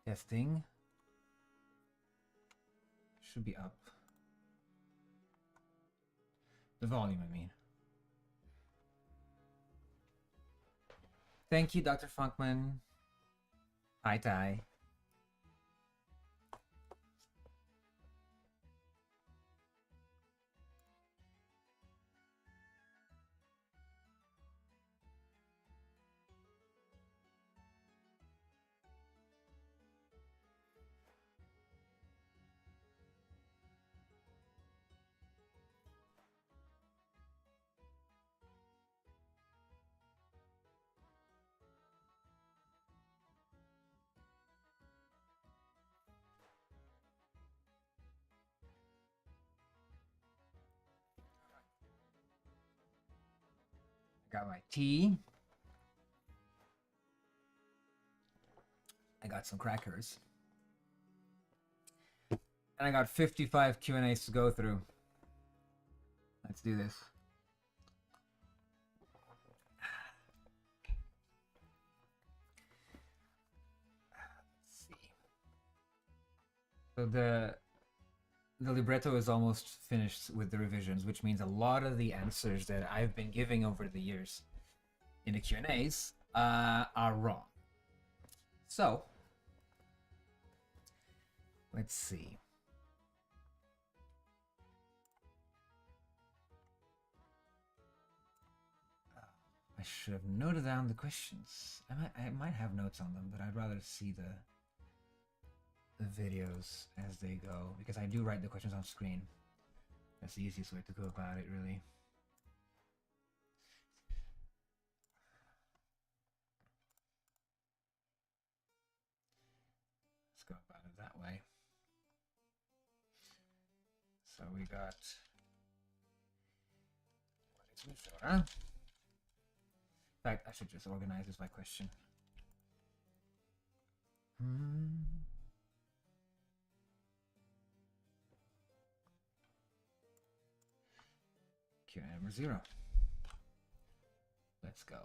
Testing. Should be up. The volume, I mean. Thank you, Dr. Funkman. Hi, Tai. Got my tea. I got some crackers. And I got 55 Q&As to go through. Let's do this. Let's see. So the libretto is almost finished with the revisions, which means a lot of the answers that I've been giving over the years in the Q&As are wrong. So, let's see. I should have noted down the questions. I might have notes on them, but I'd rather see the videos as they go, because I do write the questions on screen. That's the easiest way to go about it, really. Let's go about it that way. So we got, what is Majora? In fact, I should just organize this by question. Q&A number 0. Let's go.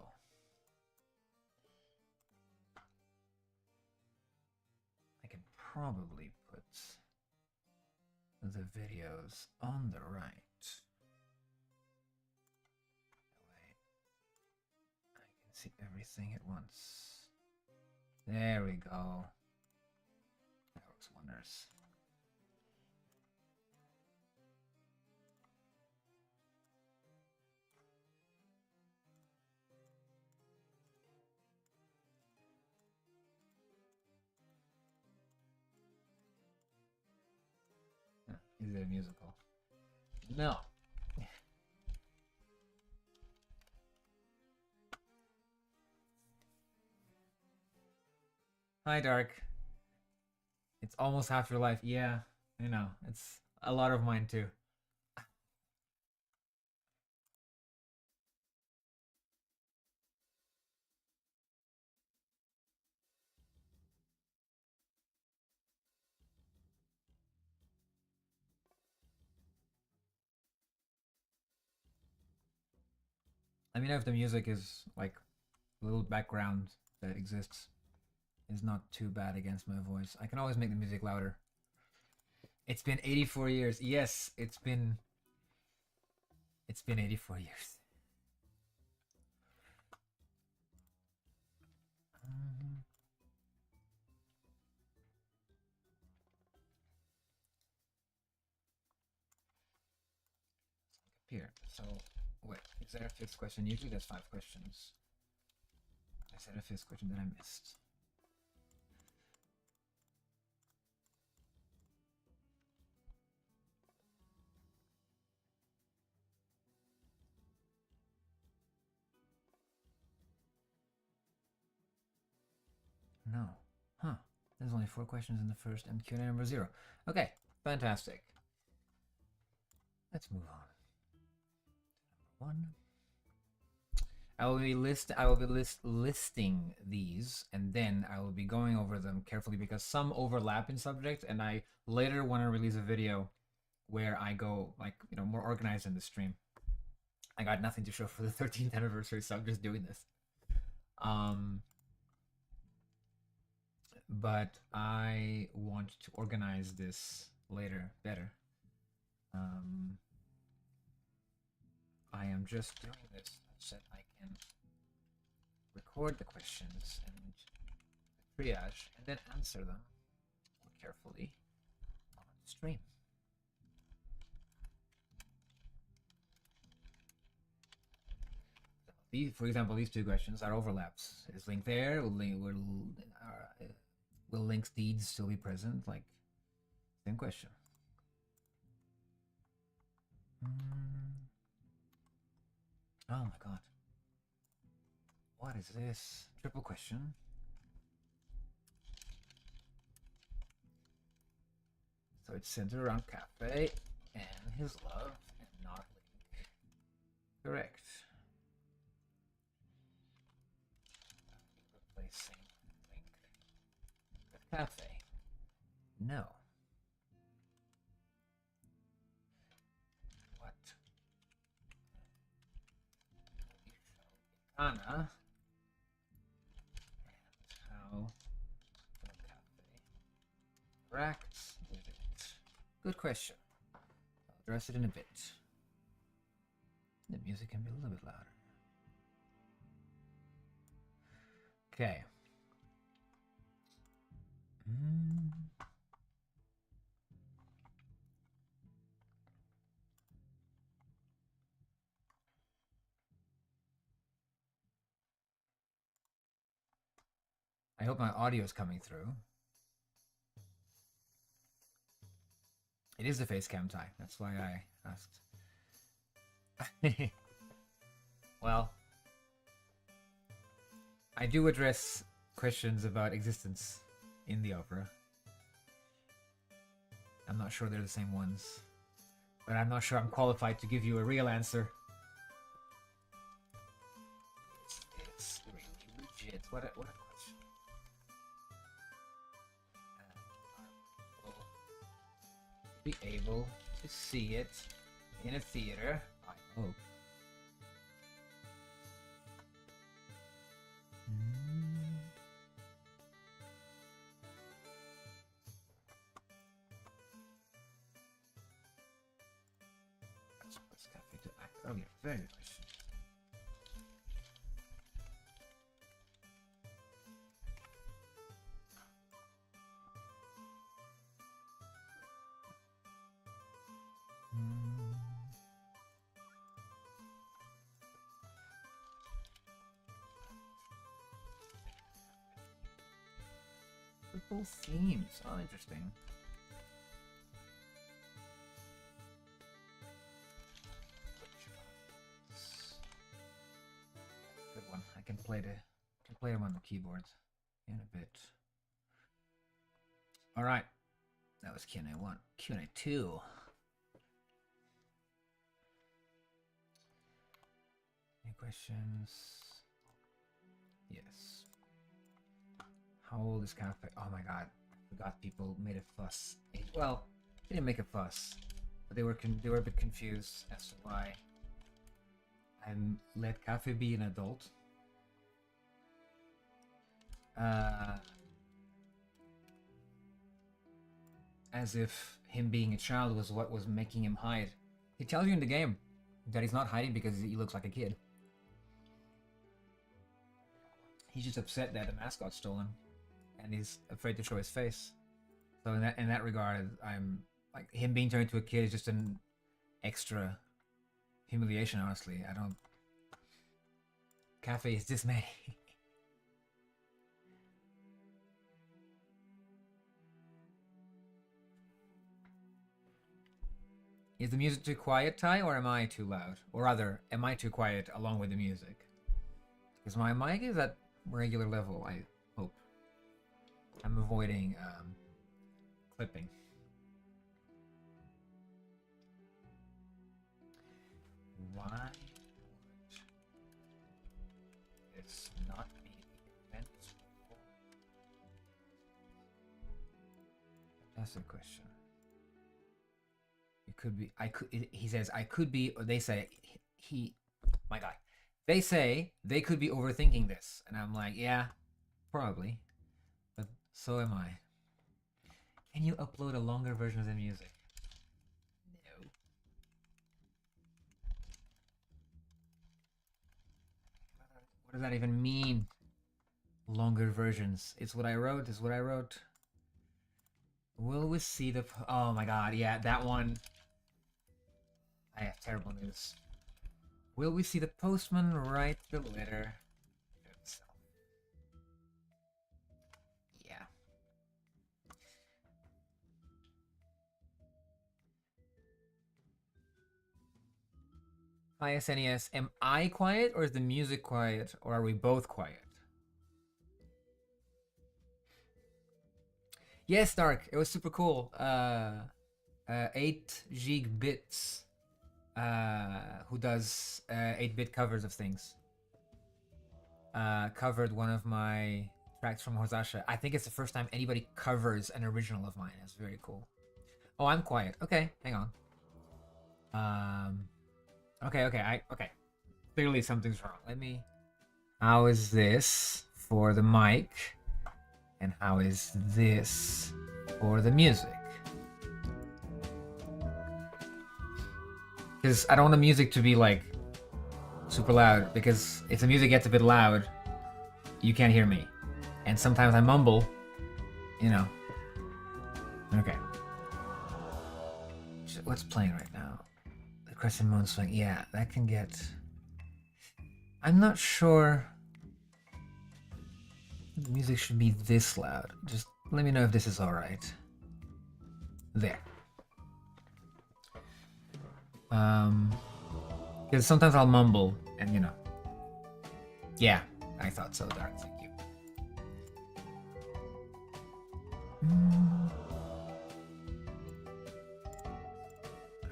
I can probably put the videos on the right. That way I can see everything at once. There we go. That works wonders. Is it a musical? No. Hi, Dark. It's almost half your life. Yeah, I know. It's a lot of mine, too. I mean, if the music is like a little background that exists, is not too bad against my voice. I can always make the music louder. It's been 84 years. Yes, it's been 84 years. Here, so wait, is there a 5th question? Usually there's 5 questions. I said a 5th question that I missed. No. Huh. There's only 4 questions in the first and Q&A number 0. Okay, fantastic. Let's move on. Number 1. I will be listing these, and then I will be going over them carefully because some overlap in subject, and I later want to release a video where I go like, you know, more organized in the stream. I got nothing to show for the 13th anniversary, so I'm just doing this. but I want to organize this later better. I am just doing this so that I can record the questions and triage and then answer them more carefully on stream. These, for example, these two questions are overlaps. Is link there? Will links deeds still be present? Like, same question. Oh my god. What is this? Triple question. So it's centered around Cafe and his love and not Link. Correct. Replacing Link with Cafe. No. What? Anna. And how Cafe interacts with it. Good question. I'll address it in a bit. The music can be a little bit louder. Okay. I hope my audio is coming through. It is the face cam tie. That's why I asked. Well, I do address questions about existence in the opera. I'm not sure they're the same ones, but I'm not sure I'm qualified to give you a real answer. It's really legit. What a question. Be able to see it in a theater, I hope. Oh yeah, very good question. Triple themes. Oh, interesting. Good one. I can play them on the keyboard in a bit. All right, that was Q&A 1. Q&A 2. Any questions? Yes. How old is Cafe? Oh my god, I forgot people made a fuss. Well, they didn't make a fuss, but they were a bit confused as to why I let Cafe be an adult. As if him being a child was what was making him hide. He tells you in the game that he's not hiding because he looks like a kid. He's just upset that the mask got stolen, and he's afraid to show his face. So in that regard, I'm like, him being turned into a kid is just an extra humiliation. Honestly, I don't. Cafe is dismay. Is the music too quiet, Ty, or am I too loud? Or rather, am I too quiet along with the music? Because my mic is at regular level, I hope. I'm avoiding clipping. Why would this not be meant for? That's a question. It could be. He says I could be, or they say he. My guy. They say they could be overthinking this, and I'm like, yeah, probably. But So am I. Can you upload a longer version of the music? No. What does that even mean? Longer versions. It's what I wrote. It's what I wrote. Will we see the... Oh my god, yeah, that one. I have terrible news. Will we see the postman write the letter himself? Yeah. Hi, SNES. Am I quiet or is the music quiet? Or are we both quiet? Yes, Dark. It was super cool. 8 Gig Bits, who does 8-bit covers of things, covered one of my tracks from Hosasha. I think it's the first time anybody covers an original of mine. It's very cool. Oh, I'm quiet. Okay, hang on. Okay. Clearly something's wrong. Let me... How is this for the mic? And how is this for the music? Because I don't want the music to be like super loud, because if the music gets a bit loud, you can't hear me. And sometimes I mumble, you know. Okay. What's playing right now? The Crescent Moon Swing. Yeah, that can get... I'm not sure the music should be this loud. Just let me know if this is alright. There. Because sometimes I'll mumble, and you know. Yeah, I thought so, Dark. Thank you.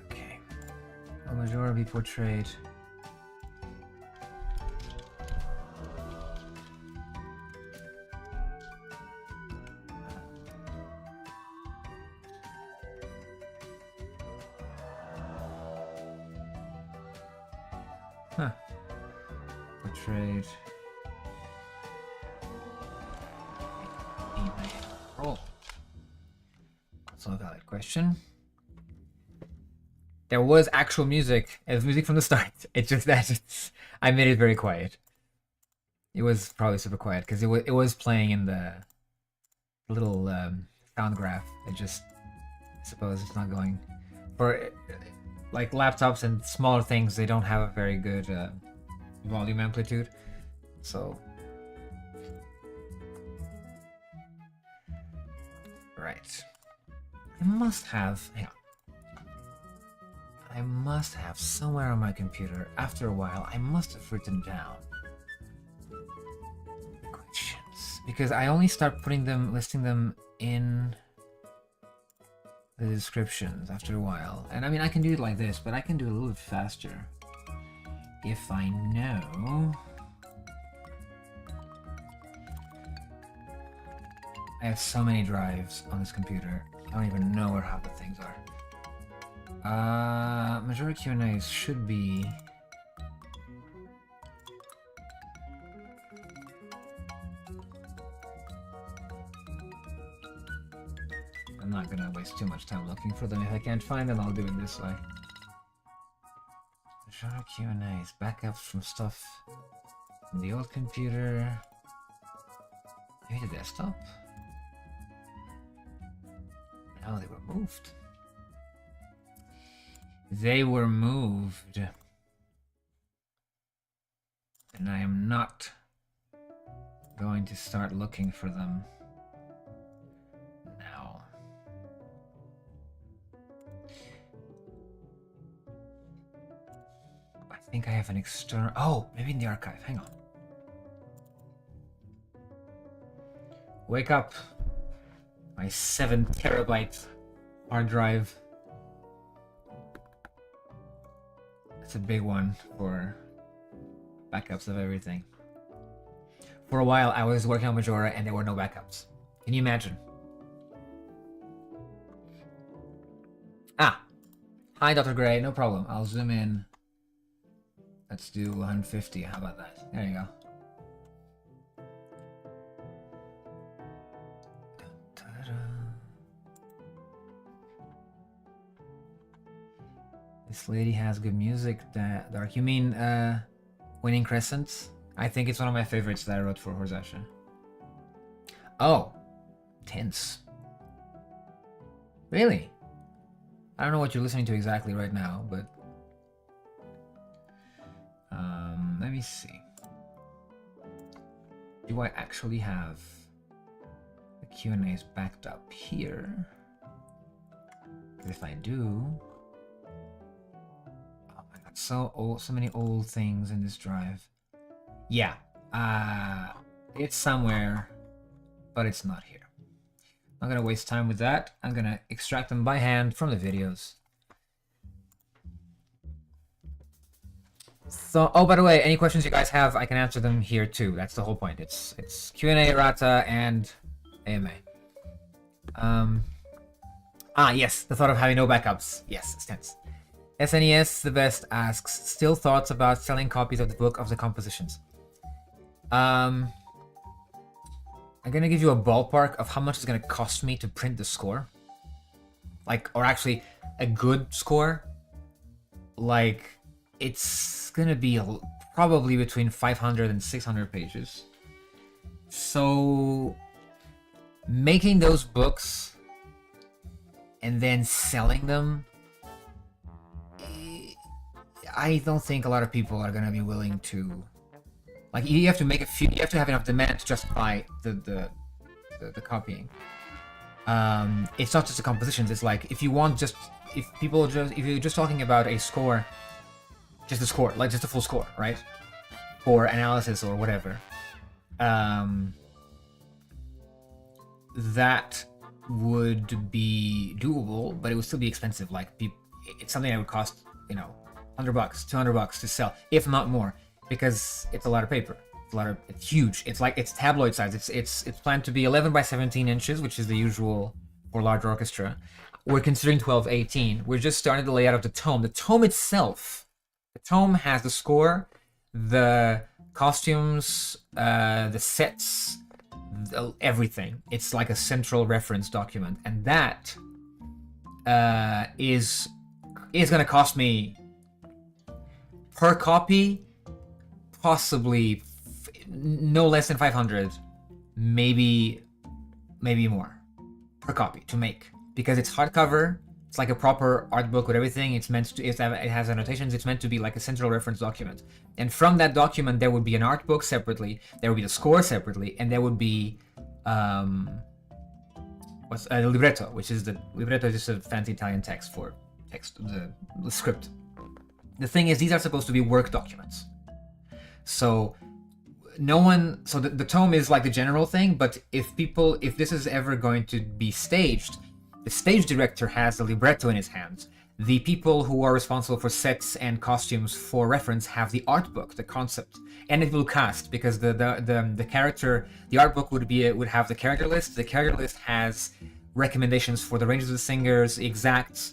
Okay. Will Majora be portrayed? Huh. Portrayed. Roll. That's a valid question. There was actual music. It was music from the start. It's just that I made it very quiet. It was probably super quiet because it was playing in the little sound graph. It just, I suppose it's not going for like laptops and smaller things. They don't have a very good volume amplitude, so right. I must have. Hang on. I must have somewhere on my computer. After a while, I must have written down questions because I only start putting them, listing them in the descriptions after a while. And I mean, I can do it like this, but I can do it a little bit faster if I know. I have so many drives on this computer. I don't even know where half the things are. Majora Q&As should be... I'm not gonna waste too much time looking for them. If I can't find them, I'll do it this way. Majora Q&As, backups from stuff in the old computer. Maybe the desktop? No, they were moved. They were moved. And I am not going to start looking for them now. I think I have an external... Oh, maybe in the archive. Hang on. Wake up. My 7 terabyte hard drive. It's a big one for backups of everything. For a while, I was working on Majora and there were no backups. Can you imagine? Ah! Hi, Dr. Gray. No problem. I'll zoom in. Let's do 150. How about that? There you go. This lady has good music. Dark. You mean Winning Crescent? I think it's one of my favorites that I wrote for Horsasha. Oh, tense. Really? I don't know what you're listening to exactly right now, but let me see. Do I actually have the Q&As backed up here? If I do, oh my god, so many old things in this drive. Yeah, it's somewhere, but it's not here. I'm not gonna waste time with that. I'm gonna extract them by hand from the videos. So, oh, by the way, any questions you guys have, I can answer them here too. That's the whole point. It's Q&A, Errata, and AMA. Yes, the thought of having no backups. Yes, it's tense. SNES the best asks, still thoughts about selling copies of the book of the compositions? I'm gonna give you a ballpark of how much it's gonna cost me to print the score. Like, or actually, a good score. Like, it's gonna be probably between 500 and 600 pages. So, making those books and then selling them, I don't think a lot of people are gonna be willing to. Like, you have to make you have to have enough demand to justify the copying. It's not just the compositions. It's like if you're just talking about a score, just the score, like just the full score, right? For analysis or whatever. That would be doable, but it would still be expensive. Like, it's something that would cost, $100, $200 to sell, if not more, because it's a lot of paper. It's huge. It's tabloid size. It's planned to be 11 by 17 inches, which is the usual for large orchestra. We're considering 12-18. We're just starting the layout of the tome. The tome itself, the tome has the score, the costumes, the sets, everything. It's like a central reference document, and that is going to cost me per copy possibly no less than 500, maybe more per copy to make, because it's hardcover. It's like a proper art book with everything. It has annotations. It's meant to be like a central reference document. And from that document, there would be an art book separately. There would be the score separately, and there would be the libretto, which is the libretto is just a fancy Italian text for the script. The thing is, these are supposed to be work documents. So the tome is like the general thing, but if this is ever going to be staged, the stage director has the libretto in his hands. The people who are responsible for sets and costumes for reference have the art book, the concept, and it will cast, because the art book would have the character list. The character list has recommendations for the ranges of the singers, exact.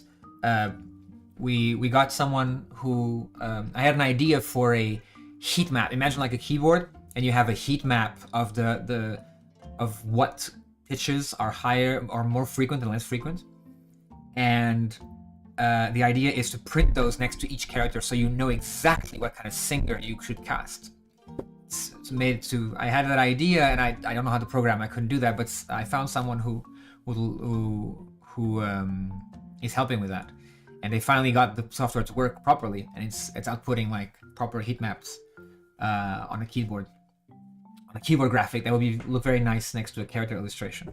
We got someone who I had an idea for a heat map. Imagine like a keyboard, and you have a heat map of of what pitches are higher or more frequent and less frequent, and the idea is to print those next to each character, so you know exactly what kind of singer you should cast. It's made to. I had that idea, and I don't know how to program. I couldn't do that, but I found someone who is helping with that, and they finally got the software to work properly, and it's outputting like proper heat maps on a keyboard graphic that would look very nice next to a character illustration,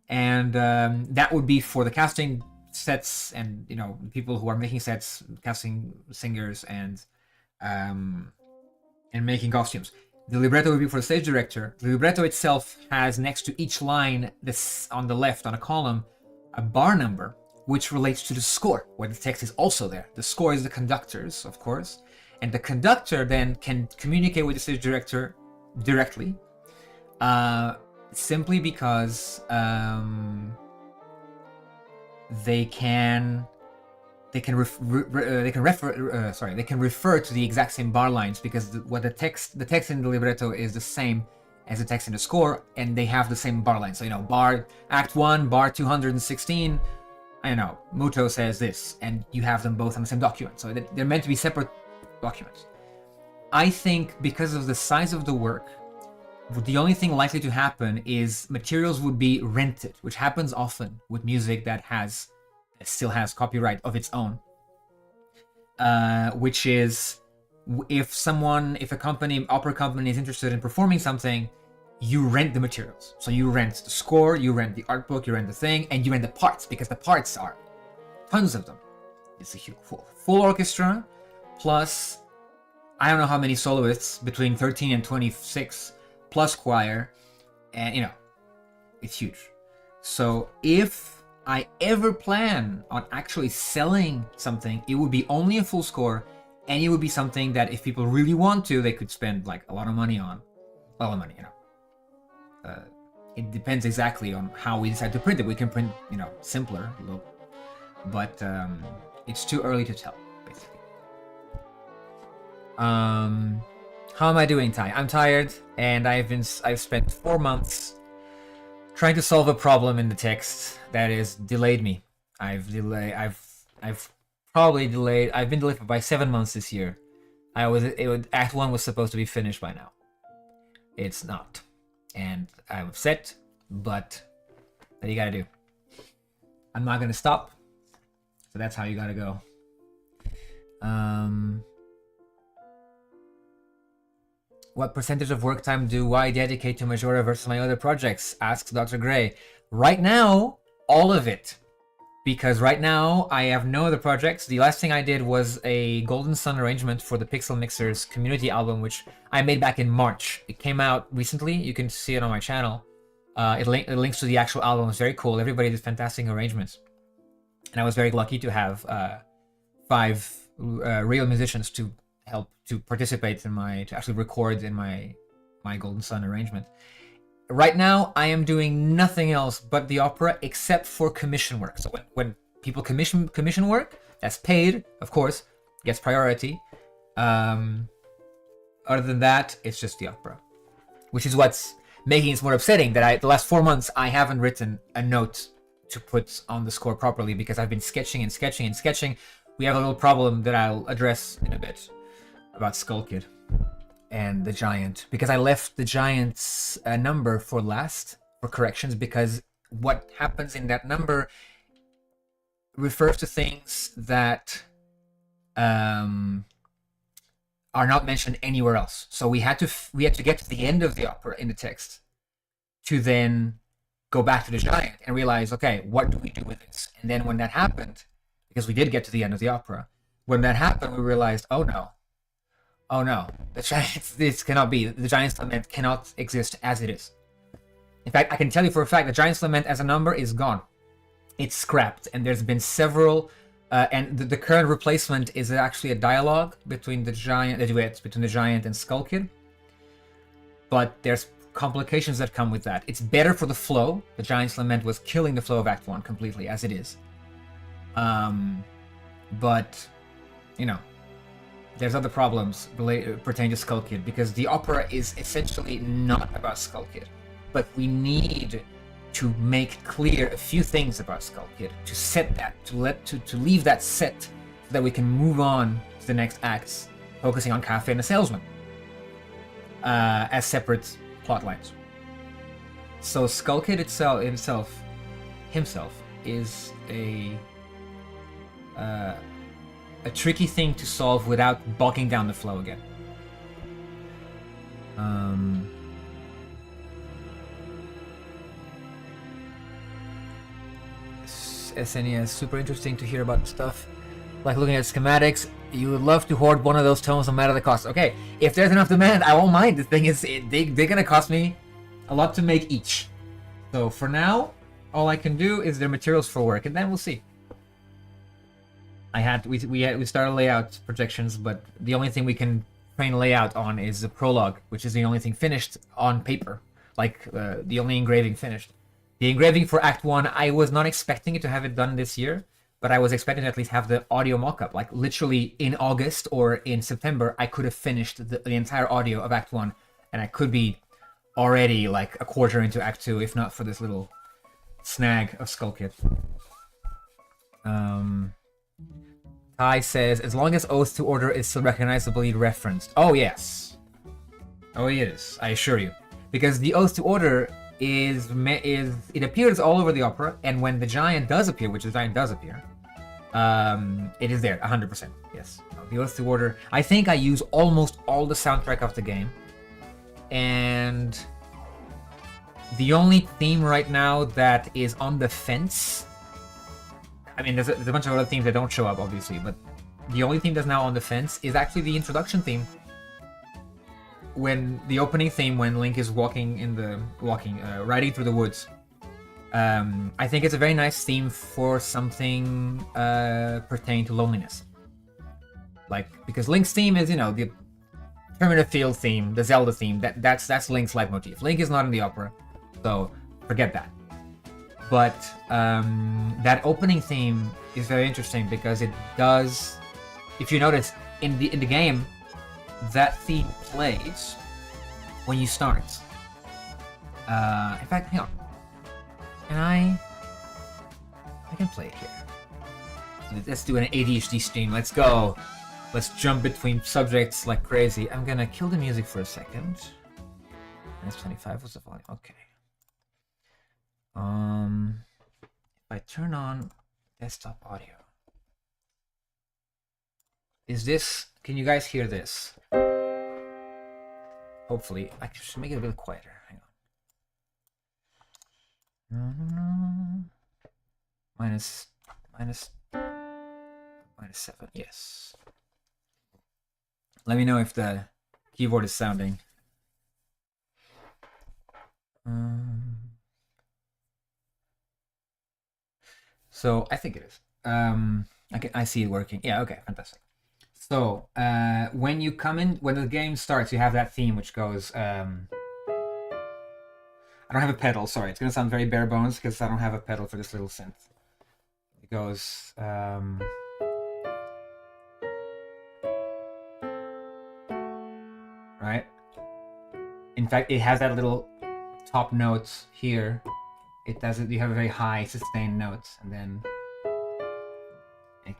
and that would be for the casting sets and people who are making sets, casting singers, and making costumes. The libretto would be for the stage director. The libretto itself has next to each line, this on the left on a column, a bar number which relates to the score, where the text is also there. The score is the conductor's, of course, and the conductor then can communicate with the stage director directly, simply because they can refer to the exact same bar lines, because the text in the libretto is the same as the text in the score, and they have the same bar lines. So bar Act 1, bar 216, I don't know, Muto says this, and you have them both on the same document. So they're meant to be separate documents. I think because of the size of the work, the only thing likely to happen is materials would be rented, which happens often with music that still has copyright of its own. Which is, if a company, opera company, is interested in performing something, you rent the materials. So you rent the score, you rent the art book, you rent the thing, and you rent the parts, because the parts are tons of them. It's a huge full orchestra, plus I don't know how many soloists, between 13 and 26, plus choir, and it's huge. So if I ever plan on actually selling something, it would be only a full score, and it would be something that if people really want to, they could spend like a lot of money on. A lot of money, it depends exactly on how we decide to print it. We can print, simpler, but it's too early to tell, basically. How am I doing, Ty? I'm tired, and I've spent 4 months trying to solve a problem in the text that has delayed me. I've been delayed by 7 months this year. Act 1 was supposed to be finished by now. It's not. And I'm upset, but what do you gotta do? I'm not gonna stop. So that's how you gotta go. What percentage of work time do I dedicate to Majora versus my other projects? Asks Dr. Gray. Right now, all of it. Because right now, I have no other projects. The last thing I did was a Golden Sun arrangement for the Pixel Mixers community album, which I made back in March. It came out recently. You can see it on my channel. It links to the actual album. It's very cool. Everybody did fantastic arrangements. And I was very lucky to have 5 real musicians to help to participate to actually record in my Golden Sun arrangement. Right now, I am doing nothing else but the opera except for commission work. So when people commission work, that's paid, of course, gets priority. Other than that, it's just the opera, which is what's making it more upsetting that the last 4 months I haven't written a note to put on the score properly because I've been sketching and sketching and sketching. We have a little problem that I'll address in a bit about Skull Kid and the Giant, because I left the Giant's number for last for corrections, because what happens in that number refers to things that are not mentioned anywhere else. So we had to get to the end of the opera in the text to then go back to the Giant and realize, okay, what do we do with this? And then when that happened, because we did get to the end of the opera, when that happened, we realized, oh no, the Giants, this cannot be. The Giant's Lament cannot exist as it is. In fact, I can tell you for a fact, the Giant's Lament as a number is gone. It's scrapped, and there's been several, and the current replacement is actually a dialogue between the duet between the Giant and Skull Kid. But there's complications that come with that. It's better for the flow. The Giant's Lament was killing the flow of Act 1 completely, as it is. But, there's other problems pertaining to Skull Kid, because the opera is essentially not about Skull Kid. But we need to make clear a few things about Skull Kid, to set that, to leave that set, so that we can move on to the next acts, focusing on Cafe and the Salesman as separate plot lines. So Skull Kid himself is a tricky thing to solve without bogging down the flow again. SNES, super interesting to hear about stuff like looking at schematics. You would love to hoard one of those tomes no matter the cost. Okay, if there's enough demand, I won't mind. The thing is, they're gonna cost me a lot to make each. So for now, all I can do is their materials for work, and then we'll see. We started layout projections, but the only thing we can train layout on is the prologue, which is the only thing finished on paper, the only engraving finished. The engraving for Act 1, I was not expecting it to have it done this year, but I was expecting to at least have the audio mock-up. Like literally in August or in September, I could have finished the entire audio of Act 1, and I could be already like a quarter into Act 2, if not for this little snag of Skull Kid. Ty says, as long as oath to order is still recognizably referenced. Oh, yes. Oh, it is, I assure you. Because the oath to order is it appears all over the opera, and when the giant does appear, which the giant does appear, it is there, 100%. Yes. The oath to order. I think I use almost all the soundtrack of the game. And the only theme right now that is on the fence, I mean, there's a bunch of other themes that don't show up, obviously, but the only theme that's now on the fence is actually the introduction theme. When the opening theme, when Link is riding through the woods. I think it's a very nice theme for something pertaining to loneliness. Like, because Link's theme is, the Primitive Field theme, the Zelda theme. That's Link's leitmotif. Link is not in the opera, so forget that. But that opening theme is very interesting because it does. If you notice in the game, that theme plays when you start. In fact, hang on. I can play it here. Let's do an ADHD stream. Let's go. Let's jump between subjects like crazy. I'm gonna kill the music for a second. That's 25. What's the volume? Okay. If I turn on desktop audio, can you guys hear this? Hopefully, I should make it a bit quieter. Hang on. Minus 7. Yes. Let me know if the keyboard is sounding. So I think it is. I see it working. Yeah. Okay. Fantastic. So when you come in, when the game starts, you have that theme which goes. I don't have a pedal. Sorry, it's gonna sound very bare bones because I don't have a pedal for this little synth. It goes. Right. In fact, it has that little top notes here. It does it. You have a very high sustained notes, and then it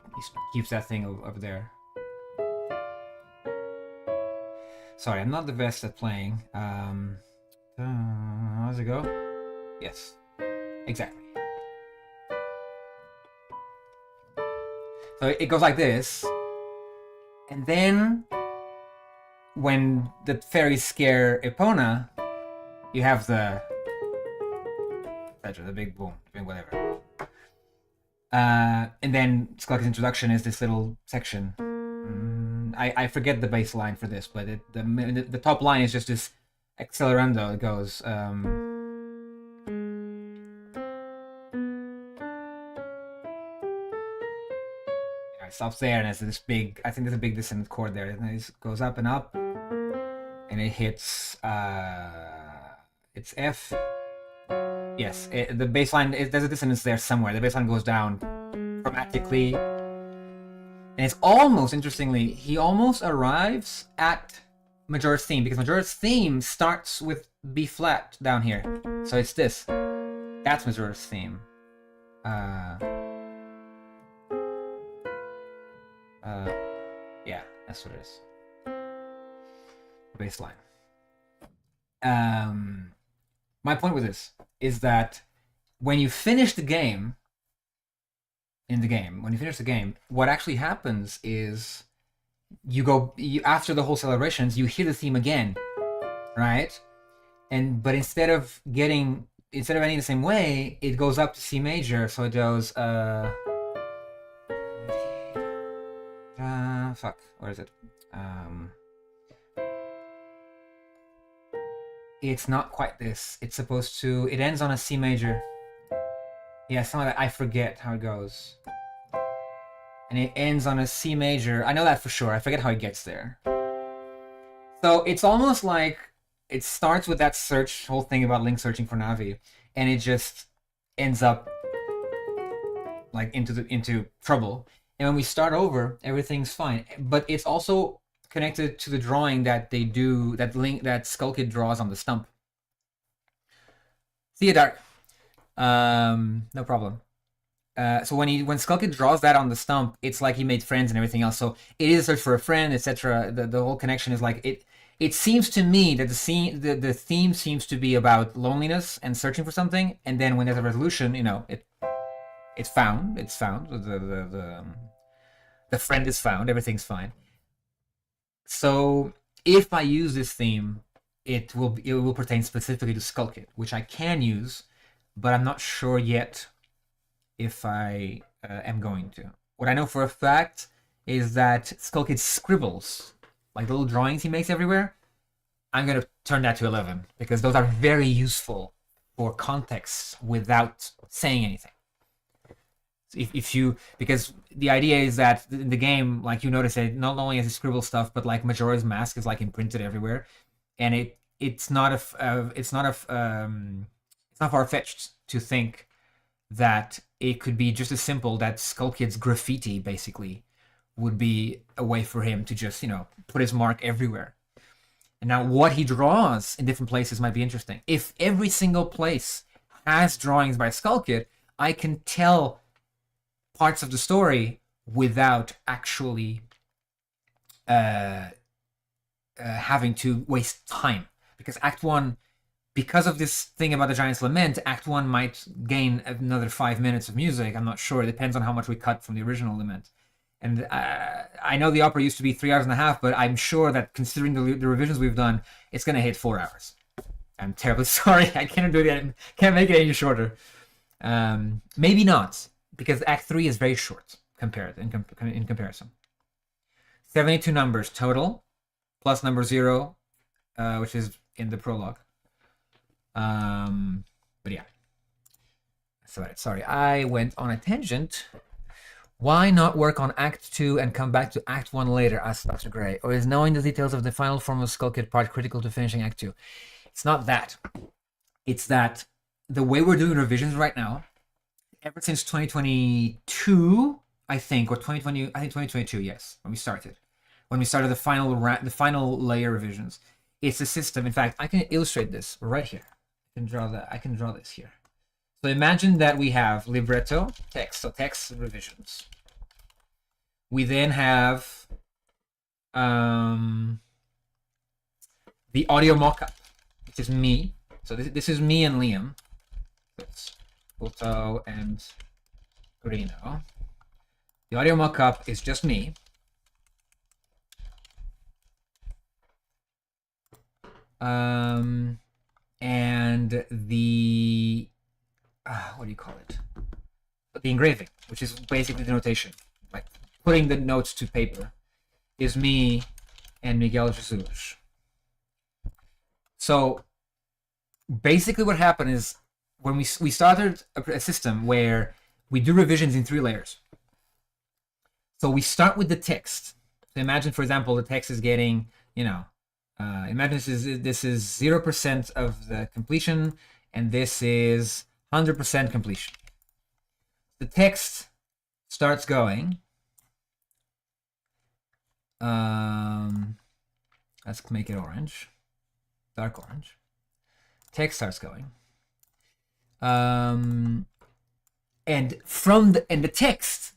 keeps that thing over there. Sorry, I'm not the best at playing. How does it go? Yes, exactly. So it goes like this, and then when the fairies scare Epona, you have the big boom, big whatever. And then Skulky's introduction is this little section. I forget the bass line for this, but the top line is just this accelerando. It goes. It stops there, and there's this big. I think there's a big dissonant chord there, and it goes up and up, and it hits. It's F. Yes, the bass line. There's a dissonance there somewhere. The bass line goes down chromatically. And it's almost, interestingly, he almost arrives at Majora's theme, because Majora's theme starts with B flat down here. So it's this. That's Majora's theme. Yeah, that's what it is. Bass line. My point with this is that when you finish the game, when you finish the game, what actually happens is after the whole celebrations, you hear the theme again, right? But instead of ending the same way, it goes up to C major, so it goes fuck, where is it? It's not quite this. It's supposed to. It ends on a C major. Yeah, something like that. I forget how it goes. And it ends on a C major. I know that for sure. I forget how it gets there. So it's almost like it starts with that whole thing about Link searching for Navi, and it just ends up like into trouble. And when we start over, everything's fine. But it's also connected to the drawing that they do, that Skullkid draws on the stump. See you, Dark. No problem. So when Skullkid draws that on the stump, it's like he made friends and everything else. So it is a search for a friend, etc. The whole connection is like it. It seems to me that the theme seems to be about loneliness and searching for something, and then when there's a resolution, it's found. It's found. The friend is found. Everything's fine. So if I use this theme, it will pertain specifically to Skullkid, which I can use, but I'm not sure yet if I am going to. What I know for a fact is that Skullkid scribbles, like the little drawings he makes everywhere. I'm going to turn that to 11 because those are very useful for context without saying anything. Because the idea is that in the game, like you notice that not only has he scribble stuff, but like Majora's Mask is like imprinted everywhere, and it's not far-fetched to think that it could be just as simple that Skullkid's graffiti basically would be a way for him to just, put his mark everywhere. And now what he draws in different places might be interesting. If every single place has drawings by Skullkid, I can tell parts of the story without actually having to waste time. Because Act 1, because of this thing about the Giant's Lament, Act 1 might gain another 5 minutes of music. I'm not sure. It depends on how much we cut from the original Lament. And I know the opera used to be 3 hours and a half, but I'm sure that considering the revisions we've done, it's going to hit 4 hours. I'm terribly sorry. I can't do that. Can't make it any shorter. Maybe not, because Act 3 is very short in comparison. 72 numbers total, plus number 0, which is in the prologue. But yeah. Sorry, I went on a tangent. Why not work on Act 2 and come back to Act 1 later, asked Dr. Gray? Or is knowing the details of the final form of Skullkid part critical to finishing Act 2? It's not that. It's that the way we're doing revisions right now, ever since 2022, I think, or 2022, yes, when we started the final layer revisions, it's a system. In fact, I can illustrate this right here. I can draw this here. So imagine that we have libretto, text, so text revisions. We then have the audio mockup, which is me. So this is me and Liam. It's Otto and Reno. The audio mockup is just me. And the what do you call it? The engraving, which is basically the notation, like putting the notes to paper, is me and Miguel Jesus. So basically what happened is when we started a system where we do revisions in 3 layers. So we start with the text. So imagine, for example, the text is getting, imagine this is 0% of the completion, and this is 100% completion. The text starts going. Let's make it orange, dark orange. Text starts going. And the text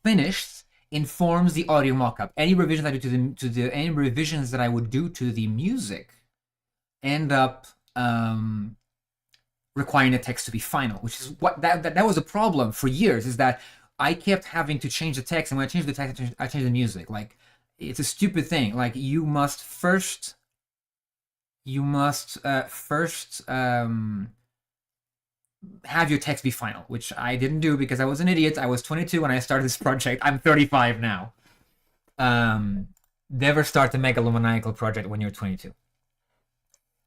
finished informs the audio mockup. Any revisions I do any revisions that I would do to the music end up requiring the text to be final, which is what that was a problem for years, is that I kept having to change the text, and when I changed the text, I changed the music. Like, it's a stupid thing. Like, you must first have your text be final, which I didn't do because I was an idiot. I was 22 when I started this project. I'm 35 now. Never start a megalomaniacal project when you're 22.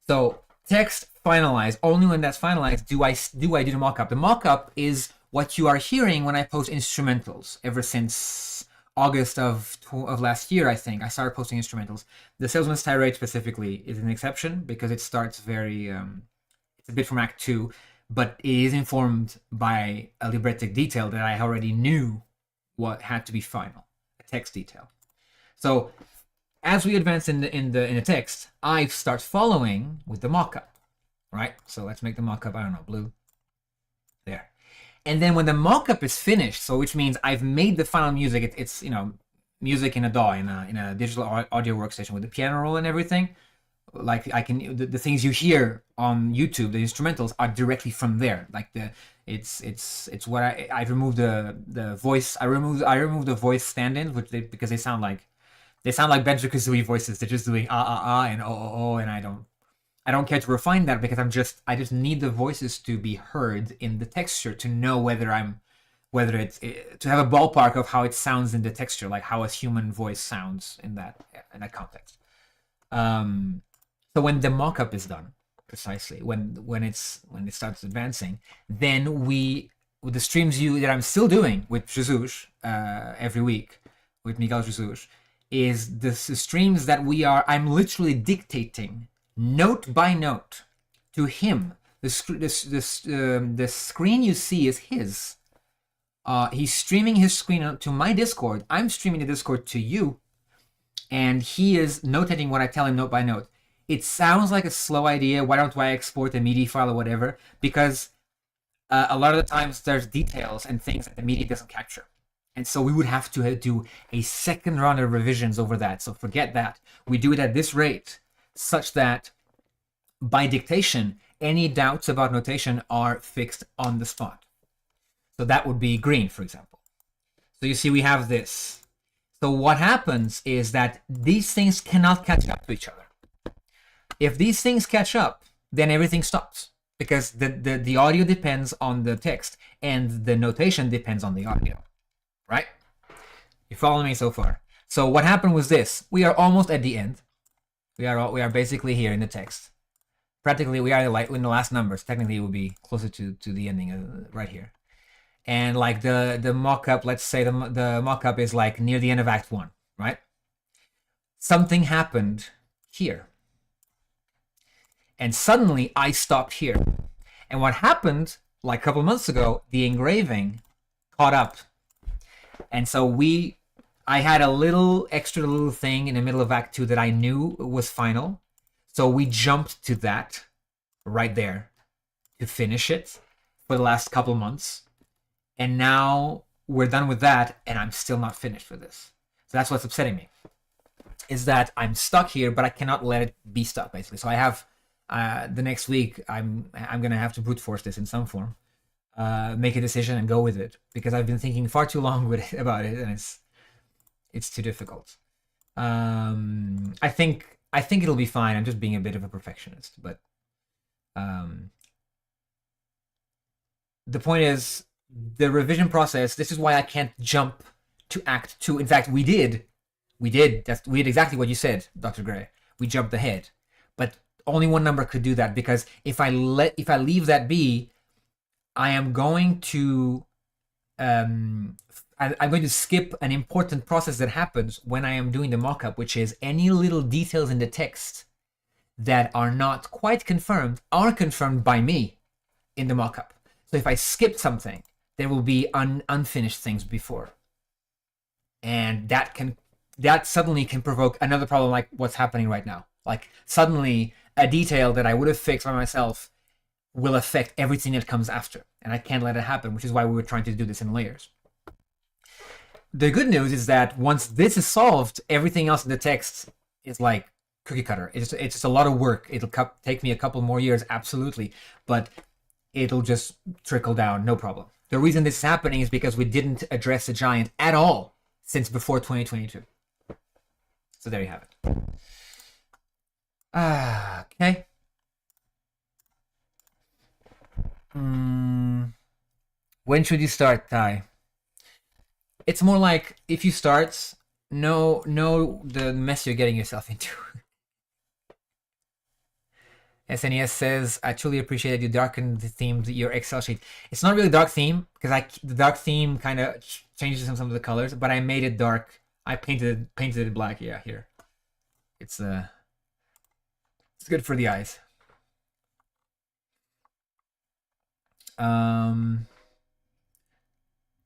So text finalized. Only when that's finalized do I do the mockup. The mockup is what you are hearing when I post instrumentals. Ever since August of last year, I think I started posting instrumentals. The Salesman's Tirade specifically is an exception because it starts very. It's a bit from Act 2, but it is informed by a librettic detail that I already knew what had to be final, a text detail. So as we advance in the text, I start following with the mockup, right? So let's make the mockup, I don't know, blue. There. And then when the mock-up is finished, so which means I've made the final music, it's, you know, music in a DAW, in a digital audio workstation with the piano roll and everything. Like I can, the things you hear on YouTube, the instrumentals are directly from there. Like it's what I removed the voice. I removed the voice stand-ins, because they sound like Banjo-Kazooie voices. They're just doing and oh, and I don't care to refine that, because I just need the voices to be heard in the texture to know whether it's to have a ballpark of how it sounds in the texture, like how a human voice sounds in that context. So when the mock-up is done, precisely when it starts advancing, then with the streams that I'm still doing with Jesus every week with Miguel Jesus, is the streams that I'm literally dictating note by note to him. The screen you see is his. He's streaming his screen to my Discord. I'm streaming the Discord to you, and he is notating what I tell him note by note. It sounds like a slow idea. Why don't I export a MIDI file or whatever? Because a lot of the times there's details and things that the MIDI doesn't capture. And so we would have to do a second round of revisions over that. So forget that. We do it at this rate, such that by dictation, any doubts about notation are fixed on the spot. So that would be green, for example. So you see we have this. So what happens is that these things cannot catch up to each other. If these things catch up, then everything stops, because the audio depends on the text and the notation depends on the audio, right? You follow me so far? So what happened was this: we are almost at the end. We are basically here in the text. Practically, we are in the last numbers. Technically, it would be closer to the ending right here. And like the mock-up, let's say the mock-up is like near the end of Act 1, right? Something happened here. And suddenly I stopped here. And what happened, like a couple of months ago, the engraving caught up. And so I had a extra little thing in the middle of Act 2 that I knew was final. So we jumped to that right there to finish it for the last couple of months. And now we're done with that, and I'm still not finished with this. So that's what's upsetting me, is that I'm stuck here, but I cannot let it be stuck, basically. So I have the next week, I'm gonna have to brute force this in some form, make a decision and go with it, because I've been thinking far too long about it, and it's too difficult. I think it'll be fine. I'm just being a bit of a perfectionist, but the point is, the revision process, this is why I can't jump to Act 2. In fact, we did exactly what you said, Dr. Gray. We jumped ahead. But only one number could do that, because if I leave that be, I am going to I'm going to skip an important process that happens when I am doing the mock-up, which is any little details in the text that are not quite confirmed are confirmed by me in the mock-up. So if I skip something, there will be unfinished things before. And that suddenly can provoke another problem, like what's happening right now. Like suddenly a detail that I would have fixed by myself will affect everything that comes after. And I can't let it happen, which is why we were trying to do this in layers. The good news is that once this is solved, everything else in the text is like cookie cutter. It's just a lot of work. It'll take me a couple more years, absolutely. But it'll just trickle down, no problem. The reason this is happening is because we didn't address the giant at all since before 2022. So there you have it. Okay. When should you start, Ty? It's more like, if you start, know the mess you're getting yourself into. SNES says, I truly appreciate that you darkened the theme to your Excel sheet. It's not really dark theme, because the dark theme kind of changes some of the colors, but I made it dark. I painted it black. Yeah, here. It's good for the eyes.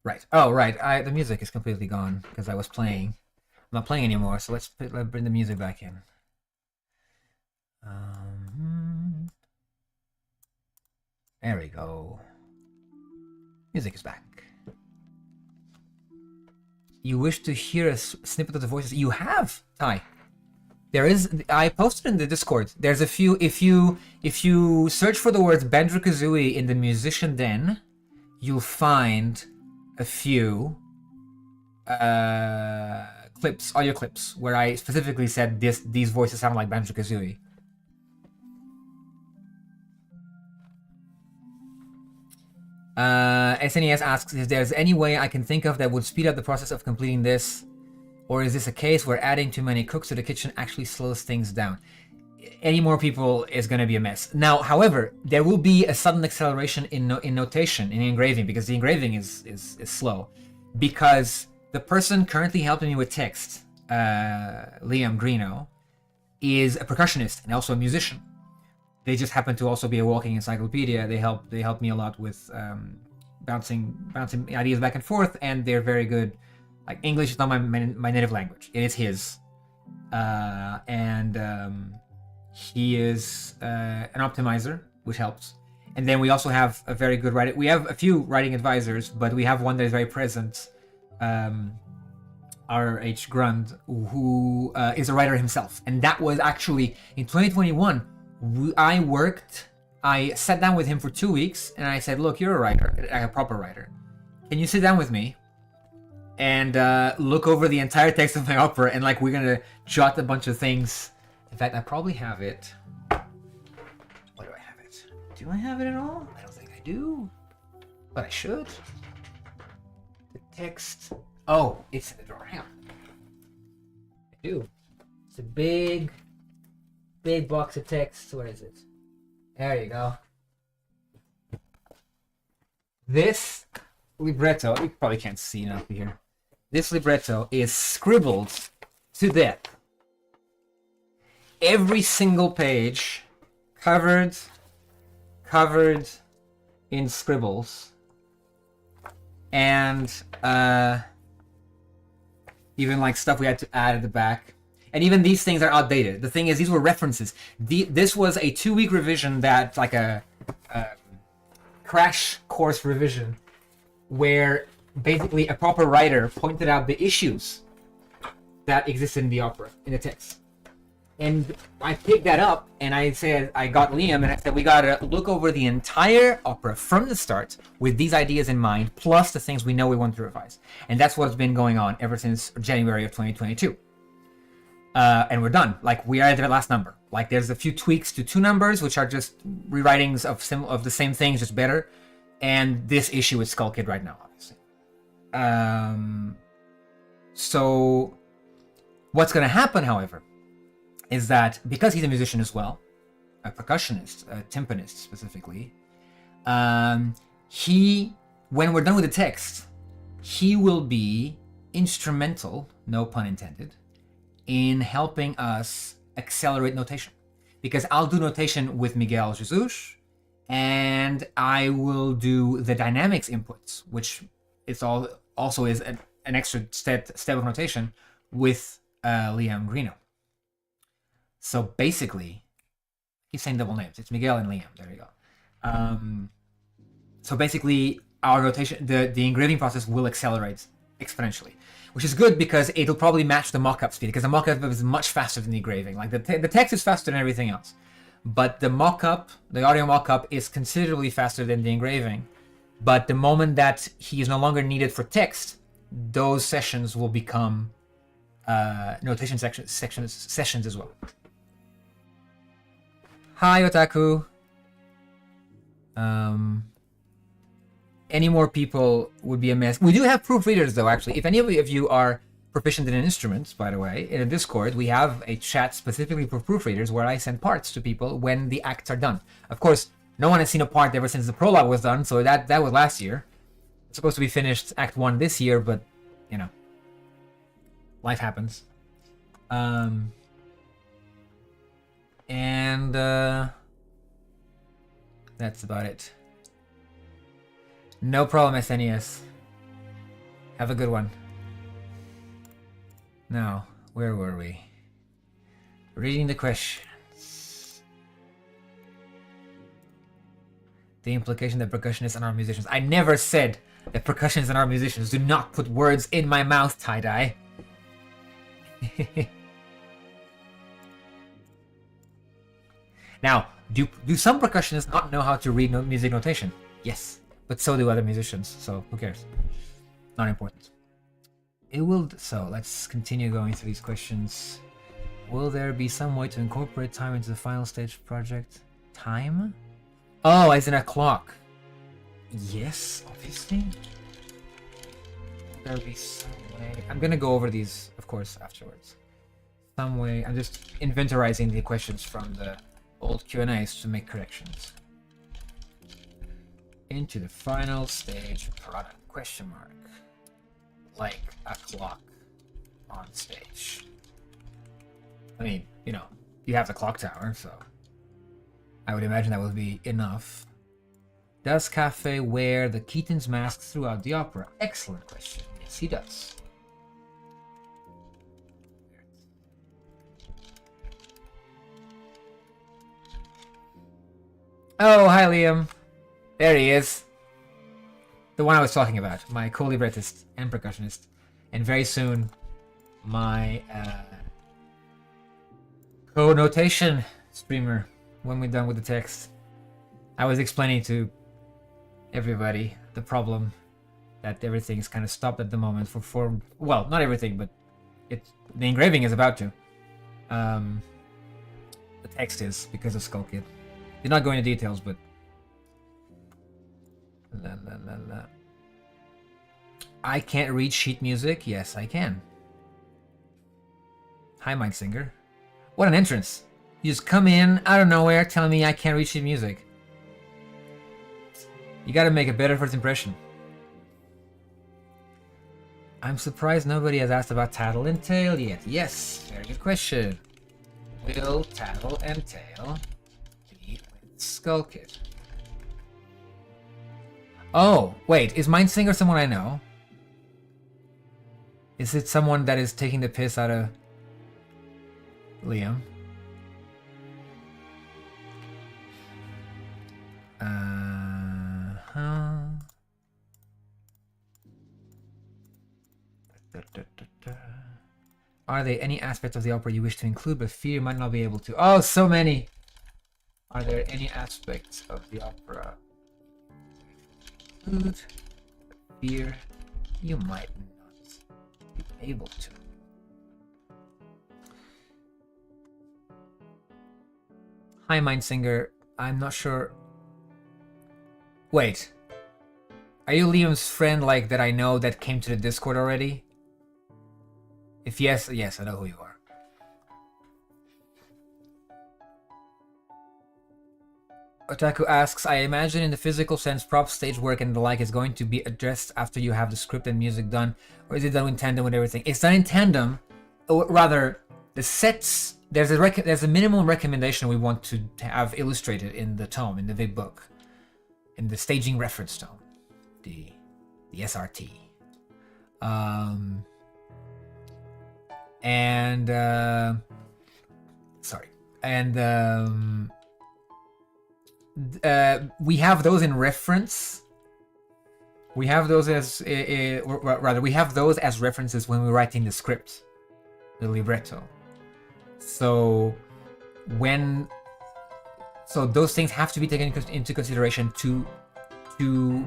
Right. Oh, right. The music is completely gone because I was playing. I'm not playing anymore, so let's bring the music back in. There we go. Music is back. You wish to hear a snippet of the voices? You have, Ty. There is. I posted in the Discord. There's a few. If you search for the words Banjo-Kazooie in the Musician Den, you'll find a few clips, audio clips, where I specifically said these voices sound like Banjo-Kazooie. SNES asks if there's any way I can think of that would speed up the process of completing this, or is this a case where adding too many cooks to the kitchen actually slows things down? Any more people is going to be a mess. Now, however, there will be a sudden acceleration in notation, in engraving, because the engraving is slow. Because the person currently helping me with text, Liam Greeno, is a percussionist and also a musician. They just happen to also be a walking encyclopedia. They help me a lot with bouncing ideas back and forth, and they're very good. Like, English is not my native language. It is his. He is an optimizer, which helps. And then we also have a very good writer. We have a few writing advisors, but we have one that is very present, R.H. Grund, who is a writer himself. And that was actually, in 2021, I sat down with him for 2 weeks, and I said, look, you're a writer, a proper writer. Can you sit down with me and look over the entire text of my opera, and like, we're gonna jot a bunch of things. In fact, I probably have it. Where do I have it? Do I have it at all? I don't think I do, but I should. The text. Oh, it's in the drawer. Hang on. I do. It's a big box of text. Where is it? There you go. This libretto, you probably can't see enough here. This libretto is scribbled to death. Every single page covered in scribbles, and even like stuff we had to add at the back. And even these things are outdated. The thing is, these were references. This was a 2-week revision, that like a crash course revision, where basically a proper writer pointed out the issues that existed in the opera, in the text. And I picked that up, and I said, I got Liam, and I said, we gotta look over the entire opera from the start with these ideas in mind, plus the things we know we want to revise. And that's what's been going on ever since January of 2022. And we're done. Like, we are at the last number. Like, there's a few tweaks to 2 numbers, which are just rewritings of the same things, just better. And this issue is Skull Kid right now, obviously. So what's going to happen, however, is that because he's a musician as well, a percussionist, a timpanist specifically, when we're done with the text, he will be instrumental, no pun intended, in helping us accelerate notation. Because I'll do notation with Miguel Jesus, and I will do the dynamics inputs, which is also is an extra step of notation with Liam Greeno. So basically, I keep saying double names. It's Miguel and Liam. There you go. So basically, our notation, the engraving process will accelerate exponentially, which is good because it'll probably match the mock-up speed, because the mock-up is much faster than the engraving. Like, the text is faster than everything else, but the mock-up, the audio mock-up, is considerably faster than the engraving. But the moment that he is no longer needed for text, those sessions will become notation sessions as well. Hi, Otaku. Any more people would be a mess. We do have proofreaders, though, actually. If any of you are proficient in instruments, by the way, in a Discord, we have a chat specifically for proofreaders where I send parts to people when the acts are done. Of course, no one has seen a part ever since the prologue was done, so that was last year. It's supposed to be finished Act 1 this year, but, you know, life happens. That's about it. No problem, SNES. Have a good one. Now, where were we? Reading the questions. the implication that percussionists and art musicians. I never said that percussionists and art musicians. Do not put words in my mouth, tie-dye. Now, do some percussionists not know how to read music notation? Yes, but so do other musicians, so who cares? Not important. It will. So let's continue going through these questions. Will there be some way to incorporate time into the final stage project? Time? Oh, as in a clock. Yes, obviously. Will there be some way? I'm gonna go over these, of course, afterwards. Some way. I'm just inventorizing the questions from the old Q&As to make corrections. Into the final stage product? Question mark. Like a clock on stage. I mean, you know, you have the clock tower, so I would imagine that would be enough. Does Cafe wear the Keaton's mask throughout the opera? Excellent question. Yes, he does. Oh, hi, Liam. There he is. The one I was talking about. My co-librettist and percussionist. And very soon, my co-notation streamer when we're done with the text. I was explaining to everybody the problem that everything's kind of stopped at the moment for well, not everything, but the engraving is about to. The text is because of Skull Kid. Did not go into details, but I can't read sheet music. Yes, I can. Hi, Mike Singer. What an entrance. You just come in out of nowhere telling me I can't read sheet music. You gotta make a better first impression. I'm surprised nobody has asked about Tattle and Tail yet. Yes, very good question. Will Tattle and Tail be with Skull Kid? Oh, wait, is Mindsinger someone I know? Is it someone that is taking the piss out of Liam? Are there any aspects of the opera you wish to include but fear you might not be able to? Oh, so many! Are there any aspects of the opera include but fear you might not be able to? Hi, Mindsinger. I'm not sure. Wait. Are you Liam's friend, like, that I know that came to the Discord already? If yes, yes, I know who you are. Otaku asks, I imagine in the physical sense, prop, stage work, and the like is going to be addressed after you have the script and music done, or is it done in tandem with everything? It's done in tandem, or rather, the sets. There's a minimum recommendation we want to have illustrated in the tome, in the big book, in the staging reference tome, the SRT, we have those in reference. We have those as, we have those as references when we're writing the script, the libretto. So those things have to be taken into consideration to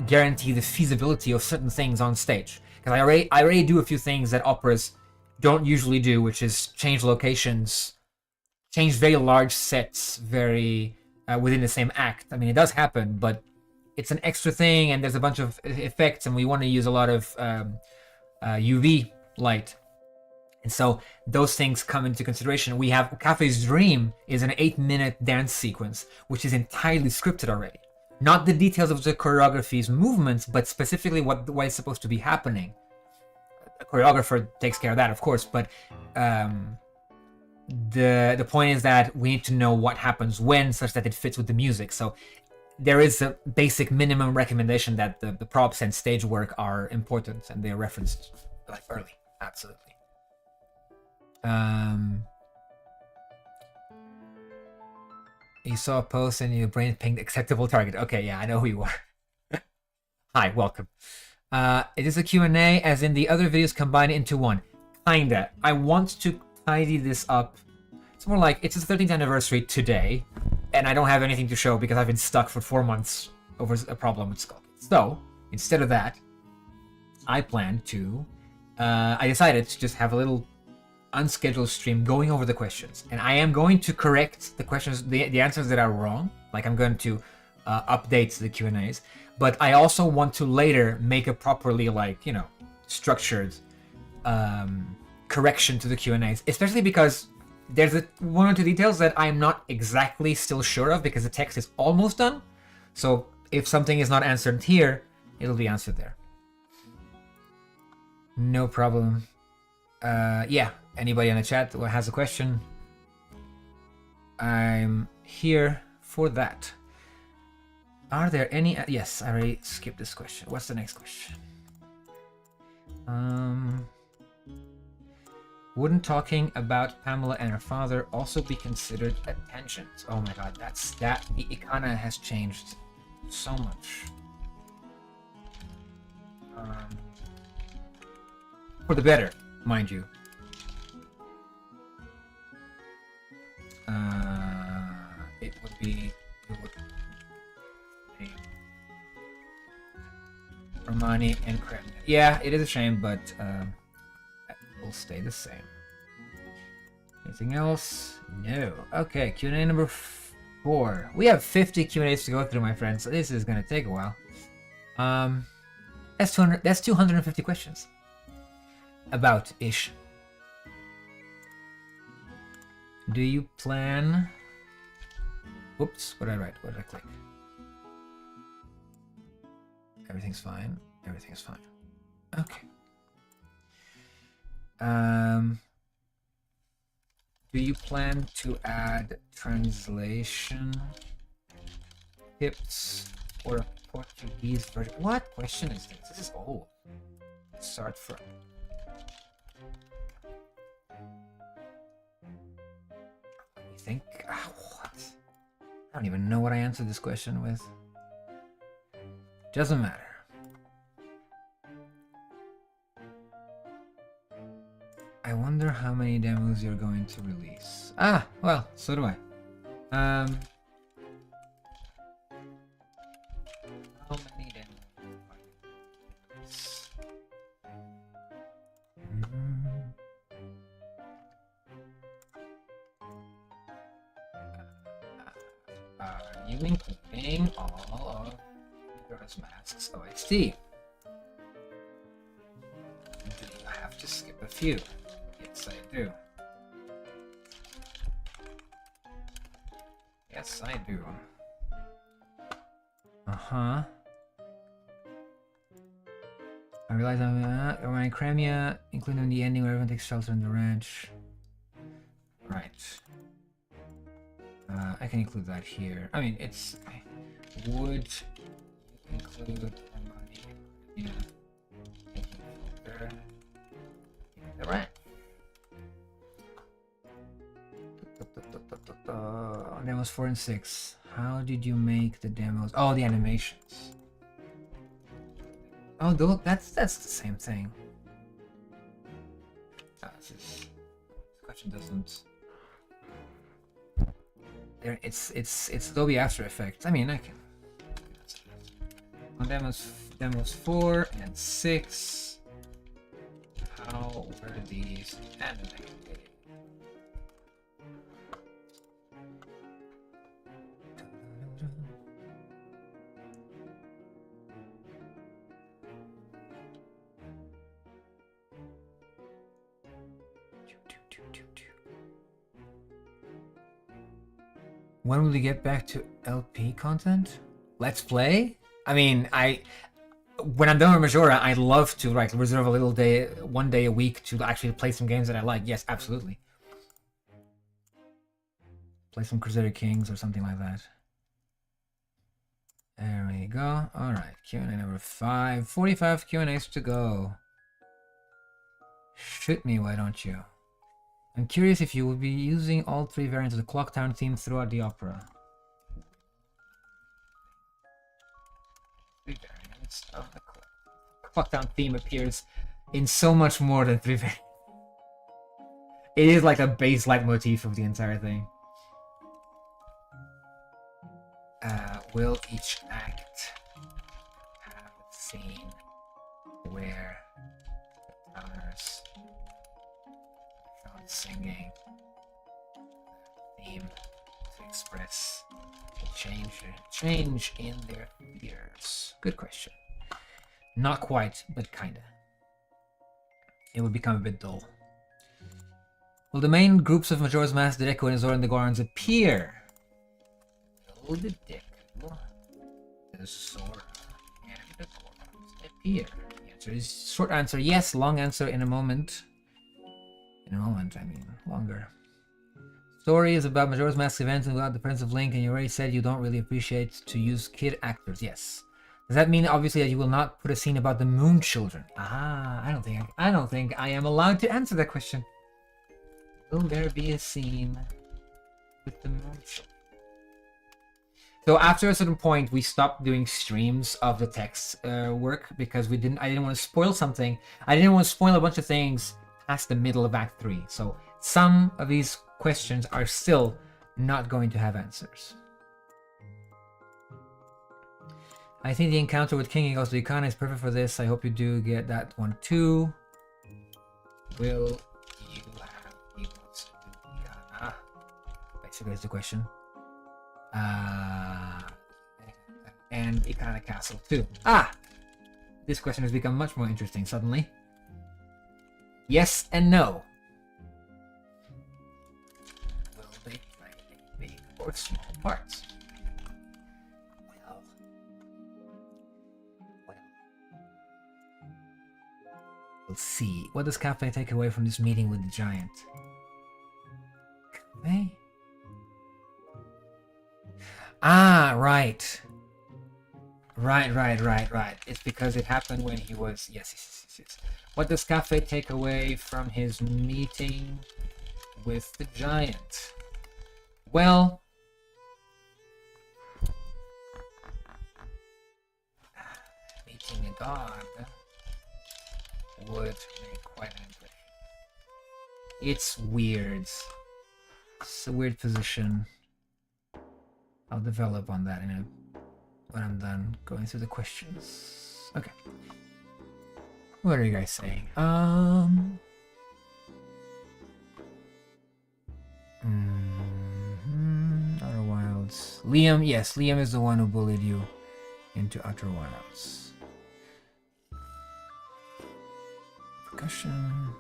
guarantee the feasibility of certain things on stage. Because I already do a few things that operas don't usually do, which is change locations, change very large sets very within the same act. I mean, it does happen, but it's an extra thing, and there's a bunch of effects, and we want to use a lot of UV light. And so those things come into consideration. We have Cafe's Dream is an 8-minute dance sequence, which is entirely scripted already. Not the details of the choreography's movements, but specifically what is supposed to be happening. The choreographer takes care of that, of course, but the point is that we need to know what happens when, such that it fits with the music. So there is a basic minimum recommendation that the props and stage work are important, and they are referenced like early. Absolutely. You saw a post and your brain pinged acceptable target. Okay, yeah, I know who you are. Hi, welcome. It is a Q&A as in the other videos combined into one. Kinda. I want to tidy this up. It's more like it's the 13th anniversary today, and I don't have anything to show because I've been stuck for 4 months over a problem with Skull. So, instead of that, I plan to... I decided to just have a little unscheduled stream going over the questions. And I am going to correct the questions, the answers that are wrong. Like, I'm going to update the Q&As. But I also want to later make a properly, like, you know, structured correction to the Q&As. Especially because there's one or two details that I'm not exactly still sure of because the text is almost done. So if something is not answered here, it'll be answered there. No problem. Yeah, anybody in the chat who has a question, I'm here for that. Are there any... yes, I already skipped this question. What's the next question? Wouldn't talking about Pamela and her father also be considered a tangent? Oh my god, it kind of has changed so much. For the better, mind you. It would be Romani and Kremlin. Yeah, it is a shame, but that will stay the same. Anything else? No. Okay, Q&A number 4. We have 50 Q&As to go through, my friends, so this is going to take a while. That's 250 questions. About-ish. Do you plan... Whoops, what did I write? What did I click? Everything's fine. Everything's fine. Okay. Do you plan to add translation tips for a Portuguese version? What question is this? This is old. Let's start from. Let me think. What? I don't even know what I answered this question with. Doesn't matter. I wonder how many demos you're going to release. Ah, well, so do I. How many demos? You including all of Majora's Masks OST. Do you have to skip a few? Yes, I do. Yes, I do. Uh-huh. I realize I'm my Crimea, including the ending where everyone takes shelter in the ranch. Right. I can include that here. I mean, it's... Would include the ranch. Demos 4 and 6. How did you make the demos? Oh, the animations. Oh, that's the same thing. This question doesn't. There, it's Adobe After Effects. I mean, I can. On demos 4 and 6. How were these animated? When will we get back to LP content? Let's play? I mean, when I'm done with Majora, I'd love to like reserve a little day, one day a week to actually play some games that I like. Yes, absolutely. Play some Crusader Kings or something like that. There we go. All right, Q&A number 5. 45 Q&As to go. Shoot me, why don't you? I'm curious if you will be using all 3 variants of the Clocktown theme throughout the opera. Three variants of the fuck down theme appears in so much more than three variants. It is like a base leitmotif of the entire thing. Will each act have a scene where the tellers are singing the theme to express a change in their fears? Good question. Not quite, but kinda. It would become a bit dull. Will the main groups of Majora's Mask, Dorico, and Zora and the Gorons appear? Will the Dick, the Zora, and the Gorons appear? The answer is short answer, yes. Long answer in a moment. In a moment, I mean, longer. Story is about Majora's Mask events and without the presence of Link, and you already said you don't really appreciate to use kid actors. Yes. Does that mean obviously that you will not put a scene about the Moon Children? Ah, I don't think I am allowed to answer that question. Will there be a scene with the Moon Children? So after a certain point, we stopped doing streams of the text work because I didn't want to spoil something. I didn't want to spoil a bunch of things past the middle of Act 3. So some of these questions are still not going to have answers. I think the encounter with King Eagles Ikana is perfect for this. I hope you do get that one too. Will you have Eagles Ikana? Basically, that's the question. And Ikana Castle too. This question has become much more interesting suddenly. Yes and no. Will they play big or small parts? We'll see. What does Cafe take away from this meeting with the giant? Cafe? Right. Right. It's because it happened when he was... Yes. What does Cafe take away from his meeting with the giant? Well... meeting a god would make quite an impression. It's weird. It's a weird position. I'll develop on that when I'm done going through the questions. Okay. What are you guys saying? Outer Wilds. Liam, yes, Liam is the one who bullied you into Outer Wilds. Percussion.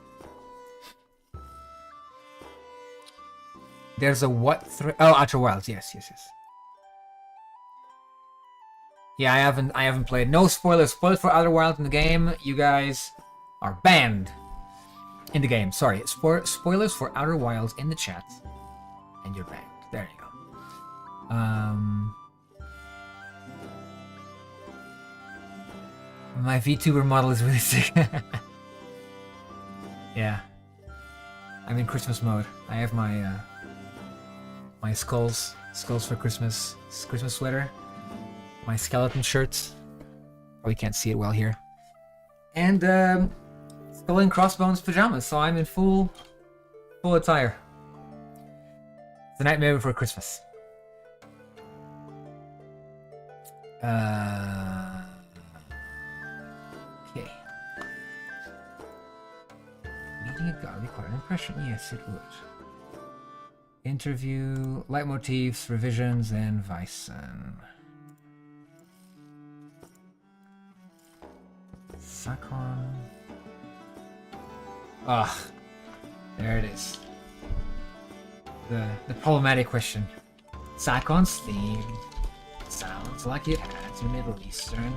There's a what? Oh, Outer Wilds. Yes. Yeah, I haven't played. No spoilers. Spoilers for Outer Wilds in the game. You guys are banned in the game. Sorry, spoilers for Outer Wilds in the chat, and you're banned. There you go. My VTuber model is really sick. Yeah, I'm in Christmas mode. I have my my skulls for Christmas sweater, my skeleton shirts. Oh, you can't see it well here, and skull and crossbones pajamas. So I'm in full attire. It's the nightmare before Christmas. Okay. Meeting a god require an impression. Yes, it would. Interview, leitmotifs, revisions, and Weissen. Sakon. There it is. The problematic question. Sakon's theme sounds like it has Middle Eastern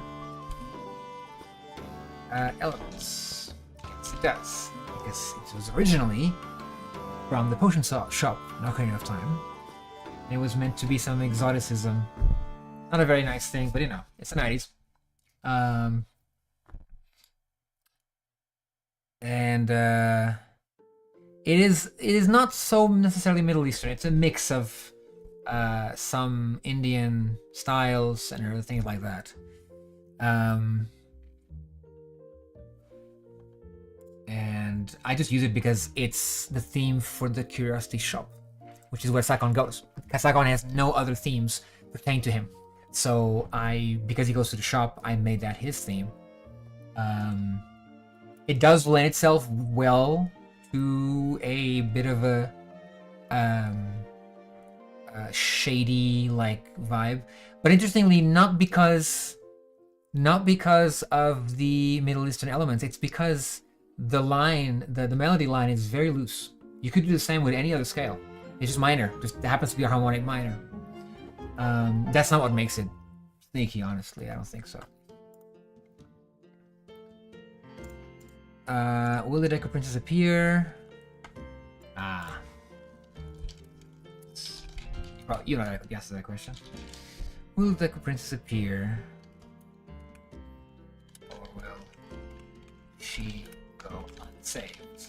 elements. Yes, it does. Because it was originally from the potion shop in Ocarina of Time. And it was meant to be some exoticism. Not a very nice thing, but you know, it's the 90s. It is not so necessarily Middle Eastern. It's a mix of some Indian styles and other things like that. And I just use it because it's the theme for the Curiosity Shop, which is where Sakon goes. Sakon has no other themes pertaining to him. So because he goes to the shop, I made that his theme. It does lend itself well to a bit of a shady like vibe, but interestingly, not because of the Middle Eastern elements. It's because the melody line is very loose. You could do the same with any other scale. It's just minor. Just happens to be a harmonic minor. That's not what makes it sneaky, honestly. I don't think so. Will the Deco Princess appear? You know the answer to that question. Will the Deco Princess appear? Or will she go unsaved?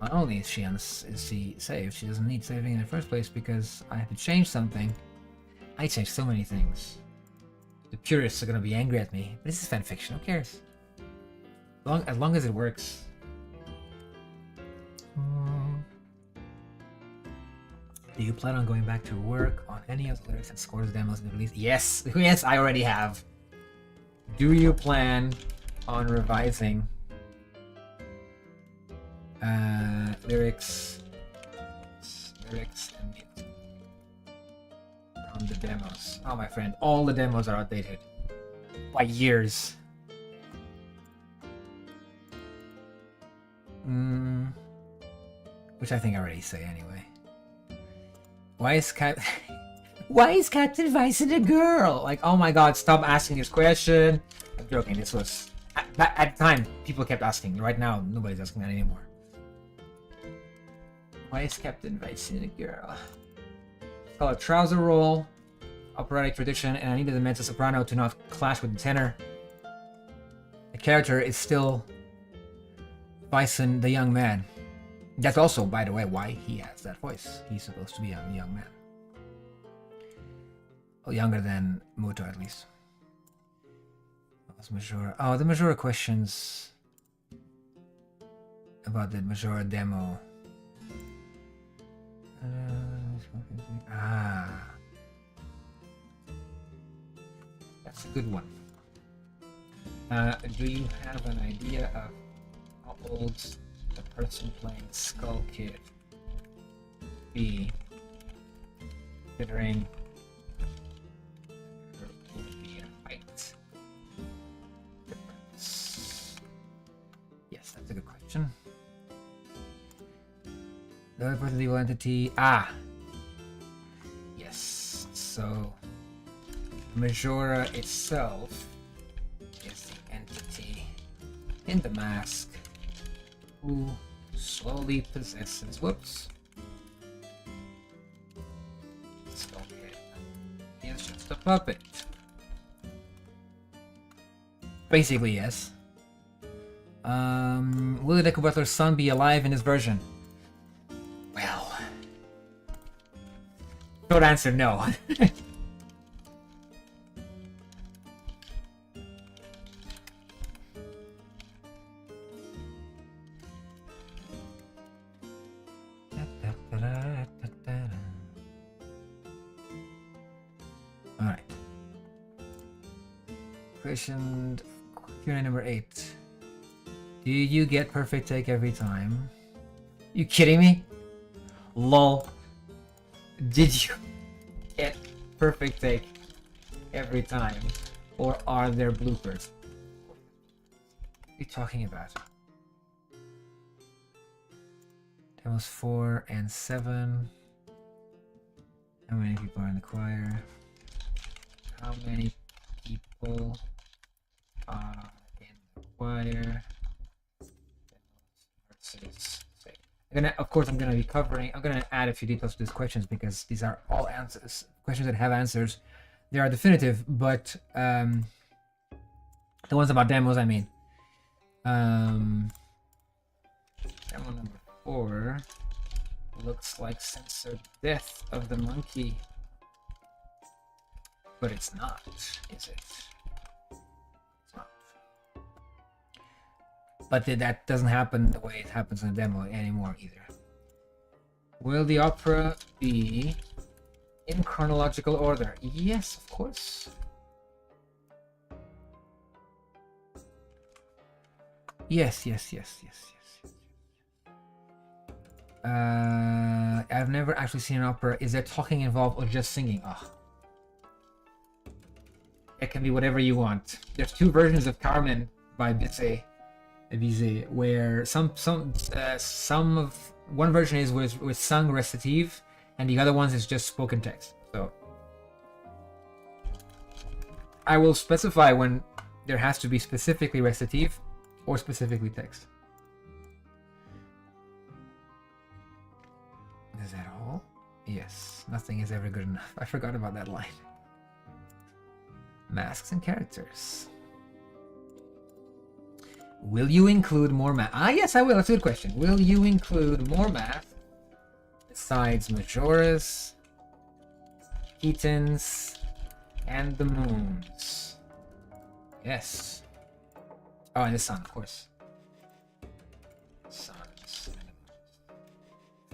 Not only is she saved, she doesn't need saving in the first place because I have to change something. I changed so many things. The purists are gonna be angry at me. But this is fanfiction, who cares? As long as it works. Do you plan on going back to work on any of the lyrics and scores demos in the release? Yes! Yes, I already have. Do you plan on revising lyrics and music from the demos? Oh, my friend, all the demos are outdated by years. Which I think I already say anyway. Why is Captain Vincent a girl? Like, oh my god, stop asking this question. I'm joking, this was... At the time, people kept asking. Right now, nobody's asking that anymore. Why is Captain Vincent a girl? It's called a trouser roll, operatic tradition, and I needed the mezzo soprano to not clash with the tenor. The character is still Bison, the young man. That's also, by the way, why he has that voice. He's supposed to be a young man. Well, younger than Muto, at least. What's Majora? Oh, the Majora questions about the Majora demo. That's a good one. Do you have an idea of how old the person playing Skull Kid be, considering there would be a height difference? Yes, that's a good question. The other person, the evil entity. Yes. So Majora itself is the entity in the mask who slowly possesses. Whoops. Skull Kid. He is just a puppet. Basically, yes. Will the Deku Butler's son be alive in this version? Well, short answer, no. Alright. Question Q&A number 8. Do you get perfect take every time? You kidding me? Lol. Did you get perfect take every time? Or are there bloopers? What are you talking about? Demos 4 and 7. How many people are in the choir? How many people are in the choir? Of course, I'm gonna add a few details to these questions because these are all answers, questions that have answers. They are definitive, but the ones about demos, I mean. Demo number 4 looks like censored death of the monkey, but it's not, is it? But that doesn't happen the way it happens in the demo anymore either. Will the opera be in chronological order? Yes, of course. Yes. I've never actually seen an opera. Is there talking involved or just singing? Oh. It can be whatever you want. There's two versions of Carmen by Bizet, where one version is with sung recitative, and the other one is just spoken text. So I will specify when there has to be specifically recitative or specifically text. Is that all? Yes. Nothing is ever good enough. I forgot about that line. Masks and characters. Will you include more math? Ah, yes, I will. That's a good question. Will you include more math besides Majoras, Ketons, and the moons? Yes. Oh, and the sun, of course. Suns.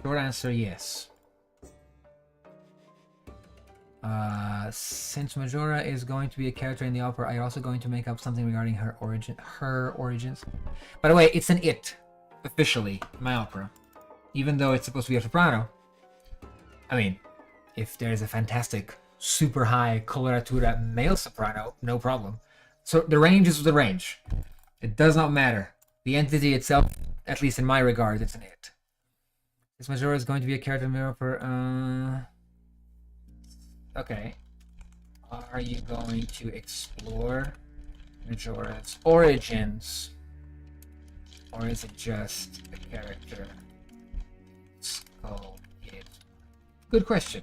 Short answer, yes. Since Majora is going to be a character in the opera, are you also going to make up something regarding her origins? By the way, it's an it, officially, in my opera. Even though it's supposed to be a soprano. I mean, if there's a fantastic, super high coloratura male soprano, no problem. So the range is the range. It does not matter. The entity itself, at least in my regard, it's an it. This Majora is going to be a character in the opera. Okay. Are you going to explore Majora's origins? Or is it just a character? Good question.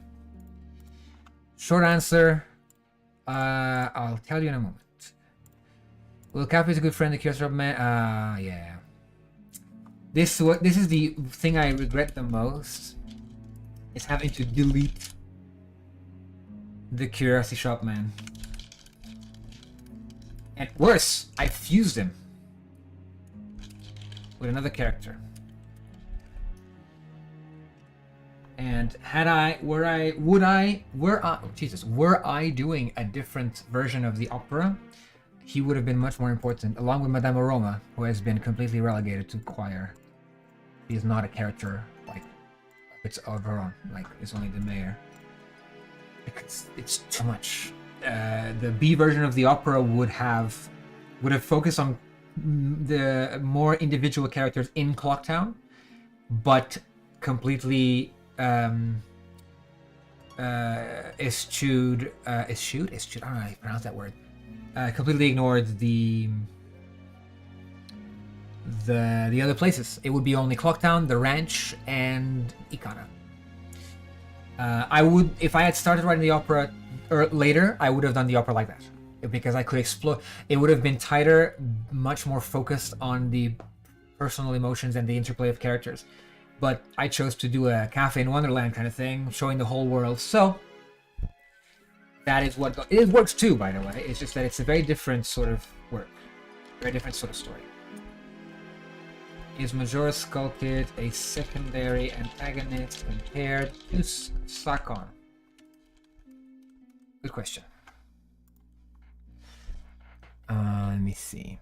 Short answer, I'll tell you in a moment. Will Cap is a good friend, the Curious Man? Yeah. This is the thing I regret the most, is having to delete the Curiosity Shop Man. And worse, I fused him with another character. And were I doing a different version of the opera, he would have been much more important, along with Madame Roma, who has been completely relegated to choir. He is not a character like it's of her own, like it's only the mayor. It's too much. The B version of the opera would have focused on the more individual characters in Clocktown, but completely eschewed. I don't know how you pronounce that word. Completely ignored the other places. It would be only Clocktown, the ranch, and Ikana. I would, if I had started writing the opera later, I would have done the opera like that, because I could explore. It would have been tighter, much more focused on the personal emotions and the interplay of characters. But I chose to do a Cafe in Wonderland kind of thing, showing the whole world. So that is what it works too, by the way. It's just that it's a very different sort of work, very different sort of story. Is Majora Skull Kid a secondary antagonist compared to Sakon? Good question. Let me see.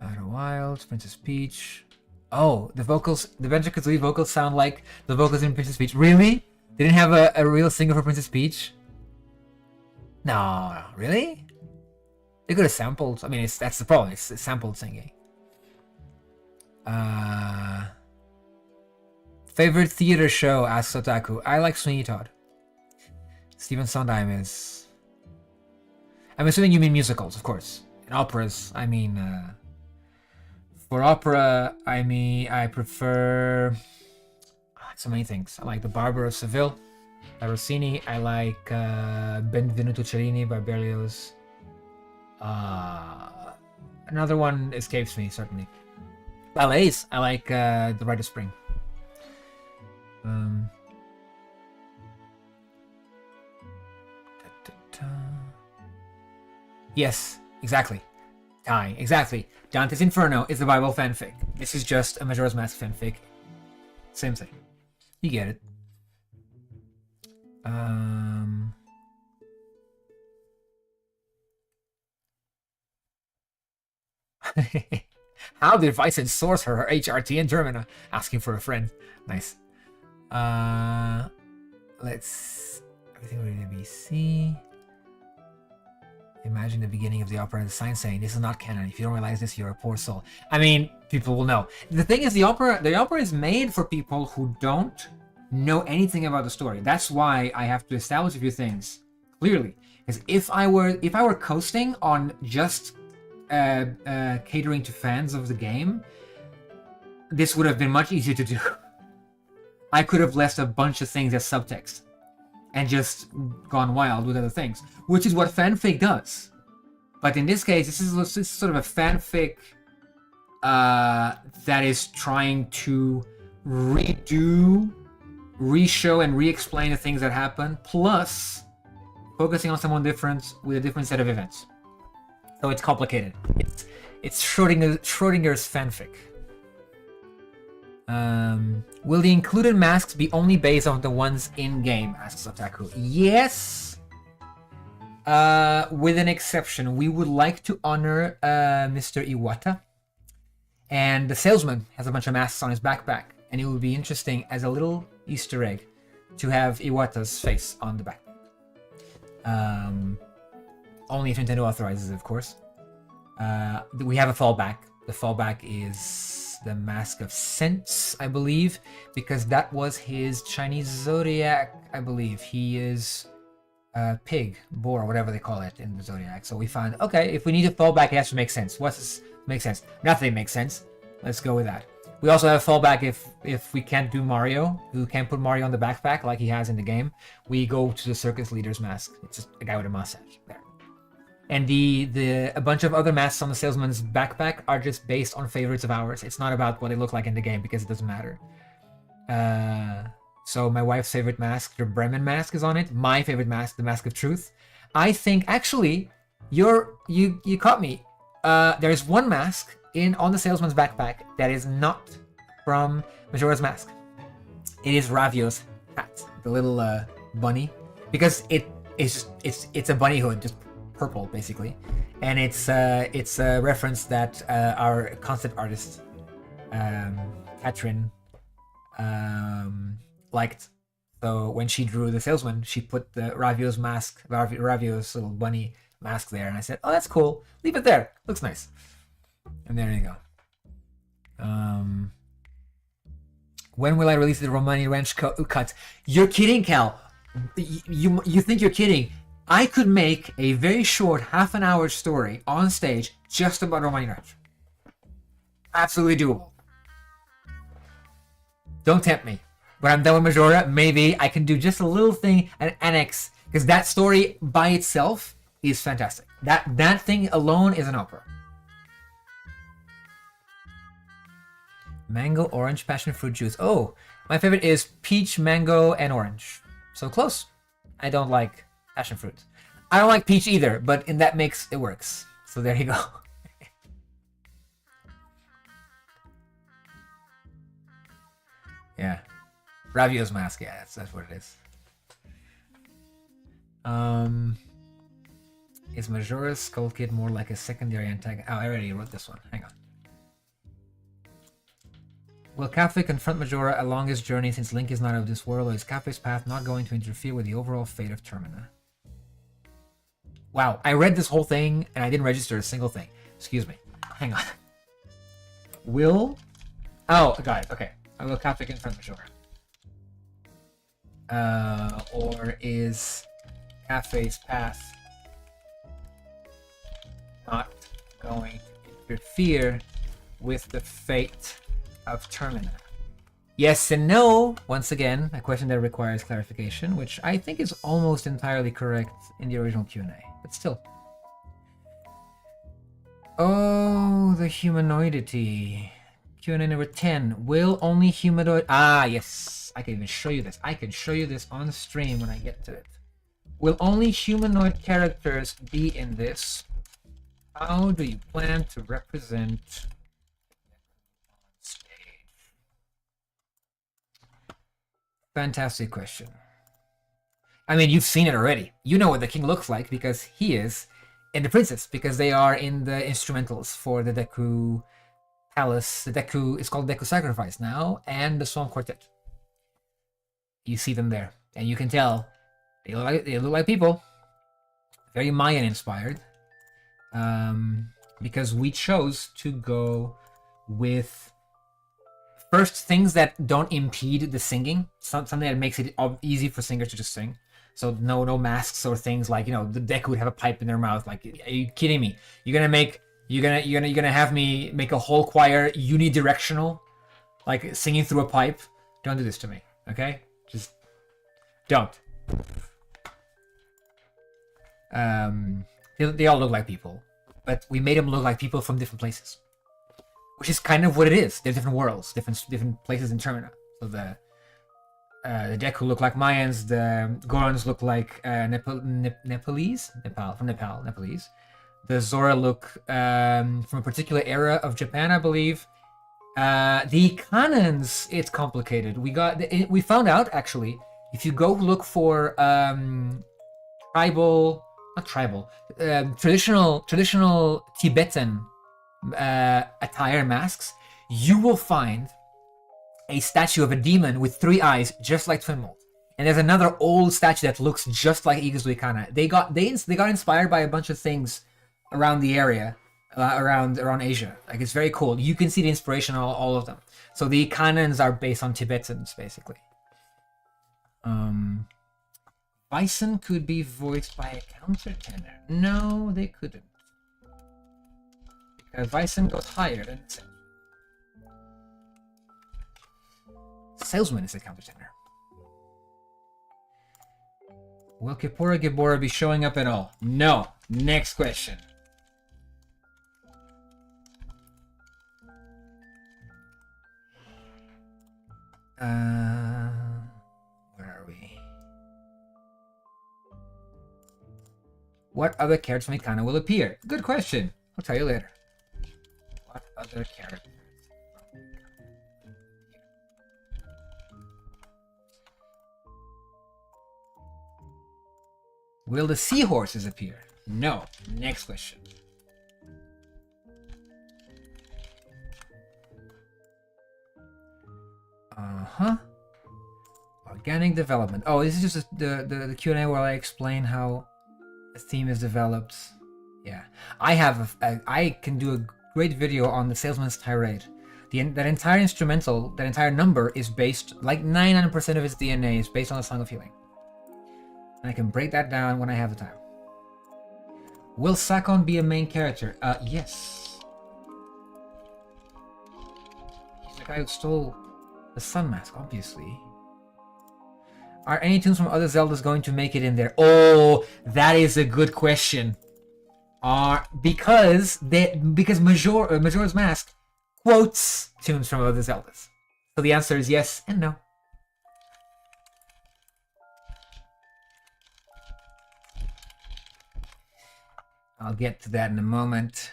Outer Wilds, Princess Peach. Oh, the vocals, the Banjo-Kazooie vocals sound like the vocals in Princess Peach. Really? They didn't have a real singer for Princess Peach? No, really? They could have sampled. I mean, that's the problem. It's sampled singing. Favorite theater show? Asks Otaku. I like Sweeney Todd. Stephen Sondheim is. I'm assuming you mean musicals, of course. In operas, I mean. For opera, I prefer so many things. I like The Barber of Seville by Rossini. I like Benvenuto Cellini by Berlioz. Another one escapes me, certainly. Ballets, I like The Rite of Spring. Yes, exactly. Ty, exactly. Dante's Inferno is the Bible fanfic. This is just a Majora's Mask fanfic. Same thing. You get it. How did Vicent source her HRT in Termina? Asking for a friend. Nice. Let's... Everything ready to be seen. Imagine the beginning of the opera and the sign saying, this is not canon. If you don't realize this, you're a poor soul. I mean, people will know. The thing is, the opera is made for people who don't know anything about the story. That's why I have to establish a few things clearly. Because if I were coasting on just catering to fans of the game, this would have been much easier to do. I could have left a bunch of things as subtext and just gone wild with other things, which is what fanfic does. But in this case, this is sort of a fanfic that is trying to redo, re-show, and re-explain the things that happen, plus focusing on someone different with a different set of events. So it's complicated. It's Schrodinger's fanfic. Will the included masks be only based on the ones in-game, asks Otaku. Yes! With an exception. We would like to honor Mr. Iwata. And the salesman has a bunch of masks on his backpack. And it would be interesting as a little Easter egg to have Iwata's face on the backpack. Only if Nintendo authorizes it, of course. We have a fallback. The fallback is the Mask of Sense, I believe, because that was his Chinese zodiac, I believe. He is pig, boar, whatever they call it in the zodiac. So we found, okay, if we need a fallback, it has to make sense. What does make sense? Nothing makes sense. Let's go with that. We also have a fallback if we can't do Mario, we can't put Mario on the backpack like he has in the game. We go to the circus leader's mask. It's just a guy with a mustache there. And a bunch of other masks on the salesman's backpack are just based on favorites of ours. It's not about what they look like in the game because it doesn't matter. So my wife's favorite mask, the Bremen mask, is on it. My favorite mask, the Mask of Truth. I think actually, you caught me. There's one mask on the salesman's backpack that is not from Majora's Mask. It is Ravio's hat, the little bunny, because it's a bunny hood, just purple basically, and it's a reference that our concept artist Katrin liked. So when she drew the salesman, she put the Ravio's mask, Ravio's little bunny mask there, and I said, "Oh, that's cool. Leave it there. Looks nice." And there you go. When will I release the Romani Ranch cut? You're kidding, Cal. You think you're kidding? I could make a very short half-an-hour story on stage just about Romani Ranch. Absolutely doable. Don't tempt me. When I'm done with Majora, maybe I can do just a little thing, an annex, because that story by itself is fantastic. That thing alone is an opera. Mango, orange, passion fruit juice. Oh, my favorite is peach, mango, and orange. So close. I don't like passion fruit. I don't like peach either, but in that mix, it works. So there you go. Yeah. Ravio's mask, yeah, that's what it is. Is Majora's Skull Kid more like a secondary antagonist? Oh, I already wrote this one. Hang on. Will Kafei confront Majora along his journey since Link is not of this world, or is Kafei's path not going to interfere with the overall fate of Termina? Wow, I read this whole thing and I didn't register a single thing. Excuse me. Hang on. Will... Oh, got it. Okay. Will Kafei confront Majora? Or is Kafei's path not going to interfere with the fate of Termina? Yes and no. Once again, a question that requires clarification, which I think is almost entirely correct in the original Q&A, but still. Oh, the humanoidity. Q&A number 10. Will only humanoid... Ah, yes. I can even show you this. I can show you this on stream when I get to it. Will only humanoid characters be in this, How do you plan to represent stage? Fantastic question. I mean, you've seen it already. You know what the king looks like because he is, and the princess, because they are in the instrumentals for the Deku Palace. The Deku is called Deku Sacrifice now, and the Swan Quartet. You see them there, and you can tell they look like people. Very Mayan inspired. Because we chose to go with first things that don't impede the singing, something that makes it easy for singers to just sing. So no masks or things like, you know, the Deku would have a pipe in their mouth. Like, are you kidding me? You're gonna have me make a whole choir unidirectional, like singing through a pipe? Don't do this to me, okay? Just don't. They all look like people, but we made them look like people from different places, which is kind of what it is. They're different worlds, different places in Termina. So the Deku look like Mayans, the Gorons look like Nepalese. The Zora look from a particular era of Japan, I believe. The canons, it's complicated. We found out actually, if you go look for traditional Tibetan attire masks, you will find a statue of a demon with 3 eyes, just like Twin Mold. And there's another old statue that looks just like Igazu Ikana. They got inspired by a bunch of things around the area, around Asia. Like, it's very cool. You can see the inspiration in all of them. So the canons are based on Tibetans, basically. Bison could be voiced by a countertenor. No, they couldn't. Because Bison goes higher than Salesman is a countertenor. Will Kippura Gibora be showing up at all? No. Next question. Where are we? What other characters from Ikana will appear? Good question. I'll tell you later. What other characters? Will the seahorses appear? No. Next question. Organic development. Oh, this is just the Q&A where I explain how the theme is developed. Yeah, I can do a great video on the Salesman's Tirade. That entire instrumental, that entire number is based, like 99% of its DNA is based on the Song of Healing. And I can break that down when I have the time. Will Sakon be a main character? Yes. He's the guy who stole the Sun Mask, obviously. Are any tunes from other Zeldas going to make it in there? Oh, that is a good question. Because Majora's Mask quotes tunes from other Zeldas. So the answer is yes and no. I'll get to that in a moment.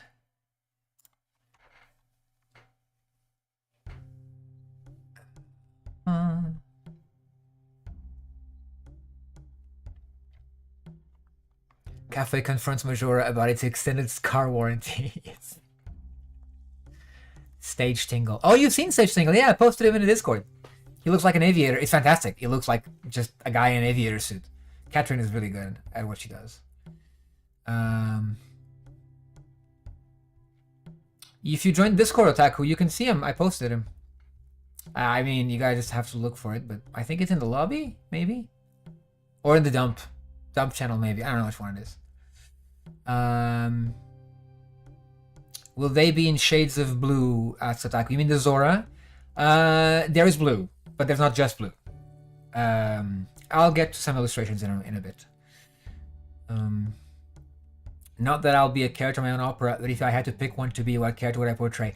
Cafe confronts Majora about its extended car warranty. Stage Tingle. Oh, you've seen Stage Tingle? Yeah, I posted him in the Discord. He looks like an aviator. It's fantastic. He looks like just a guy in an aviator suit. Catherine is really good at what she does. If you join Discord, Otaku, you can see him. I posted him. I mean, you guys just have to look for it, but I think it's in the lobby, maybe? Or in the dump channel, maybe. I don't know which one it is. Will they be in shades of blue, asks Otaku? You mean the Zora? There is blue, but there's not just blue. I'll get to some illustrations in a bit. Not that I'll be a character in my own opera, but if I had to pick one to be, what character would I portray?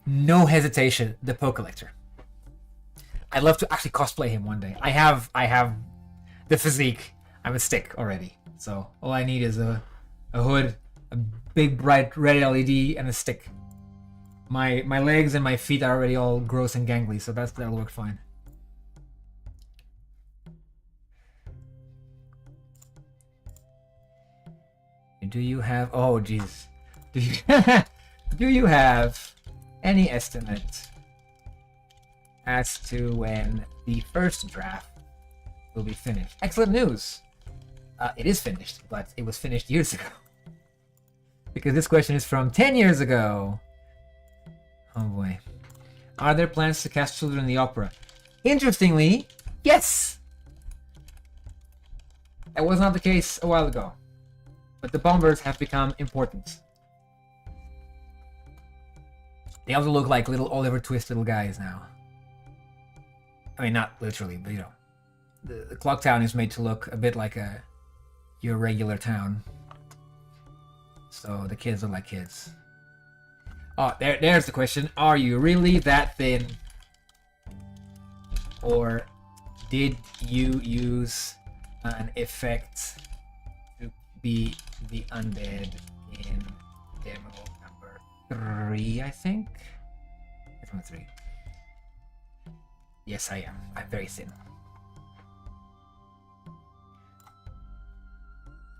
No hesitation, the Poe Collector. I'd love to actually cosplay him one day. I have the physique. I'm a stick already. So all I need is a hood, a big bright red LED and a stick. My legs and my feet are already all gross and gangly, so that'll work fine. Do you have... Oh, jeez. Do you, do you have any estimate as to when the first draft will be finished? Excellent news! It is finished, but it was finished years ago. Because this question is from 10 years ago. Oh boy. Are there plans to cast children in the opera? Interestingly, yes! That was not the case a while ago. But the bombers have become important. They also look like little Oliver Twist little guys now. I mean, not literally, but you know. The clock town is made to look a bit like your regular town. So the kids are like kids. Oh, there's the question. Are you really that thin? Or did you use an effect to be the undead in demo number 3, I think? It's number 3. Yes, I am. I'm very thin.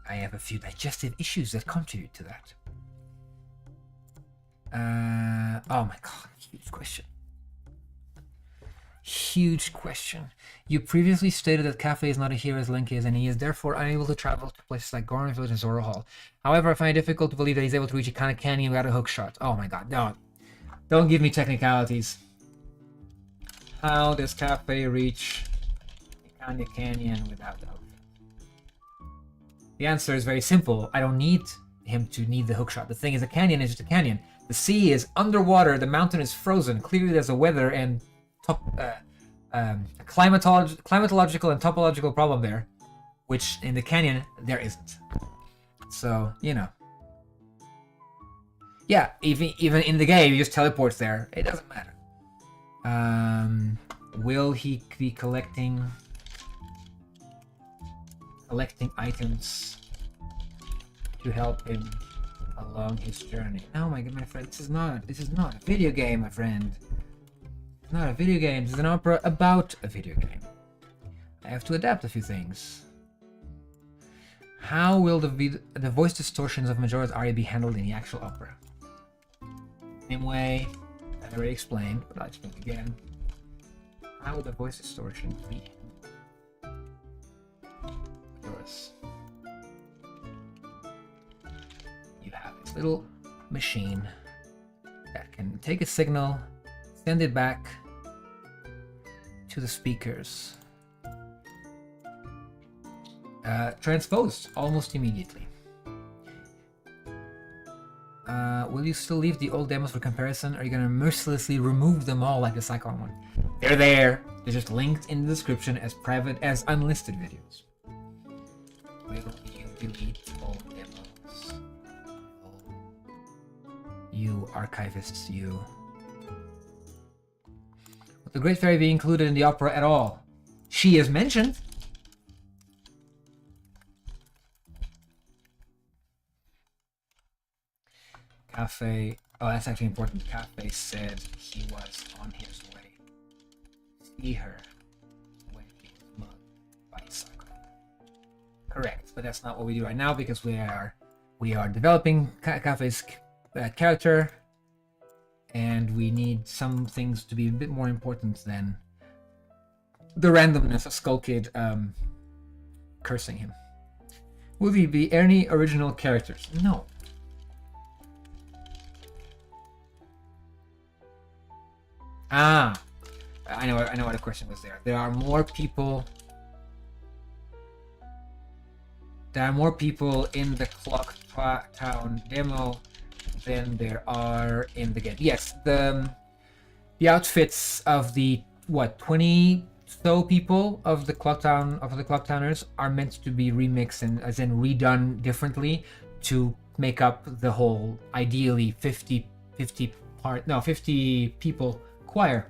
I have a few digestive issues that contribute to that. Oh my god, huge question. Huge question. You previously stated that Cafe is not a hero as Link is, and he is therefore unable to travel to places like Goron Village and Zoro Hall. However, I find it difficult to believe that he's able to reach a kind of canyon without a hook shot. Oh my god, no. Don't give me technicalities. How does Cafe reach a canyon without the hook? The answer is very simple. I don't need him to need the hookshot. The thing is, a canyon is just a canyon. The sea is underwater. The mountain is frozen. Clearly, there's a weather and climatological and topological problem there, which in the canyon there isn't. So you know, yeah. Even in the game, he just teleports there. It doesn't matter. Will he be collecting items to help him along his journey? Oh my god, my friend, this is not a video game, my friend. It's not a video game. This is an opera about a video game. I have to adapt a few things. How will the voice distortions of Majora's aria be handled in the actual opera? Same way I already explained, but I'll explain again. How will the voice distortions be? You have this little machine that can take a signal, send it back to the speakers, transposed almost immediately. Will you still leave the old demos for comparison? Or are you going to mercilessly remove them all like the Cyclone one? They're there. They're just linked in the description as private, as unlisted videos. Will you delete all demos? You archivists, you. Will the Great Fairy be included in the opera at all? She is mentioned. Cafe. Oh, that's actually important. Cafe said he was on his way. See her when he was mugged by Sakura. Correct, but that's not what we do right now because we are developing Cafe's character, and we need some things to be a bit more important than the randomness of Skull Kid cursing him. Will there be any original characters? No. I know what the question was there. There are more people in the Clock Town demo than there are in the game. Yes, the outfits of the 20 so people of the Clock Towners are meant to be remixed and as in redone differently to make up the whole ideally 50 people choir.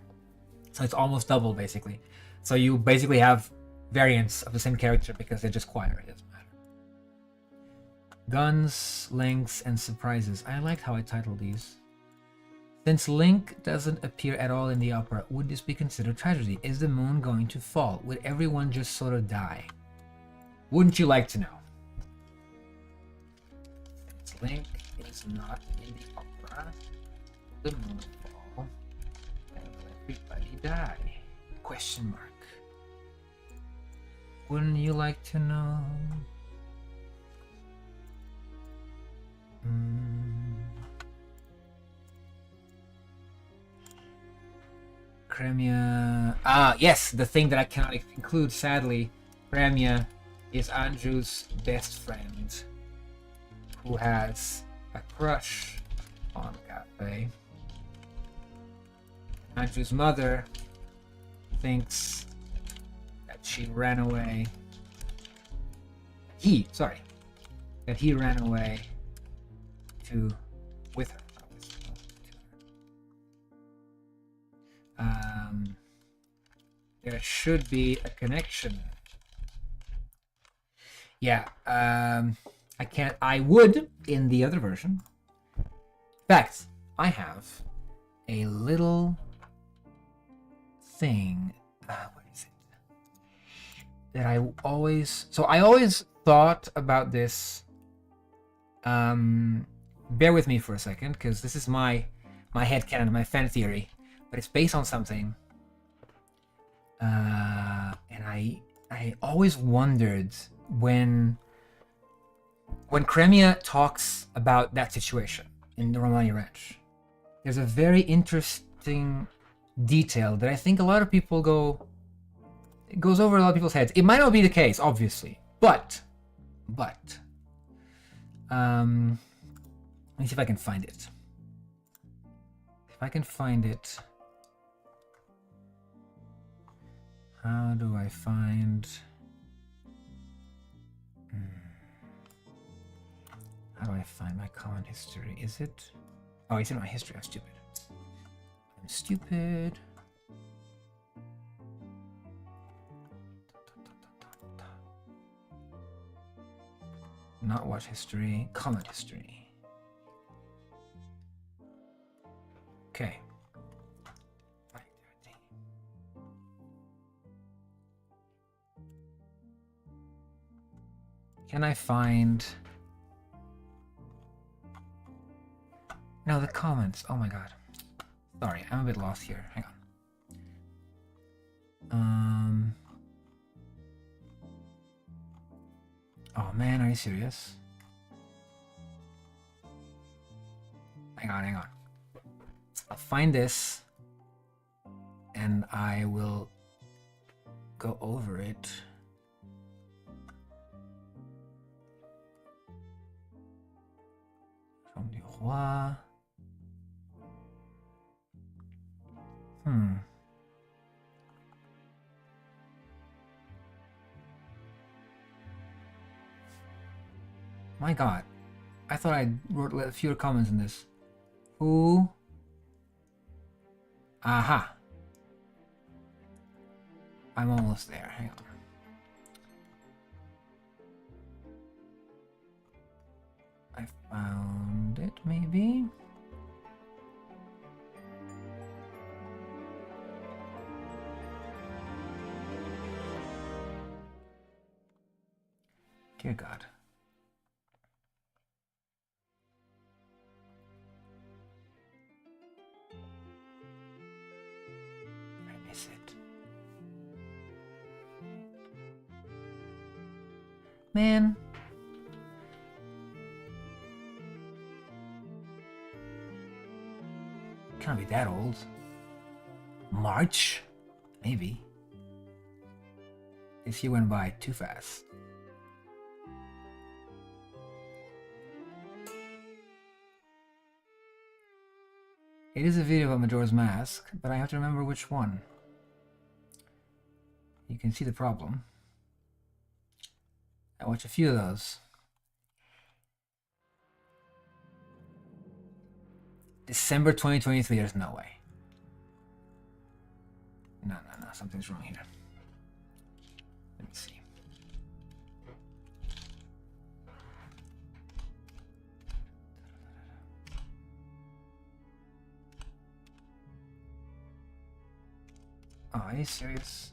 So it's almost double basically. So you basically have variants of the same character because they're just choir. It doesn't Guns, links, and surprises. I liked how I titled these. Since Link doesn't appear at all in the opera, would this be considered tragedy? Is the moon going to fall? Would everyone just sort of die? Wouldn't you like to know? Since Link is not in the opera, the moon fall, and will everybody die? Question mark. Wouldn't you like to know? Kremia. Ah, yes, the thing that I cannot include, sadly. Kremia is Andrew's best friend who has a crush on Cafe. Andrew's mother thinks that she ran away. That he ran away with her. There should be a connection. Yeah, I would in the other version. In fact, I have a little thing. What is it? That I always thought about this. Bear with me for a second, because this is my headcanon, my fan theory, but it's based on something. And I always wondered when Kremia talks about that situation in the Romani Ranch. There's a very interesting detail that I think a lot of people it goes over a lot of people's heads. It might not be the case, obviously, but let me see if I can find it. If I can find it, how do I find? How do I find my common history? Is it? Oh, it's in my history. I'm stupid. I'm stupid. Not watch history. Common history. Okay. Can I find? No, the comments. Oh my god. Sorry, I'm a bit lost here. Hang on. Oh man, are you serious? Hang on. I'll find this and I will go over it. From du Roi. My god. I thought I wrote fewer comments in this. Who? Aha. I'm almost there. Hang on. I found it, maybe? Dear God. I miss it. Man. Can't be that old. March? Maybe. This year went by too fast. It is a video about Majora's Mask, but I have to remember which one. You can see the problem. I watch a few of those. December 2023, there's no way. No, something's wrong here. Let me see. Oh, are you serious?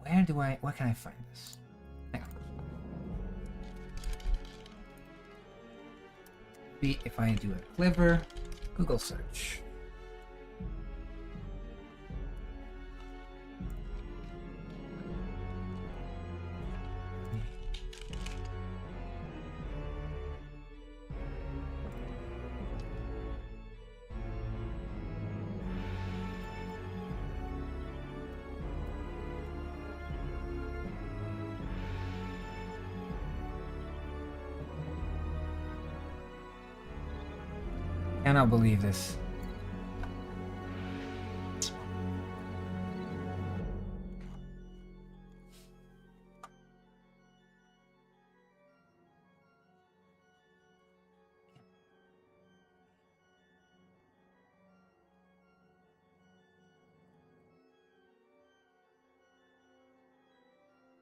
Where can I find this? Hang on. If I do a clever Google search. Cannot believe this.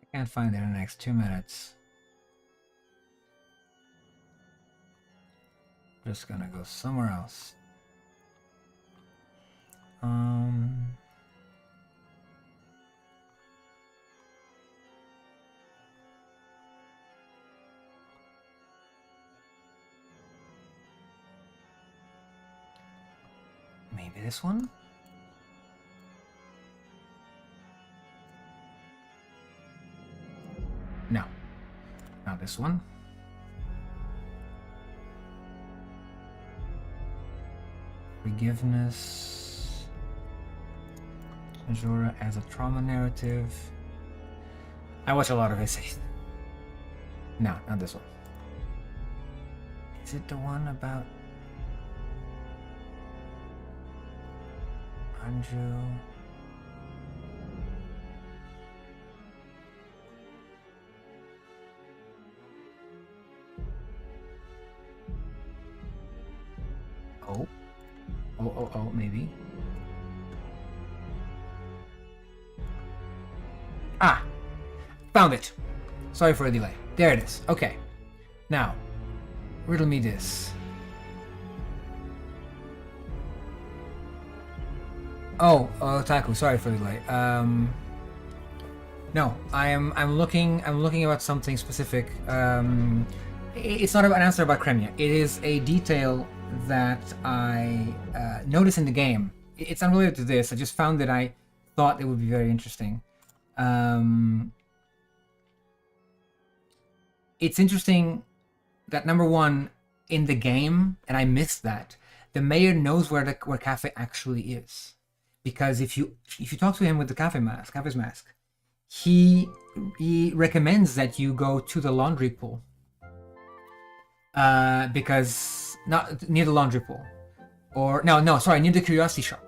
I can't find it in the next 2 minutes. Just gonna go somewhere else. Maybe this one? No, not this one. Forgiveness. Majora as a trauma narrative. I watch a lot of essays. No, not this one. Is it the one about Andrew? Oh, maybe. Ah! Found it! Sorry for the delay. There it is. Okay. Now, riddle me this. Oh, Otaku, sorry for the delay. No, I'm looking about something specific. It's not an answer about Kremia. It is a detail that I noticed in the game. It's unrelated to this. I just found that I thought it would be very interesting. It's interesting that number one, in the game, and I missed that, the mayor knows where Cafe actually is. Because if you talk to him with the Cafe's mask, he recommends that you go to the laundry pool. Because not near the laundry pool, or near the curiosity shop,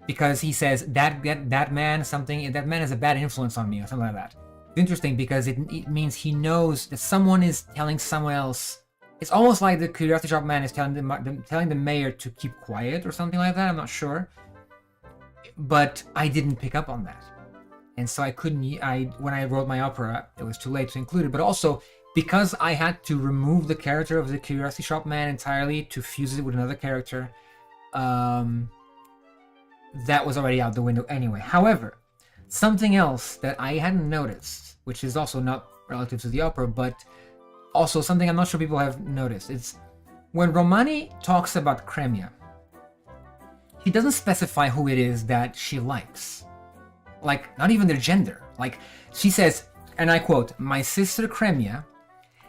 because he says that man has a bad influence on me or something like that. It's interesting because it means he knows that someone is telling someone else. It's almost like the curiosity shop man is telling the mayor to keep quiet or something like that. I'm not sure, but I didn't pick up on that, and so I couldn't. When I wrote my opera, it was too late to include it, but also, because I had to remove the character of the Curiosity Shop Man entirely to fuse it with another character, that was already out the window anyway. However, something else that I hadn't noticed, which is also not relative to the opera, but also something I'm not sure people have noticed, it's when Romani talks about Kremia, he doesn't specify who it is that she likes. Like, not even their gender. Like, she says, and I quote, "My sister Kremia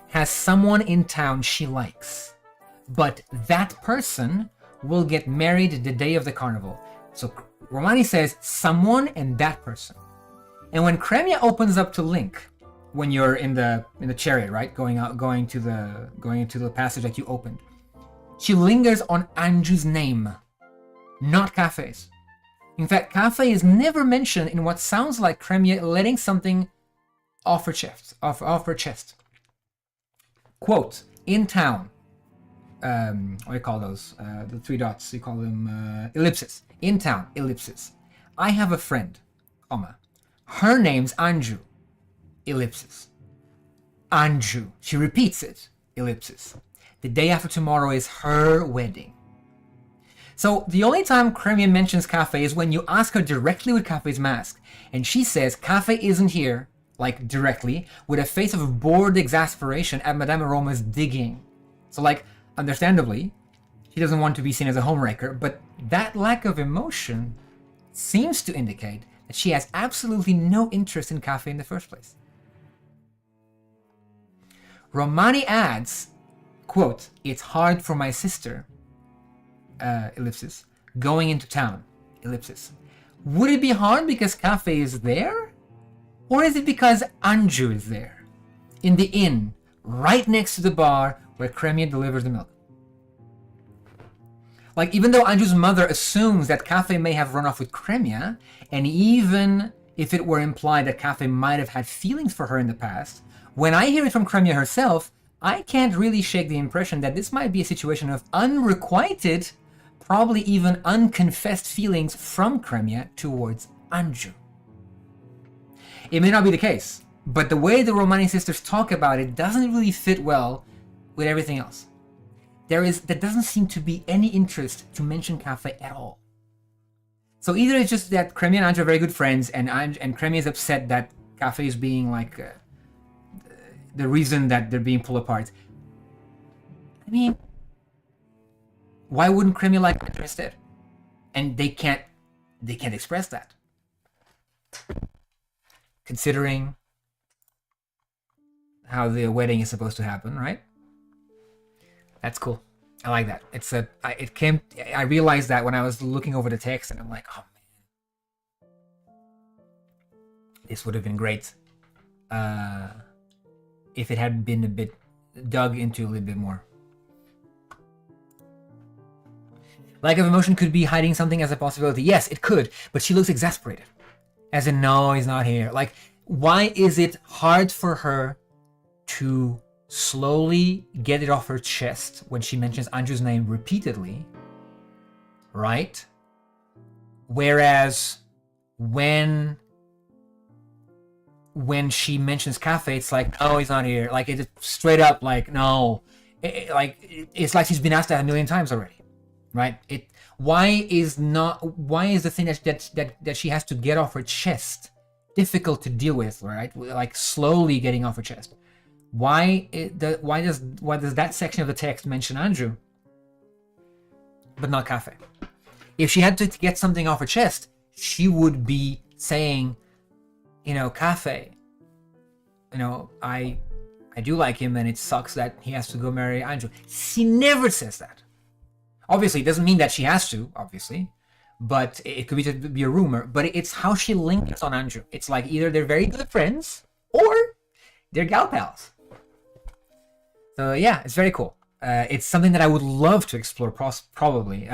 has someone in town she likes, but that person will get married the day of the carnival." So Romani says someone and that person. And when Kremia opens up to Link, when you're in the chariot, right, going into the passage that you opened, she lingers on Anju's name, not Cafe's. In fact, Cafe is never mentioned in what sounds like Kremia letting something off her chest. Quote, "In town," what do you call those? The 3 dots, you call them ellipses. "In town, ellipses. I have a friend, comma. Her name's Anju, ellipses. Anju." She repeats it, ellipses. "The day after tomorrow is her wedding." So the only time Cremia mentions Cafe is when you ask her directly with Cafe's mask. And she says Cafe isn't here, like directly, with a face of bored exasperation at Madame Aroma's digging. So like, understandably, she doesn't want to be seen as a homewrecker, but that lack of emotion seems to indicate that she has absolutely no interest in Cafe in the first place. Romani adds, quote, "It's hard for my sister, ellipsis, going into town, ellipsis. Would it be hard because Cafe is there? Or is it because Anju is there? In the inn, right next to the bar where Cremia delivers the milk." Like, even though Anju's mother assumes that Cafe may have run off with Cremia, and even if it were implied that Cafe might have had feelings for her in the past, when I hear it from Cremia herself, I can't really shake the impression that this might be a situation of unrequited, probably even unconfessed feelings from Cremia towards Anju. It may not be the case, but the way the Romani sisters talk about it doesn't really fit well with everything else. There doesn't seem to be any interest to mention Cafe at all. So either it's just that Cremia and Anju are very good friends, and Cremia is upset that Cafe is being like the reason that they're being pulled apart. I mean, why wouldn't Cremia like Anju instead? And they can't express that, considering how the wedding is supposed to happen, right? That's cool. I like that. I realized that when I was looking over the text, and I'm like, oh man, this would have been great if it had been a bit dug into a little bit more. Lack of emotion could be hiding something as a possibility. Yes, it could, but she looks exasperated. As in, no, he's not here. Like, why is it hard for her to slowly get it off her chest when she mentions Anju's name repeatedly, right? Whereas when she mentions Cafe, it's like, no, he's not here. Like, it's straight up like, no. It's like she's been asked that a million times already, right? Why is the thing that she has to get off her chest difficult to deal with, right? Like, slowly getting off her chest. Why does that section of the text mention Anju, but not Cafe? If she had to get something off her chest, she would be saying, Cafe, I do like him, and it sucks that he has to go marry Anju. She never says that. Obviously, it doesn't mean that she has to, obviously, but it could be a rumor. But it's how she links on Anju. It's like either they're very good friends or they're gal pals. So yeah, it's very cool. It's something that I would love to explore properly,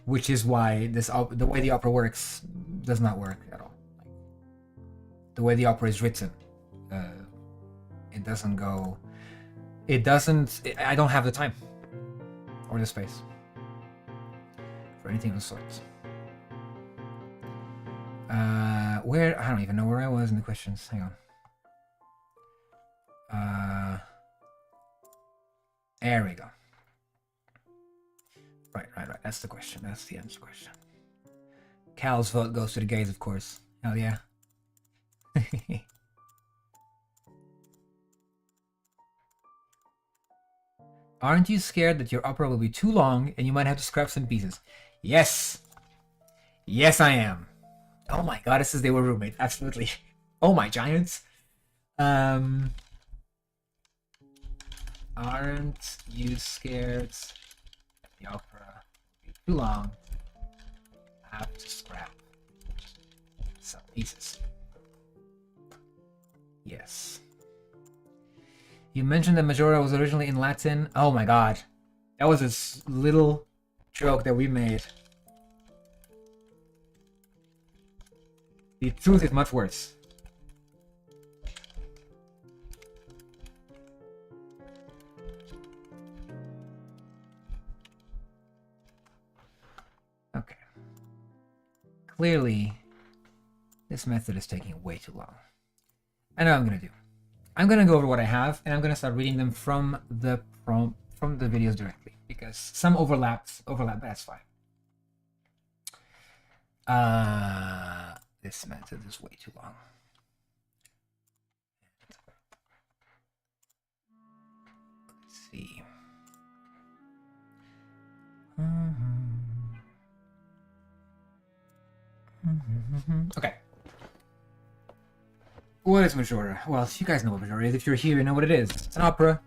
which is why the way the opera works does not work at all. The way the opera is written, it doesn't go. I don't have the time or the space for anything of the sort. I don't even know where I was in the questions. Hang on. There we go. Right. That's the question. That's the answer question. Cal's vote goes to the gays, of course. Hell yeah. Aren't you scared that your opera will be too long and you might have to scrap some pieces? Yes. Yes, I am. Oh my goddesses, they were roommates. Absolutely. Oh my giants. Aren't you scared that the opera will be too long? I have to scrap some pieces. Yes. You mentioned that Majora was originally in Latin. Oh my god. That was this little joke that we made. The truth is much worse. Okay. Clearly, this method is taking way too long. I know what I'm going to do. I'm going to go over what I have, and I'm going to start reading them from the videos directly. because some overlap, but that's fine. This method is way too long. Let's see. Okay. What is Majora? Well, you guys know what Majora is. If you're here, you know what it is. It's an opera.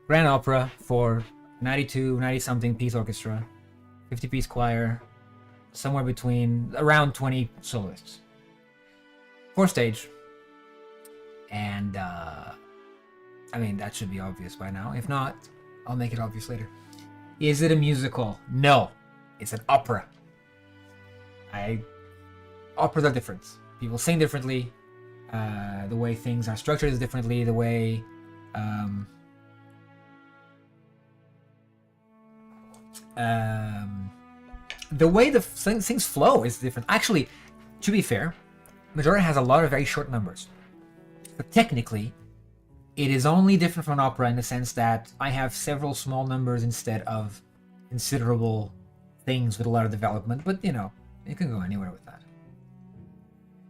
Grand opera for 90-something piece orchestra. 50-piece choir. Somewhere between around 20 soloists. 4 stage. And, I mean, that should be obvious by now. If not, I'll make it obvious later. Is it a musical? No. It's an opera. Operas are different. People sing differently. The way things are structured is differently. The way the things flow is different. Actually, to be fair, Majora has a lot of very short numbers. But technically, it is only different from an opera in the sense that I have several small numbers instead of considerable things with a lot of development. But, you know, you can go anywhere with that.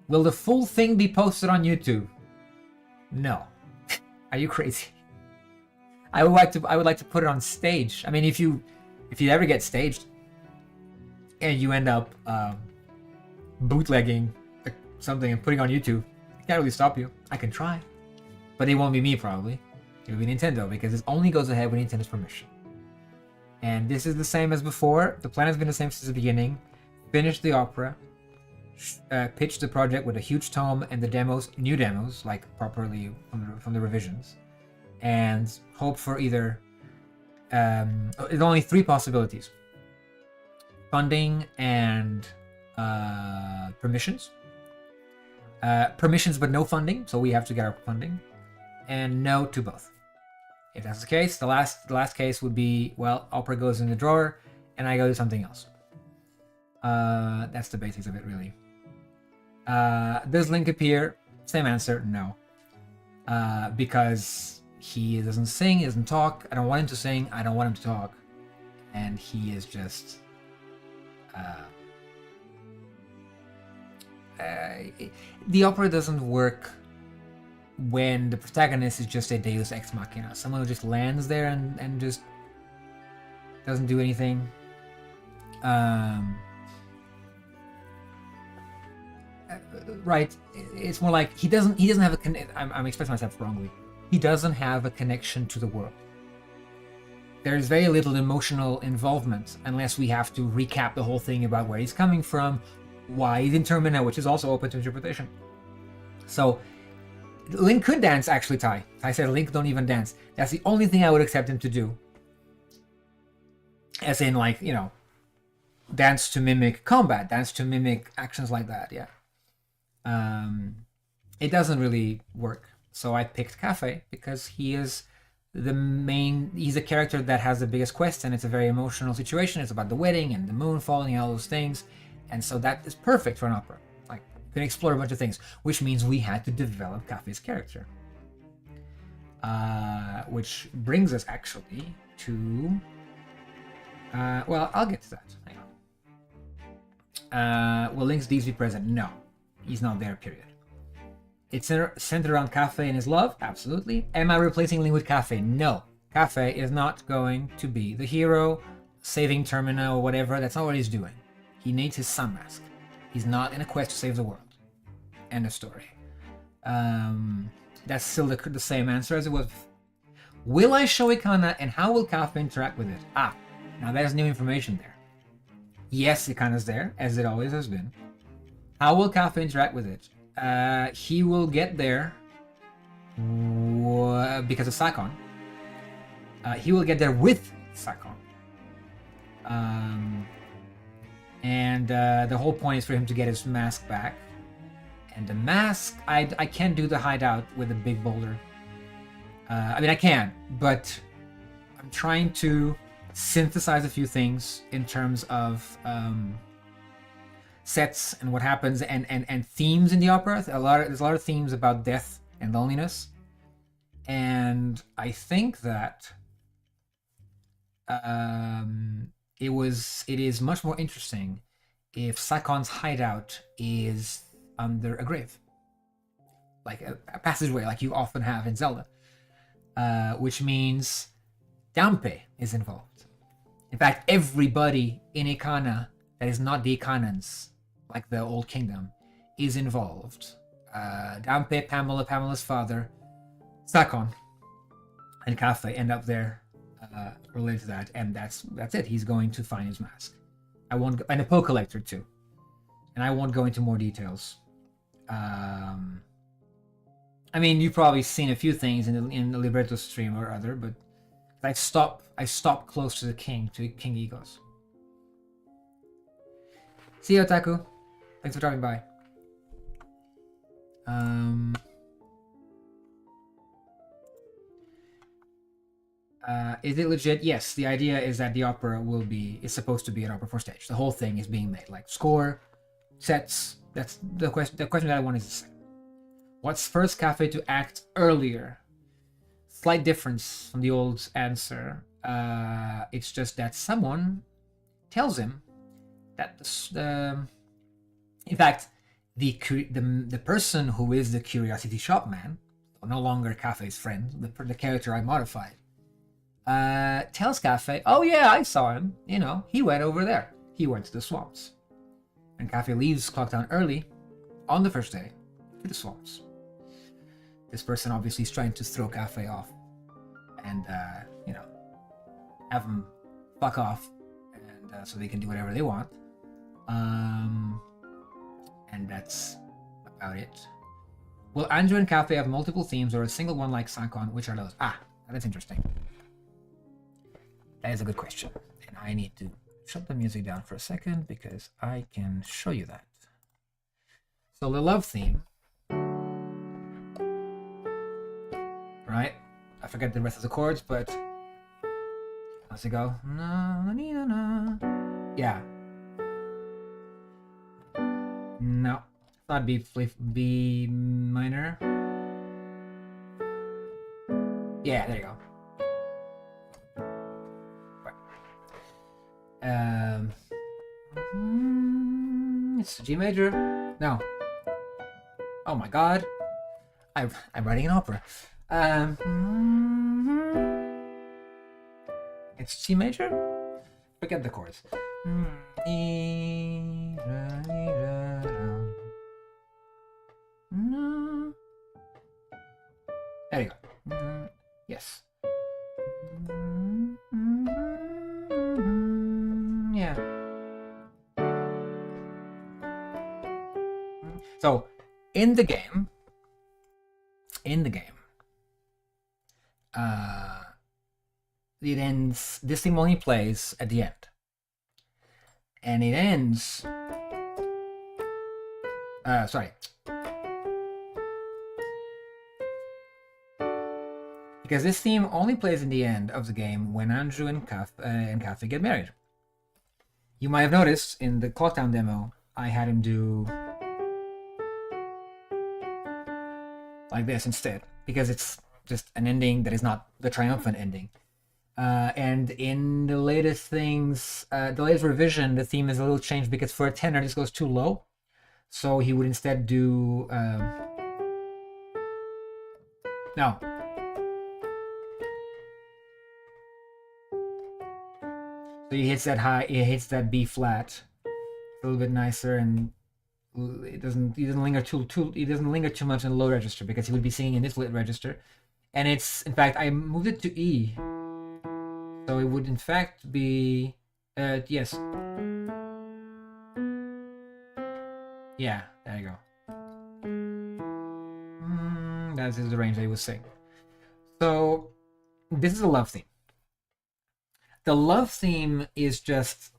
Will the full thing be posted on YouTube? No. Are you crazy? I would like to put it on stage. I mean, if you ever get staged and you end up bootlegging something and putting on YouTube, I can't really stop you. I can try, but it won't be me probably. It will be Nintendo because it only goes ahead with Nintendo's permission. And this is the same as before. The plan has been the same since the beginning. Finish the opera. Pitch the project with a huge tome and the demos, new demos, like properly from the revisions, and hope for either. There's only 3 possibilities: funding and permissions. Permissions but no funding, so we have to get our funding, and no to both. If that's the case, the last case would be, well, opera goes in the drawer, and I go do something else. That's the basics of it, really. Does Link appear? Same answer, no. Because he doesn't sing, he doesn't talk. I don't want him to sing, I don't want him to talk. And he is just... the opera doesn't work when the protagonist is just a deus ex machina. Someone who just lands there and just doesn't do anything. Right, it's more like he doesn't have a I'm expressing myself wrongly. He doesn't have a connection to the world. There's very little emotional involvement unless we have to recap the whole thing about where he's coming from, why he's in Termina, which is also open to interpretation. So Link could dance, actually, Ty. I said Link don't even dance. That's the only thing I would accept him to do. As in, like, you know, dance to mimic combat, dance to mimic actions like that, yeah. It doesn't really work. So I picked Cafe because he is he's a character that has the biggest quest, and it's a very emotional situation. It's about the wedding and the moon falling and all those things. And so that is perfect for an opera. Like, you can explore a bunch of things, which means we had to develop Cafe's character. Which brings us actually to, well, I'll get to that. Hang on. Will Link's deeds be present? No. He's not there, period. It's centered around Cafe and his love? Absolutely. Am I replacing Link with Cafe? No. Cafe is not going to be the hero, saving Termina or whatever. That's not what he's doing. He needs his sun mask. He's not in a quest to save the world. End of story. That's still the same answer as it was. Will I show Ikana, and how will Cafe interact with it? Now there's new information there. Yes, Ikana's there, as it always has been. How will Cafe interact with it? He will get there because of Sakon. He will get there with Sakon. And the whole point is for him to get his mask back. And the mask, I can't do the hideout with a big boulder. I mean, I can, but I'm trying to synthesize a few things in terms of sets and what happens and themes in the opera. There's a lot of themes about death and loneliness, and I think that it is much more interesting if Sakon's hideout is under a grave, like a passageway, like you often have in Zelda, which means Dampe is involved. In fact, everybody in Ikana that is not the Ikanans, like the Old Kingdom, is involved. Dampe, Pamela's father, Sakon, and Cafe end up there related to that, and that's it. He's going to find his mask. I won't, and a Poe collector too. And I won't go into more details. I mean, you've probably seen a few things in the libretto stream or other, but I stopped close to King Egos. See you, Otaku. Thanks for dropping by. Is it legit? Yes. The idea is that the opera is supposed to be an opera for stage. The whole thing is being made, like score, sets. That's the question. The question that I want is this: what's first Cafe to act earlier? Slight difference from the old answer. It's just that someone tells him that in fact, the person who is the curiosity shop man, no longer Cafe's friend, the character I modified, tells Cafe, "Oh yeah, I saw him. You know, he went over there. He went to the swamps." And Cafe leaves Clocktown early on the first day to the swamps. This person obviously is trying to throw Cafe off and, you know, have him fuck off, and so they can do whatever they want. And that's about it. Will Andrew and Cafe have multiple themes or a single one like Sankon? Which are those? That's interesting. That is a good question. And I need to shut the music down for a second because I can show you that. So the love theme, right? I forget the rest of the chords, but how's it go? Yeah. No, it's not B minor. Yeah, there you go. Right. It's G major. No. Oh my God. I'm writing an opera. It's G major? Forget the chords. There you go. Yes. Yeah. So, in the game, it ends. This theme only plays at the end, and it ends. Sorry. Because this theme only plays in the end of the game when Andrew and Kathy get married. You might have noticed in the Clocktown demo, I had him do like this instead, because it's just an ending that is not the triumphant ending. And in the latest things, the latest revision, the theme is a little changed because for a tenor, this goes too low. So he would instead do... No. So he hits that high, he hits that B flat, a little bit nicer, and he doesn't linger too much in the low register because he would be singing in this lit register, and it's, in fact, I moved it to E, so it would in fact be yes, yeah, there you go. That is the range that he was singing. So this is a love theme. The love theme is just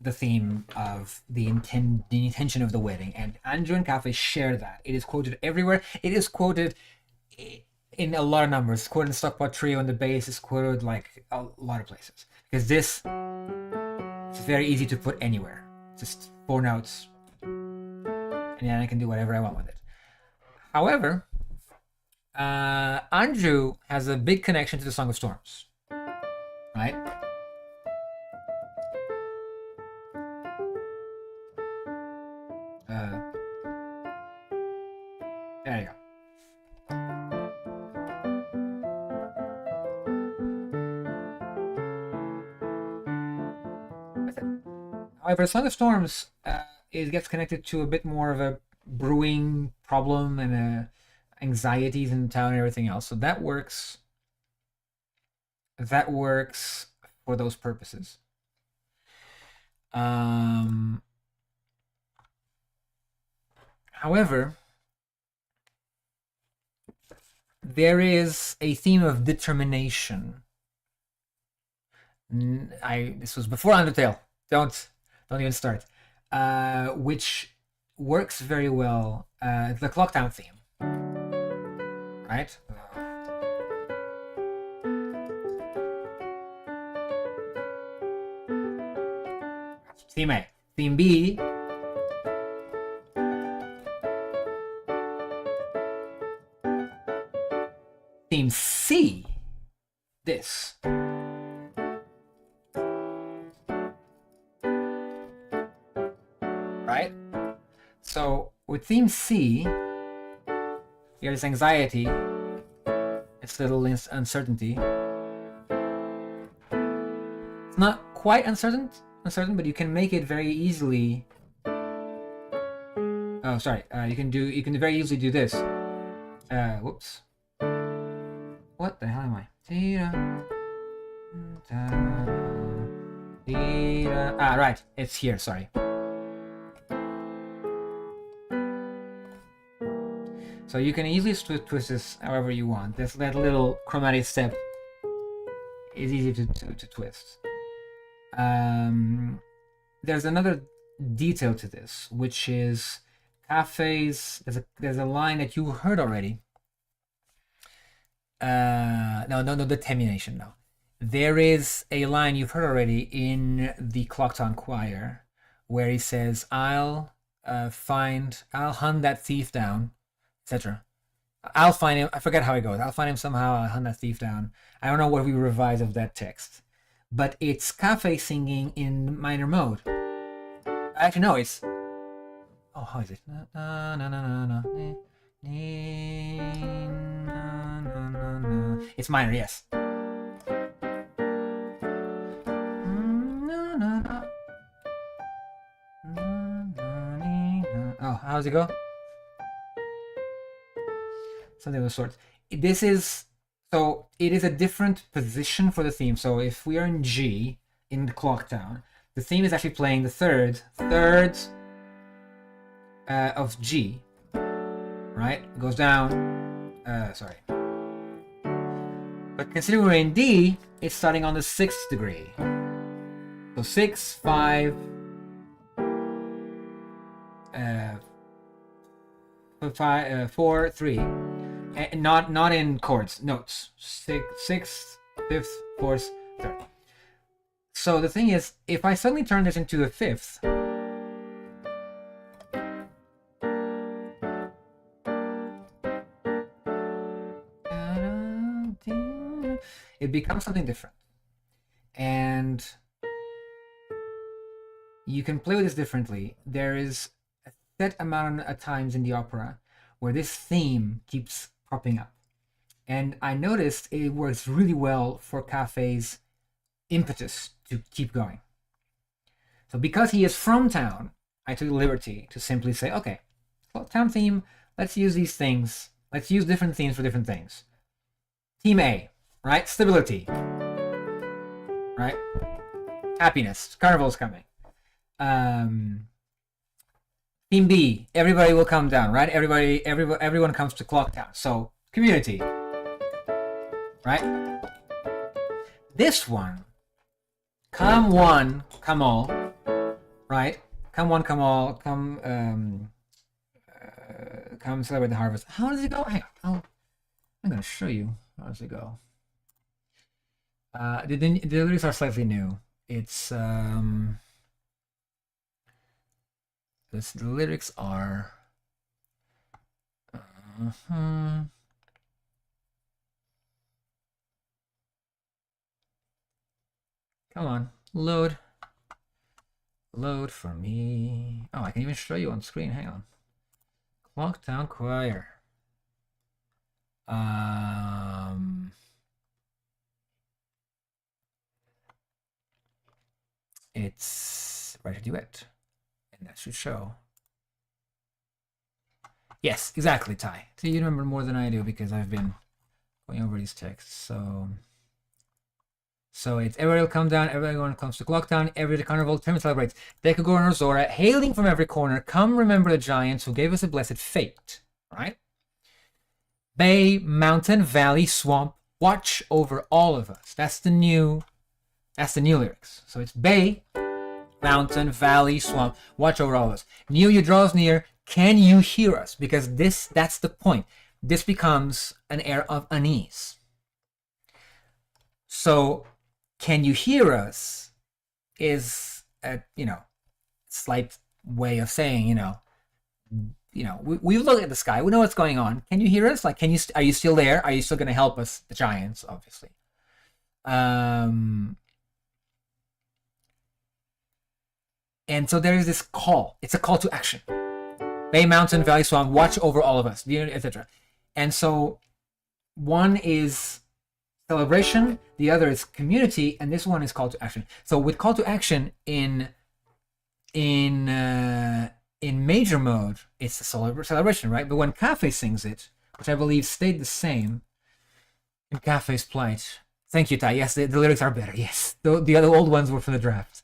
the theme of the intention of the wedding, and Andrew and Cafe share that. It is quoted everywhere. It is quoted in a lot of numbers. It's quoted in Stockpot Trio, and the bass is quoted like a lot of places. Because this is very easy to put anywhere. Just 4 notes, and then I can do whatever I want with it. However, Andrew has a big connection to the Song of Storms, right? However, Song of Storms it gets connected to a bit more of a brewing problem and anxieties in town and everything else. So that works. That works for those purposes. However, there is a theme of determination. This was before Undertale. Don't even start. Which works very well. The Clocktown theme, right? Theme A. Theme B. Theme C. This. Right? So with theme C, here's anxiety. It's little uncertainty. It's not quite uncertain, but you can make it very easily. Oh, sorry. You can very easily do this. Whoops. What the hell am I? Right. It's here. Sorry. So you can easily twist this however you want. That little chromatic step is easy to twist. There's another detail to this, which is cafes. There's a line that you heard already. No, the termination. No, there is a line you've heard already in the Clocktown Choir, where he says, "I'll hunt that thief down, etc. I'll find him." I forget how it goes. I'll find him somehow. I'll hunt that thief down. I don't know what we revise of that text, but it's Cafe singing in minor mode. Actually, no, it's. Oh, how is it? It's minor, yes. Oh, how does it go? Something of the sort. This is so it is a different position for the theme. So if we are in G in the Clocktown, the theme is actually playing the third of G. Right? It goes down. Sorry. But considering we're in D, it's starting on the 6th degree. So 6, 5, 4, 3. And not in chords, notes. 6th, 5th, 4th, 3rd. So the thing is, if I suddenly turn this into a 5th, it becomes something different. And you can play with this differently. There is a set amount of times in the opera where this theme keeps popping up. And I noticed it works really well for Cafe's impetus to keep going. So because he is from town, I took the liberty to simply say, okay, town theme, let's use these things. Let's use different themes for different things. Theme A, right? Stability, right? Happiness. Carnival's coming. Theme B, everybody will come down, right? Everyone comes to Clocktown. So community, right? This one, come one, come all, right? Come one, come all, come celebrate the harvest. How does it go? Hang on, I'm gonna show you. How does it go? The lyrics are slightly new. It's the lyrics are. Come on, load for me. Oh, I can even show you on screen. Hang on. Clocktown Choir. It's WriterDuet. And that should show. Yes, exactly, Ty. So you remember more than I do because I've been going over these texts. So it's everybody will come down, everyone comes to clock down, every carnival term celebrates. Decagorn or Zora, hailing from every corner, come remember the giants who gave us a blessed fate. Right? Bay, mountain, valley, swamp, watch over all of us. That's the new lyrics. So it's Bay, mountain, valley, swamp, watch over all of us. Near you draws near, can you hear us? Because that's the point. This becomes an air of unease. So can you hear us is a slight way of saying, we look at the sky, we know what's going on. Can you hear us? Like, are you still there? Are you still going to help us? The giants, obviously. And so there is this call. It's a call to action. Bay, mountain, valley, swamp, watch over all of us, etc. And so one is celebration, the other is community, and this one is call to action. So with call to action in major mode, it's a celebration, right? But when Cafe sings it, which I believe stayed the same in Cafe's plight. Thank you, Ty. Yes, the lyrics are better. Yes, the other old ones were for the draft.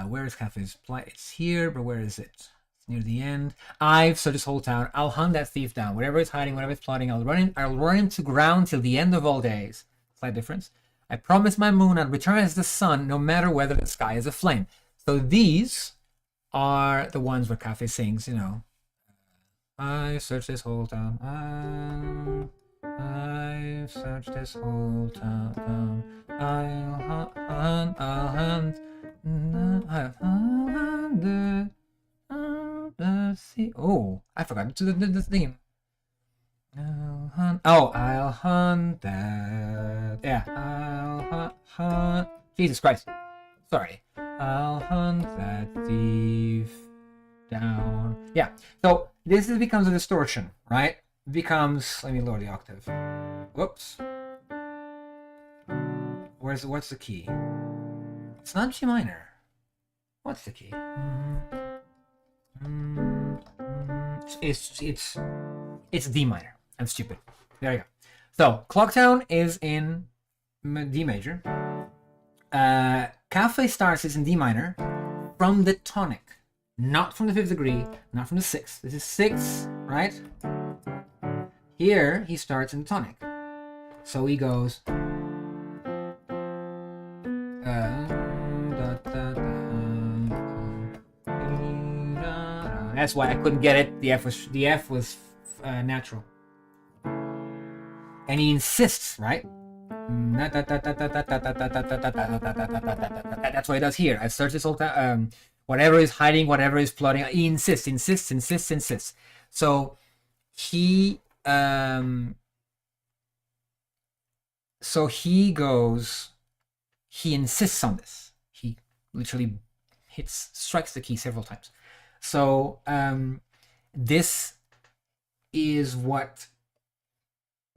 Where is Cafe's plight? It's here, but where is it? It's near the end. I've searched this whole town. I'll hunt that thief down. Wherever it's hiding, wherever it's plotting, I'll run him to ground till the end of all days. Slight difference. I promise my moon I'll return as the sun, no matter whether the sky is aflame. So these are the ones where Cafe sings, I searched this whole town. I've searched this whole town. I'll hunt. I'll hunt the sea. Oh, I forgot the theme. I'll hunt that. Yeah, I'll hunt. Jesus Christ. Sorry. I'll hunt that thief down. Yeah. So this becomes a distortion, right? It becomes. Let me lower the octave. Whoops. What's the key? It's not G minor. What's the key? It's D minor. I'm stupid. There you go. So Clocktown is in D major. Cafe starts is in D minor from the tonic, not from the fifth degree, not from the sixth. This is sixth, right? Here he starts in the tonic. So he goes. That's why I couldn't get it. The F was natural. And he insists, right? That's what he does here. I search this whole time. Whatever is hiding, whatever is plotting, he insists. So he he insists on this. He literally strikes the key several times. So this is what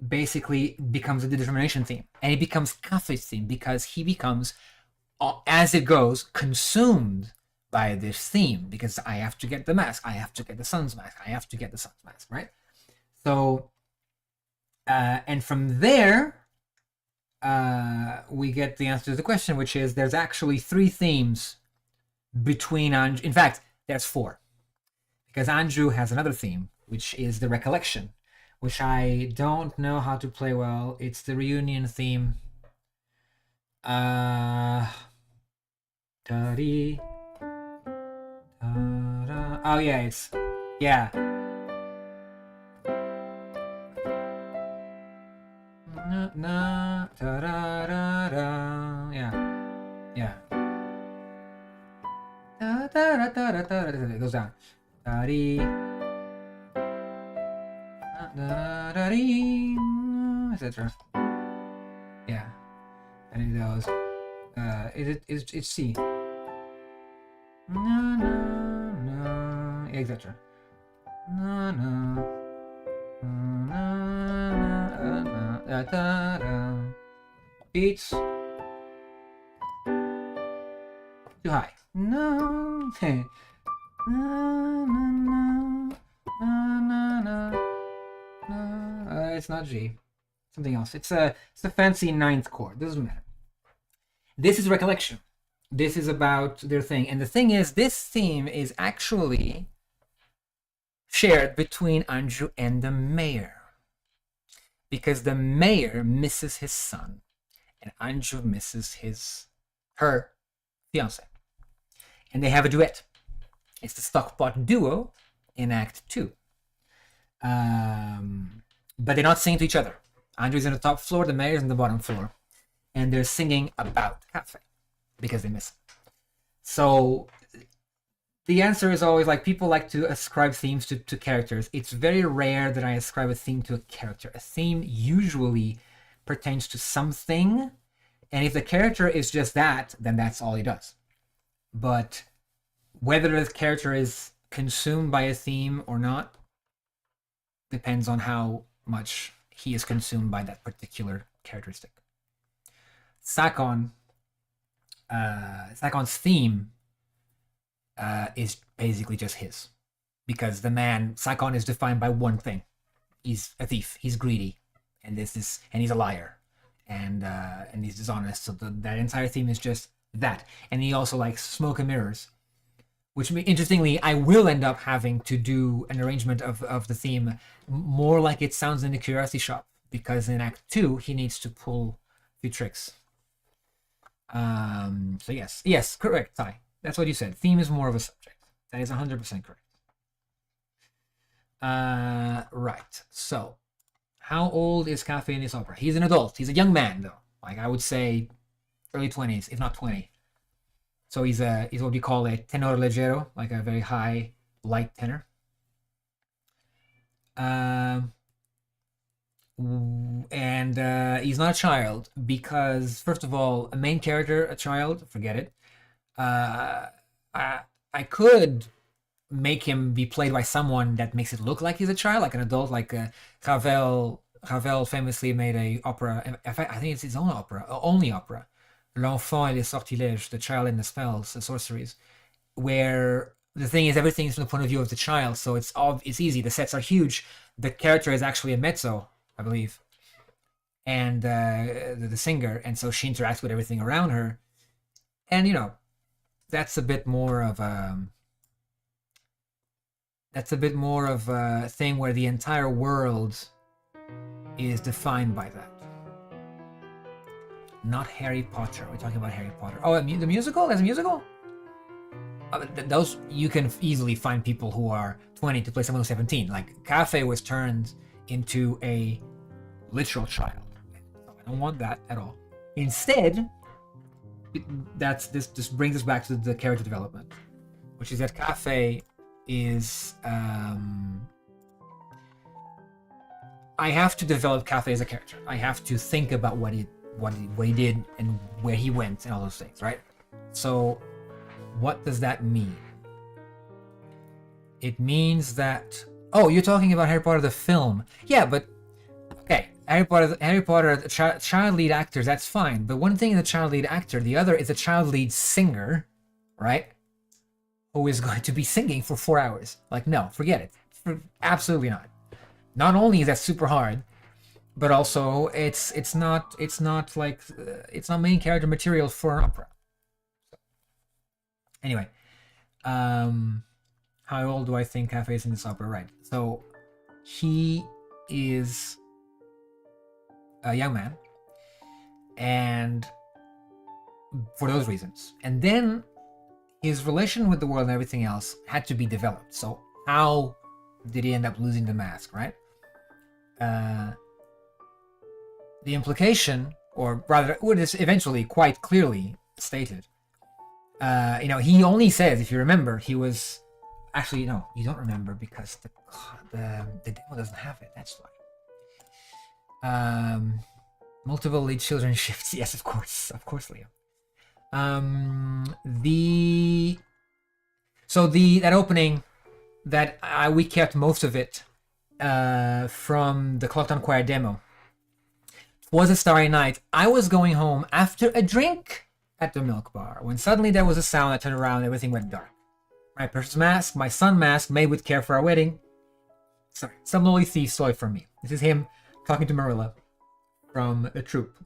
basically becomes a determination theme, and it becomes Cafe's theme because he becomes, as it goes, consumed by this theme, because I have to get the mask, I have to get the sun's mask, right? So and from there we get the answer to the question, which is there's actually 3 themes between Andrew. In fact, there's 4, because Andrew has another theme, which is the recollection, which I don't know how to play well. It's the reunion theme. Oh yeah, it's yeah. Yeah. It goes down. Etc. Yeah, and it goes. It's C. Etc. Beats. Too high. No. Na, na, na, na, na. It's not G. Something else. It's a fancy ninth chord. Doesn't matter. This is recollection. This is about their thing. And the thing is, this theme is actually shared between Anjou and the mayor. Because the mayor misses his son. And Anjou misses her fiancé. And they have a duet. It's the stockpot duo in Act 2. But they're not singing to each other. Anjou's on the top floor, the mayor's on the bottom floor. And they're singing about cafe because they miss it. So the answer is always like, people like to ascribe themes to characters. It's very rare that I ascribe a theme to a character. A theme usually pertains to something, and if the character is just that, then that's all he does. But whether the character is consumed by a theme or not depends on how much he is consumed by that particular characteristic. Sakon's theme is basically just his, because the man Sakon is defined by one thing: he's a thief, he's greedy, and he's a liar, and he's dishonest. So that entire theme is just that. And he also likes smoke and mirrors, which interestingly I will end up having to do an arrangement of the theme more like it sounds in the Curiosity Shop, because in Act 2 he needs to pull a few tricks. So yes, correct, Ty. That's what you said. Theme is more of a subject. That is 100% correct. Right. So, how old is Cafe in this opera? He's an adult. He's a young man, though. Like, I would say early 20s, if not 20. So he's what we call a tenor leggero, like a very high, light tenor. And he's not a child because, first of all, a main character, a child, forget it. I could make him be played by someone that makes it look like he's a child, like an adult, like Ravel. Ravel famously made a opera. In fact, I think it's his own opera, only opera, L'Enfant et les Sortilèges, the child and the spells, the sorceries, where the thing is everything is from the point of view of the child, so it's easy. The sets are huge. The character is actually a mezzo, I believe, and the singer, and so she interacts with everything around her, and that's a bit more of a thing where the entire world is defined by that. Not Harry Potter. We're talking about Harry Potter. Oh, the musical? There's a musical? Those, you can easily find people who are 20 to play someone who's 17. Like, Cafe was turned into a literal child. I don't want that at all. Instead, this brings us back to the character development, which is that Cafe is I have to develop Cafe as a character. I have to think about what he did and where he went and all those things, right? So what does that mean? It means that, oh, you're talking about Harry Potter the film. Yeah, but okay, Harry Potter, the child lead actors, that's fine. But one thing is a child lead actor, the other is a child lead singer, right? Who is going to be singing for 4 hours. Like, no, forget it. Absolutely not. Not only is that super hard, but also it's not main character material for an opera. Anyway, how old do I think Cafe is in this opera? Right. So he is a young man, and for those reasons, and then his relation with the world and everything else had to be developed. So how did he end up losing the mask, right? The implication, or rather, what is eventually quite clearly stated, he only says, if you remember, he was actually, no, you don't remember because the demo doesn't have it. That's why. Multiple lead children shifts. Yes, of course, Leo. That opening that we kept most of it from the Clocktown Choir demo. It was a starry night. I was going home after a drink at the milk bar, when suddenly there was a sound. I turned around and everything went dark. My precious mask, my son mask, made with care for our wedding. Sorry, some lowly thief stole it from me. This is him talking to Marilla from the troupe.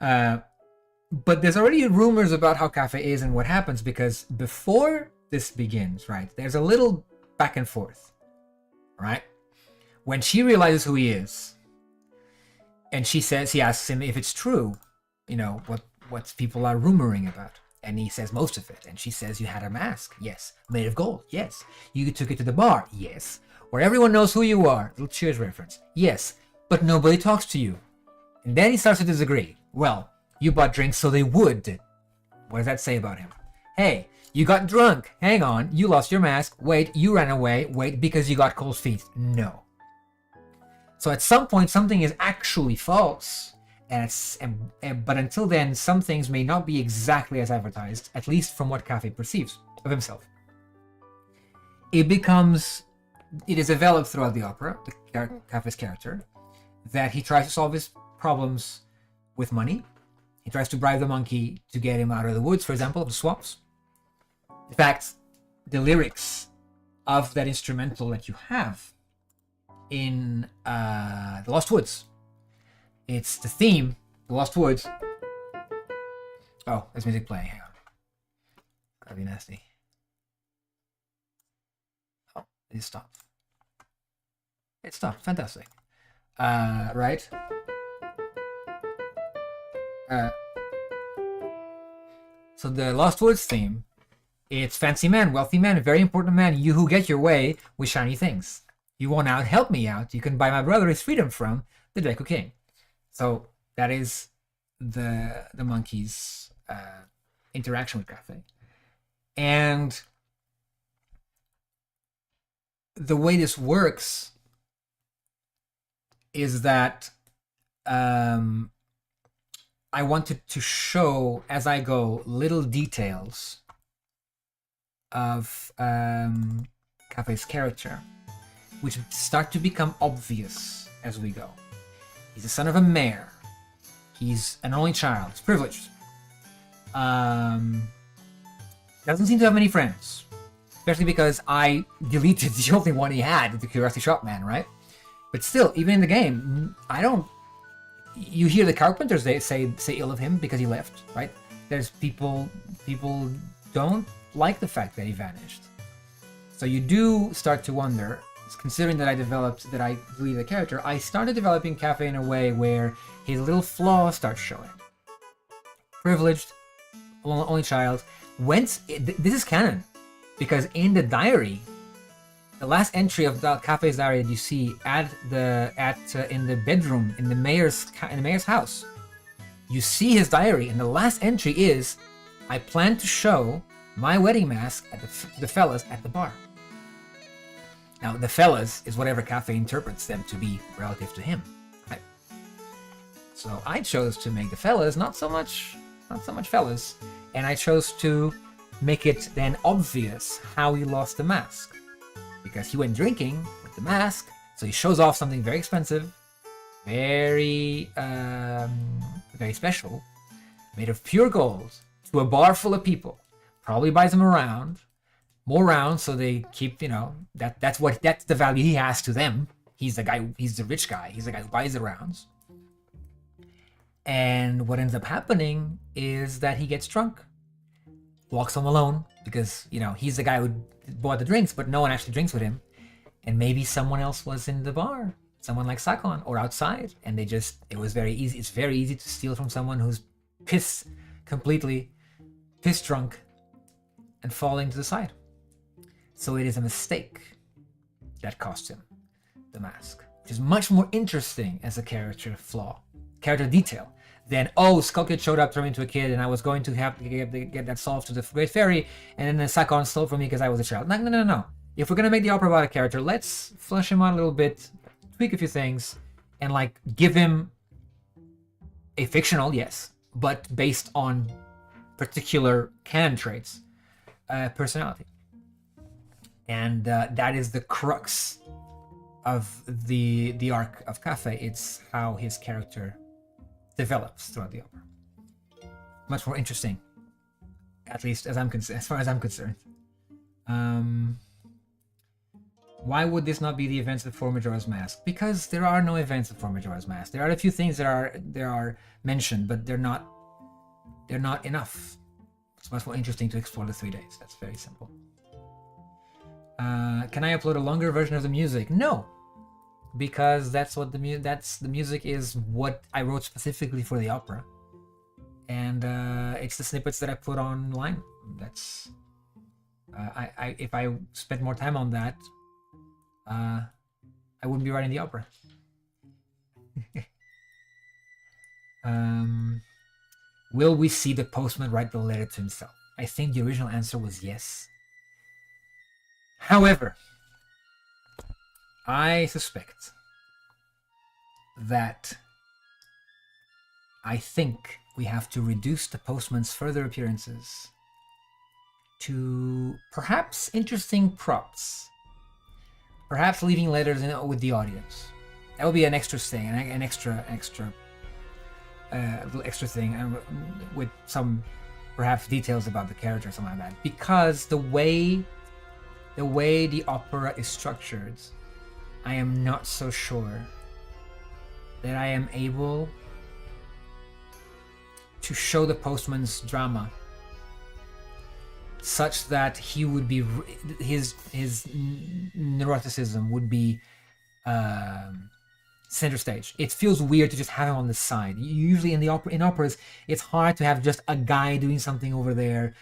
But there's already rumors about how Cafe is and what happens, because before this begins, right, there's a little back and forth, right? When she realizes who he is, and he asks him if it's true, you know, what people are rumoring about. And he says most of it. And she says, you had a mask? Yes. Made of gold? Yes. You took it to the bar? Yes. Where everyone knows who you are. Little Cheers reference. Yes. But nobody talks to you. And then he starts to disagree. Well, you bought drinks so they would. What does that say about him? Hey, you got drunk. Hang on. You lost your mask. Wait, you ran away. Wait, because you got cold feet. No. So at some point, something is actually false. But until then, some things may not be exactly as advertised, at least from what Cafe perceives of himself. It is developed throughout the opera, Cafe's character, that he tries to solve his problems with money. He tries to bribe the monkey to get him out of the woods, for example, of the swamps. In fact, the lyrics of that instrumental that you have in The Lost Woods, it's the theme, The Lost Woods. Oh, there's music playing. Hang on. Gotta be nasty. Oh, it stopped. It stopped. Fantastic. Right? So the Lost Woods theme, it's fancy man, wealthy man, very important man, you who get your way with shiny things. You want out, help me out. You can buy my brother his freedom from the Draco King. So that is the monkey's interaction with Cafe. And the way this works is that I wanted to show, as I go, little details of Cafe's character, which start to become obvious as we go. He's the son of a mayor. He's an only child. He's privileged. Doesn't seem to have many friends. Especially because I deleted the only one he had, the Curiosity Shop Man, right? But still, even in the game, you hear the carpenters, they say ill of him because he left, right? There's people don't like the fact that he vanished. So you do start to wonder, considering that I deleted the character, I started developing Cafe in a way where his little flaws start showing. Privileged, only child. This is canon, because in the diary, the last entry of the Cafe's diary that you see in the bedroom in the mayor's house, you see his diary, and the last entry is, I plan to show my wedding mask to the fellas at the bar. Now, the fellas is whatever Cafe interprets them to be relative to him. Right? So I chose to make the fellas not so much fellas, and I chose to make it then obvious how he lost the mask, because he went drinking with the mask, so he shows off something very expensive, very very special, made of pure gold, to a bar full of people. Probably buys them more rounds, so they keep, that's the value he has to them. He's the rich guy. He's the guy who buys the rounds. And what ends up happening is that he gets drunk, walks home alone, because, he's the guy who bought the drinks, but no one actually drinks with him. And maybe someone else was in the bar, someone like Sakon, or outside, and it was very easy. It's very easy to steal from someone who's completely pissed drunk, and falling to the side. So it is a mistake that cost him the mask, which is much more interesting as a character detail than, Skullkid showed up, turned into a kid, and I was going to have to get that solved to the Great Fairy, and then Sakon stole from me because I was a child. No. If we're going to make the opera about a character, let's flesh him out a little bit, tweak a few things, and give him a fictional, yes, but based on particular canon traits, personality. And that is the crux of the arc of Cafe. It's how his character develops throughout the opera. much more interesting. At least as far as I'm concerned. Why would this not be the events before Majora's Mask? Because there are no events before Majora's Mask. There are a few things that are mentioned, but they're not enough. It's much more interesting to explore the 3 days. That's very simple. Can I upload a longer version of the music? No, because that's what the music is. What I wrote specifically for the opera, and it's the snippets that I put online. That's if I spent more time on that, I wouldn't be writing the opera. Will we see the postman write the letter to himself? I think the original answer was yes. However, I suspect that I think we have to reduce the postman's further appearances to perhaps interesting props. Perhaps leaving letters with the audience. That would be an extra thing, an extra little extra thing, with some perhaps details about the character or something like that. Because the way the opera is structured, I am not so sure that I am able to show the postman's drama such that he would be his neuroticism would be center stage. It feels weird to just have him on the side. Usually in operas, it's hard to have just a guy doing something over there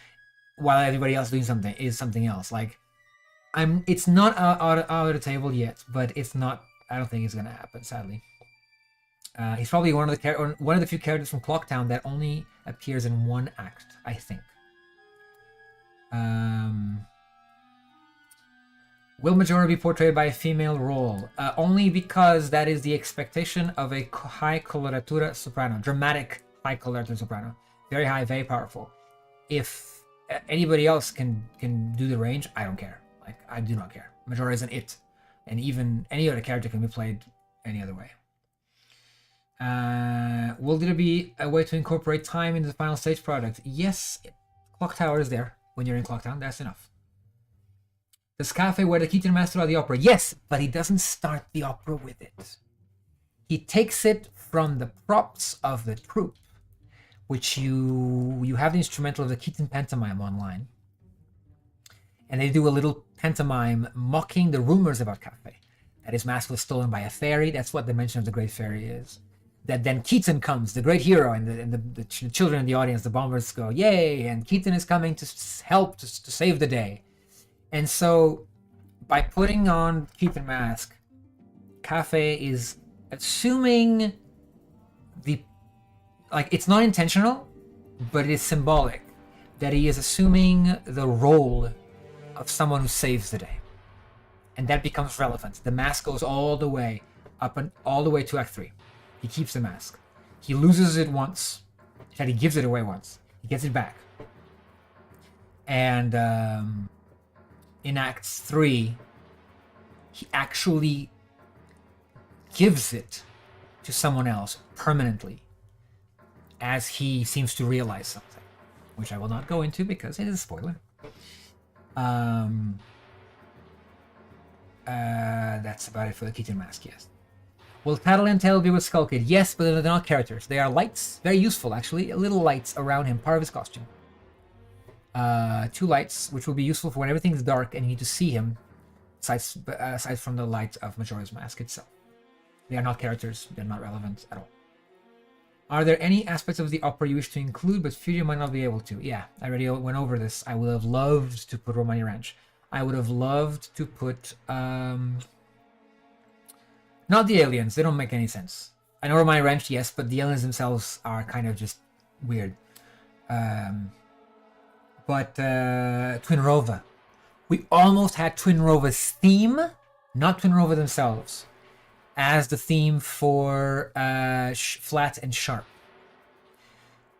while everybody else doing something else. Like, it's not out of the table yet, but it's not. I don't think it's gonna happen, sadly. He's probably one of the few characters from Clocktown that only appears in one act, I think. Will Majora be portrayed by a female role? Only because that is the expectation of a high coloratura soprano, dramatic high coloratura soprano, very high, very powerful. If anybody else can do the range, I don't care. Like, I do not care. Majora isn't it, and even any other character can be played any other way. Will there be a way to incorporate time into the final stage product? Yes, Clock Tower is there. When you're in Clocktown, that's enough. Does Cafe wear the Keaton mask throughout the opera? Yes, but he doesn't start the opera with it. He takes it from the props of the troupe, which you have the instrumental of the Keaton pantomime online. And they do a little pantomime mocking the rumors about Cafe. That his mask was stolen by a fairy. That's what the mention of the Great Fairy is. That then Keaton comes, the great hero, and the children in the audience, the bombers go, yay, and Keaton is coming to help to save the day. And so, by putting on Keaton mask, Cafe is assuming it's not intentional, but it is symbolic, that he is assuming the role of someone who saves the day. And that becomes relevant. The mask goes all the way up and all the way to Act 3. He keeps the mask. He loses it once. In fact, he gives it away once. He gets it back. And in Act 3, he actually gives it to someone else permanently as he seems to realize something, which I will not go into because it is a spoiler. That's about it for the Keaton mask, yes. Will Paddle and Tail be with Skull Kid? Yes, but they're not characters. They are lights. Very useful, actually. Little lights around him, part of his costume. 2 lights, which will be useful for when everything's dark and you need to see him, aside from the light of Majora's Mask itself. They are not characters. They're not relevant at all. Are there any aspects of the opera you wish to include, but fear you might not be able to? Yeah, I already went over this. I would have loved to put Romani Ranch. I would have loved to put... not the aliens. They don't make any sense. I know Romani Ranch, yes, but the aliens themselves are kind of just weird. But Twinrova. We almost had Twinrova's theme, not Twinrova themselves, as the theme for Flat and Sharp.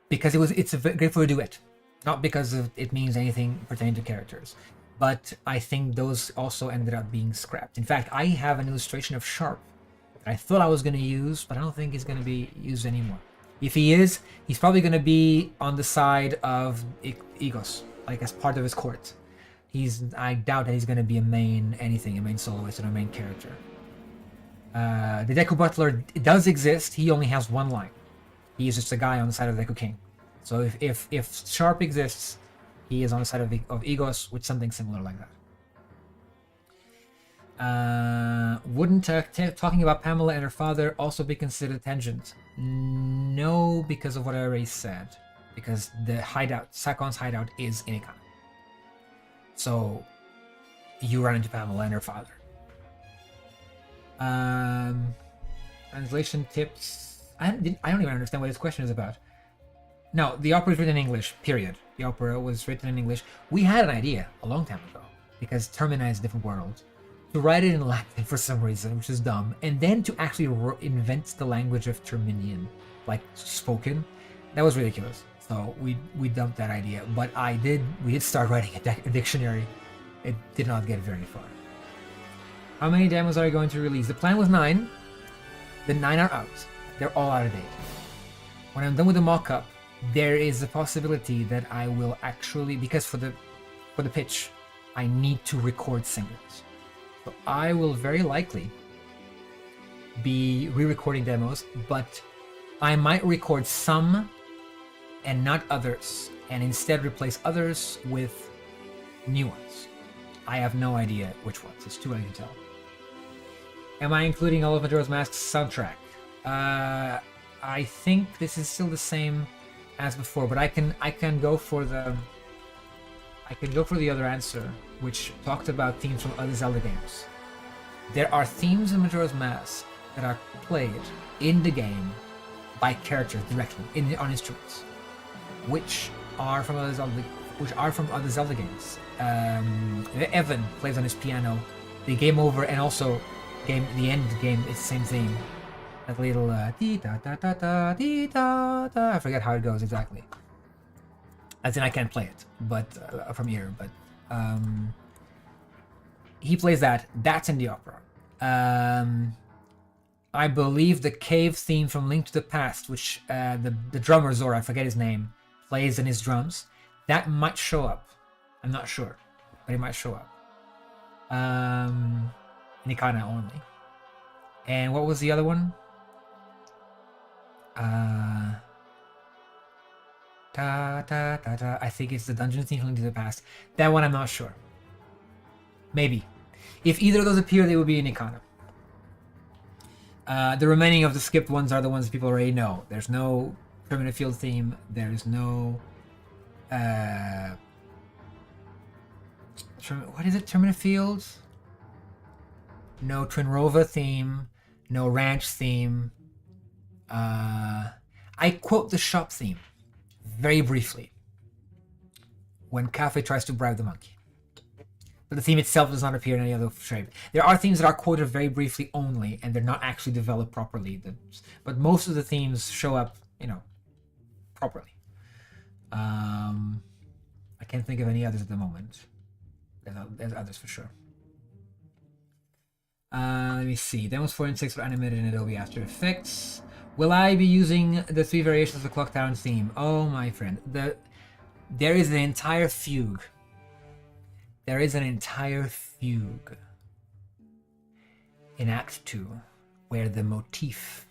Because it's great for a duet. Not because it means anything pertaining to characters. But I think those also ended up being scrapped. In fact, I have an illustration of Sharp that I thought I was going to use, but I don't think it's going to be used anymore. If he is, he's probably going to be on the side of Egos, like as part of his court. I doubt that he's going to be a main anything, a main soloist or a main character. The Deku Butler does exist. He only has one line. He is just a guy on the side of the Deku King. So if Sharp exists, he is on the side of Egos with something similar like that. Wouldn't talking about Pamela and her father also be considered tangent? No, because of what I already said. Because the hideout, Sakon's hideout, is in Ikana. So you run into Pamela and her father. Translation tips. I don't even understand what this question is about. No, the opera is written in English, period. The opera was written in English. We had an idea a long time ago, because Termina is a different world, to write it in Latin for some reason, which is dumb, and then to actually invent the language of Terminian, like spoken. That was ridiculous. So we dumped that idea. But we did start writing a dictionary. It did not get very far. How many demos are you going to release? The plan was 9. The 9 are out. They're all out of date. When I'm done with the mock-up, there is a possibility that I will actually, because for the pitch, I need to record singers. So I will very likely be re-recording demos, but I might record some and not others, and instead replace others with new ones. I have no idea which ones. It's too early to tell. Am I including all of Majora's Mask's soundtrack? I think this is still the same as before, but I can go for the other answer, which talked about themes from other Zelda games. There are themes in Majora's Mask that are played in the game by characters directly on instruments, which are from other Zelda games. Evan plays on his piano. The game over and also the end game is the same theme. That little dee da da da da dee da da. I forget how it goes exactly. As in, I can't play it, but from ear. But he plays that. That's in the opera. I believe the cave theme from Link to the Past, which the drummer Zora, I forget his name, plays in his drums. That might show up. I'm not sure, but it might show up. In Ikana only. And what was the other one? Da, da, da, da. I think it's the dungeon theme from Link to the Past. That one I'm not sure. Maybe. If either of those appear, they will be in Ikana. The remaining of the skipped ones are the ones people already know. There's no Primitive Field theme. There's no... what is it? Primitive Field? No Twinrova theme. No Ranch theme. I quote the shop theme very briefly when Cafe tries to bribe the monkey. But the theme itself does not appear in any other shape. There are themes that are quoted very briefly only, and they're not actually developed properly. But most of the themes show up, properly. I can't think of any others at the moment. There's others for sure. Let me see. Demos 4 and 6 were animated in Adobe After Effects. Will I be using the 3 variations of the Clock Town theme? Oh, my friend. There is an entire fugue. There is an entire fugue in Act 2 where the motif,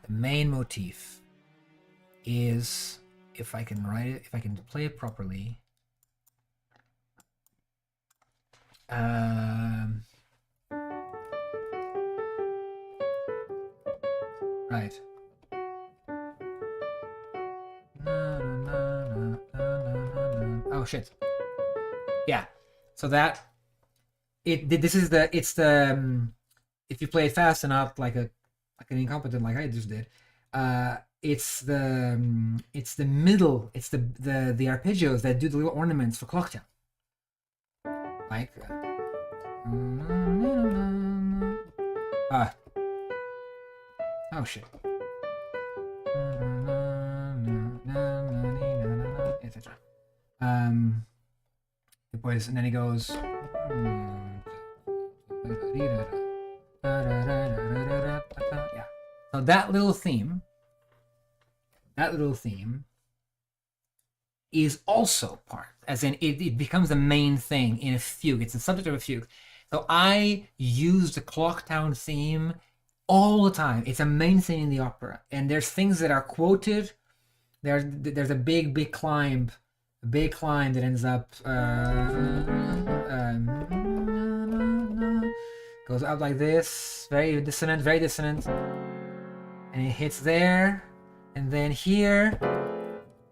the main motif, is, if I can write it, if I can play it properly, right. Oh shit. Yeah. So that this is the if you play it fast and not like an incompetent like I just did, it's the middle, it's the arpeggios that do the little ornaments for Clock Town. Like oh shit. Etc. The boys, and then he goes. Yeah. So that little theme that little theme is also part, as in it becomes the main thing in a fugue. It's the subject of a fugue. So I use the Clocktown theme all the time. It's a main thing in the opera, and there's things that are quoted. There's a big climb, that ends up goes up like this, very dissonant, and it hits there, and then here,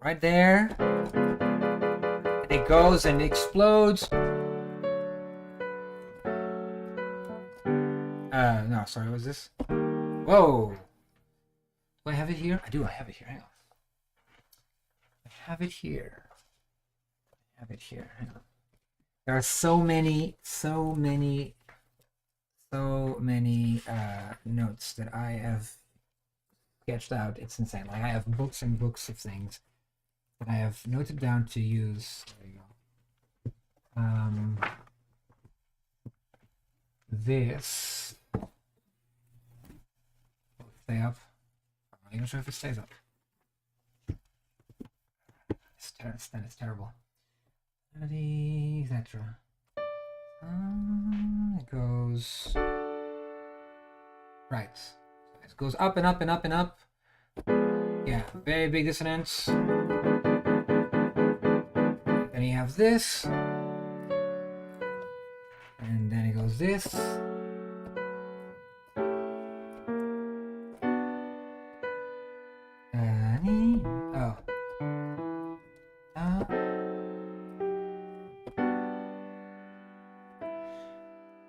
right there, and it goes and explodes. No, sorry, what was this? Whoa! Do I have it here? I do, I have it here, hang on. I have it here. Hang on. There are so many notes that I have sketched out. It's insane. Like, I have books and books of things that I have noted down to use. There you go. This will stay up. I'm not even sure if it stays up. It's terrible. Etc. It goes right. It goes up and up and up and up. Yeah, very big dissonance. Then you have this, and then it goes this.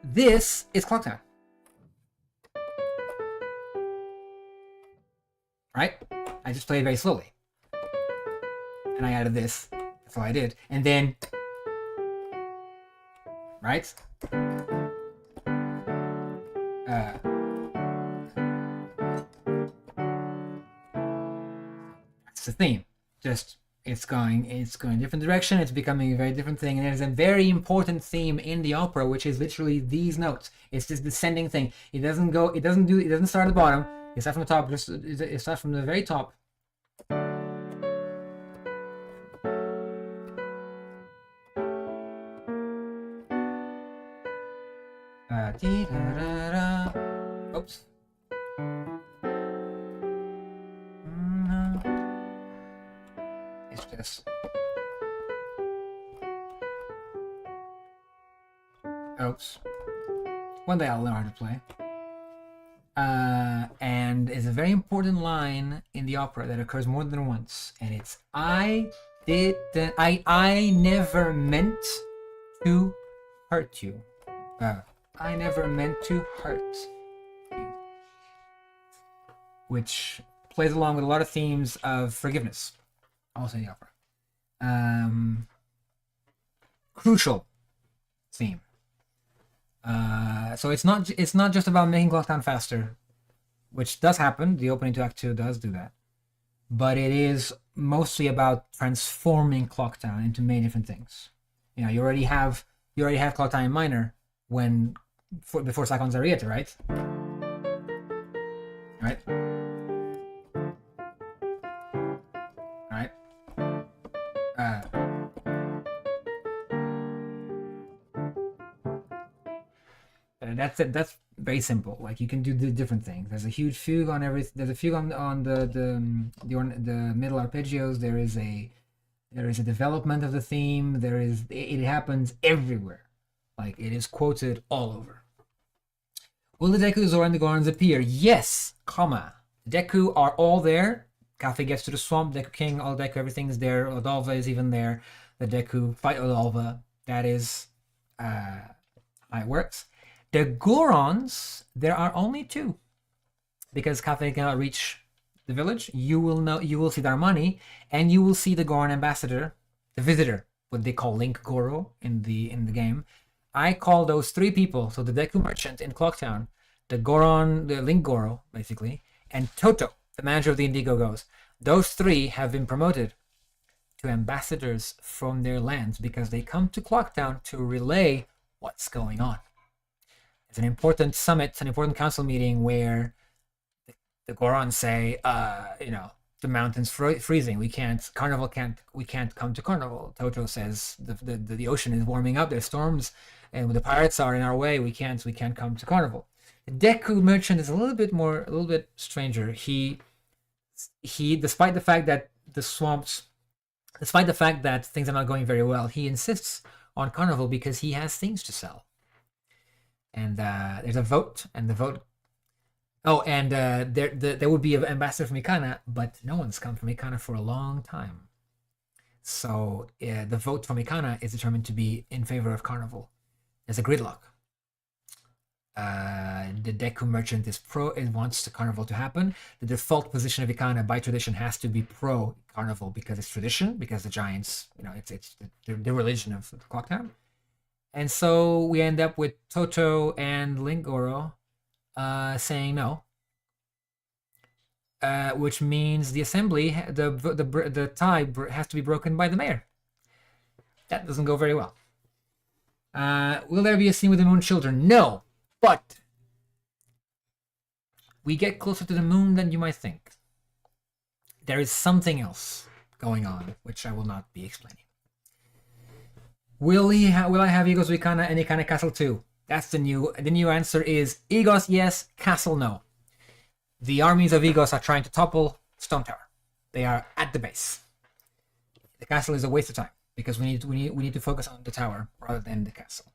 This is Clocktown. Right? I just played very slowly. And I added this. That's all I did. And then... Right? That's the theme. Just... It's going a different direction. It's becoming a very different thing. And there's a very important theme in the opera, which is literally these notes. It's this descending thing. It doesn't start at the bottom. It starts from the top. It starts from the very top. Oops. This. Oops. One day I'll learn how to play. And it's a very important line in the opera that occurs more than once, and it's I never meant to hurt you. I never meant to hurt you. Which plays along with a lot of themes of forgiveness. Also in the opera. Crucial theme. So it's not just about making Clocktown faster, which does happen. The opening to Act 2 does do that. But it is mostly about transforming Clocktown into many different things. You know, you already have Clocktown in minor before Sacon Zarieta, right? Right? That's it. That's very simple. Like, you can do the different things. There's a huge fugue on every. There's a fugue on the middle arpeggios. There is a development of the theme. It happens everywhere. Like, it is quoted all over. Will the Deku, Zora, and the Gorons appear? Yes, comma. The Deku are all there. Kafe gets to the swamp. Deku King, all Deku, everything is there. Odalva is even there. The Deku fight Odalva. That is how it works. The Gorons, there are only 2, because Kafe cannot reach the village. You will see Darmani, and you will see the Goron ambassador, the visitor, what they call Link Goro in the game. I call those 3 people, so the Deku merchant in Clocktown, the Link Goro, basically, and Toto, the manager of the Indigogos. Those 3 have been promoted to ambassadors from their lands because they come to Clocktown to relay what's going on. It's an important summit, an important council meeting where the Gorons say, the mountains freezing. We can't come to Carnival. Toto says the ocean is warming up. There's storms, and the pirates are in our way. We can't come to Carnival. The Deku merchant is a little bit stranger. He, despite the fact that things are not going very well, he insists on Carnival because he has things to sell. And there's a vote, and the vote. Oh, and there would be an ambassador from Ikana, but no one's come from Ikana for a long time. So the vote from Ikana is determined to be in favor of Carnival. There's a gridlock. The Deku merchant is pro and wants the Carnival to happen. The default position of Ikana by tradition has to be pro Carnival because it's tradition, because the giants, it's the religion of the Clock Town. And so we end up with Toto and Lingoro saying no, which means the assembly, the tie has to be broken by the mayor. That doesn't go very well. Will there be a scene with the moon children? No, but we get closer to the moon than you might think. There is something else going on, which I will not be explaining. Will I have Egos Ikana and Ikana Castle too? That's the new answer is Egos yes, Castle no. The armies of Egos are trying to topple Stone Tower. They are at the base. The castle is a waste of time because we need to focus on the tower rather than the castle.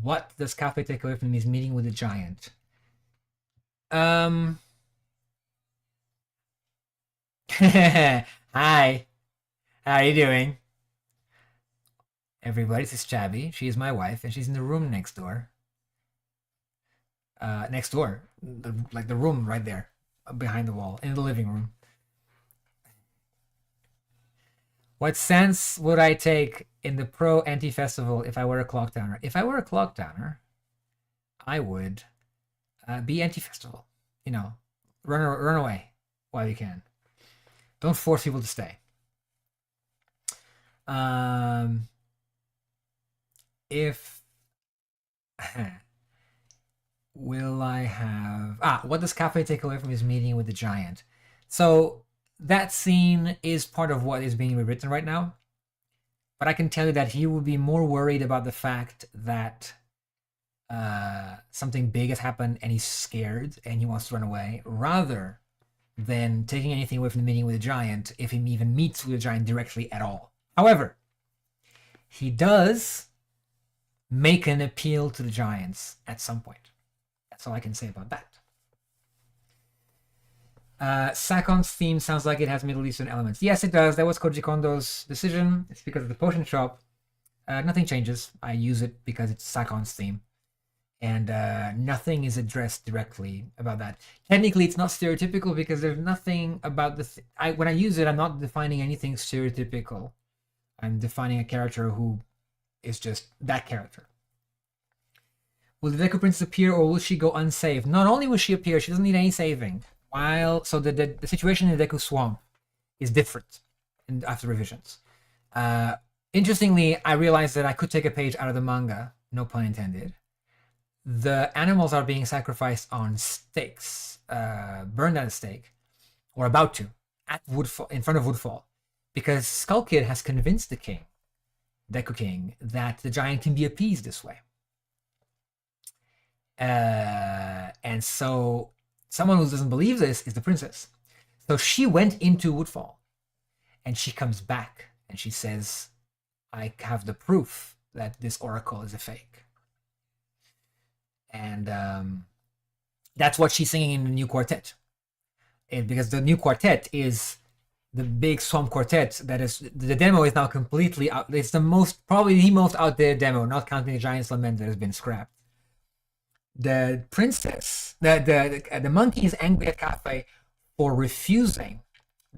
What does Cafe take away from his meeting with the giant? Hi. How are you doing? Everybody, this is Chabby. She is my wife, and she's in the room next door. Next door. The room right there, behind the wall, in the living room. What sense would I take in the pro-anti-festival if I were a Clock Towner? If I were a Clock Towner, I would be anti-festival. Run away while you can. Don't force people to stay. If will I have what does Cafe take away from his meeting with the giant? So that scene is part of what is being rewritten right now, but I can tell you that he would be more worried about the fact that something big has happened and he's scared and he wants to run away, rather than taking anything away from the meeting with the giant if he even meets with the giant directly at all. However, he does make an appeal to the giants at some point. That's all I can say about that. Sakon's theme sounds like it has Middle Eastern elements. Yes, it does. That was Koji Kondo's decision. It's because of the potion shop. Nothing changes. I use it because it's Sakon's theme. And nothing is addressed directly about that. Technically, it's not stereotypical because there's nothing about the... when I use it, I'm not defining anything stereotypical. I'm defining a character who is just that character. Will the Deku Princess appear or will she go unsaved? Not only will she appear, she doesn't need any saving. So the situation in the Deku Swamp is different after revisions. Interestingly, I realized that I could take a page out of the manga, no pun intended. The animals are being sacrificed on stakes, burned at a stake, or about to, at Woodfall, in front of Woodfall, because Skull Kid has convinced the king, Deku King, that the giant can be appeased this way. And so someone who doesn't believe this is the princess. So she went into Woodfall, and she comes back, and she says, I have the proof that this oracle is a fake. And that's what she's singing in the new quartet. Because the new quartet is the big swamp quartet that is... The demo is now completely out. It's probably the most out there demo, not counting the Giant's Lament that has been scrapped. The princess, the monkey is angry at Cafe for refusing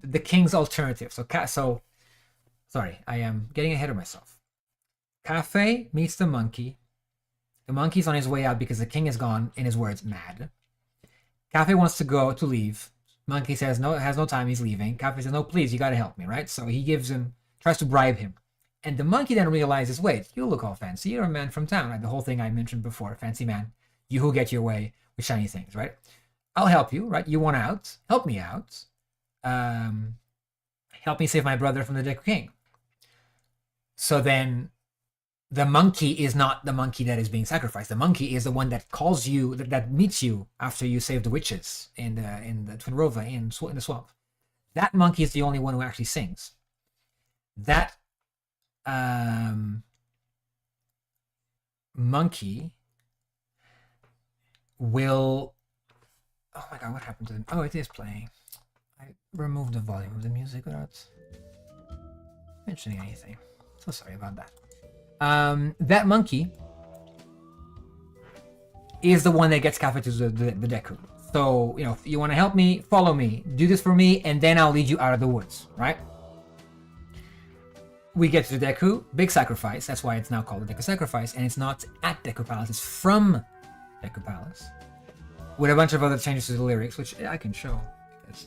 the king's alternative. So sorry, I am getting ahead of myself. Cafe meets the monkey. The monkey's on his way out because the king is gone, in his words, mad. Cafe wants to leave. Monkey says no, has no time, he's leaving. Cafe says, no, please, you gotta help me, right? So he tries to bribe him. And the monkey then realizes, wait, you look all fancy, you're a man from town, right? The whole thing I mentioned before, fancy man. You who get your way with shiny things, right? I'll help you, right? You want out? Help me out. Help me save my brother from the Deku King. So then the monkey is not the monkey that is being sacrificed. The monkey is the one that calls you, that meets you after you save the witches in the Twinrova in the swamp. That monkey is the only one who actually sings. That monkey will... Oh my god, what happened to them? Oh, it is playing. I removed the volume of the music without mentioning anything. So sorry about that. That monkey is the one that gets Kafei to the Deku. So, you know, if you want to help me, follow me, do this for me, and then I'll lead you out of the woods, right? We get to the Deku, big sacrifice. That's why it's now called the Deku Sacrifice, and it's not at Deku Palace, it's from Deku Palace. With a bunch of other changes to the lyrics, which I can show, because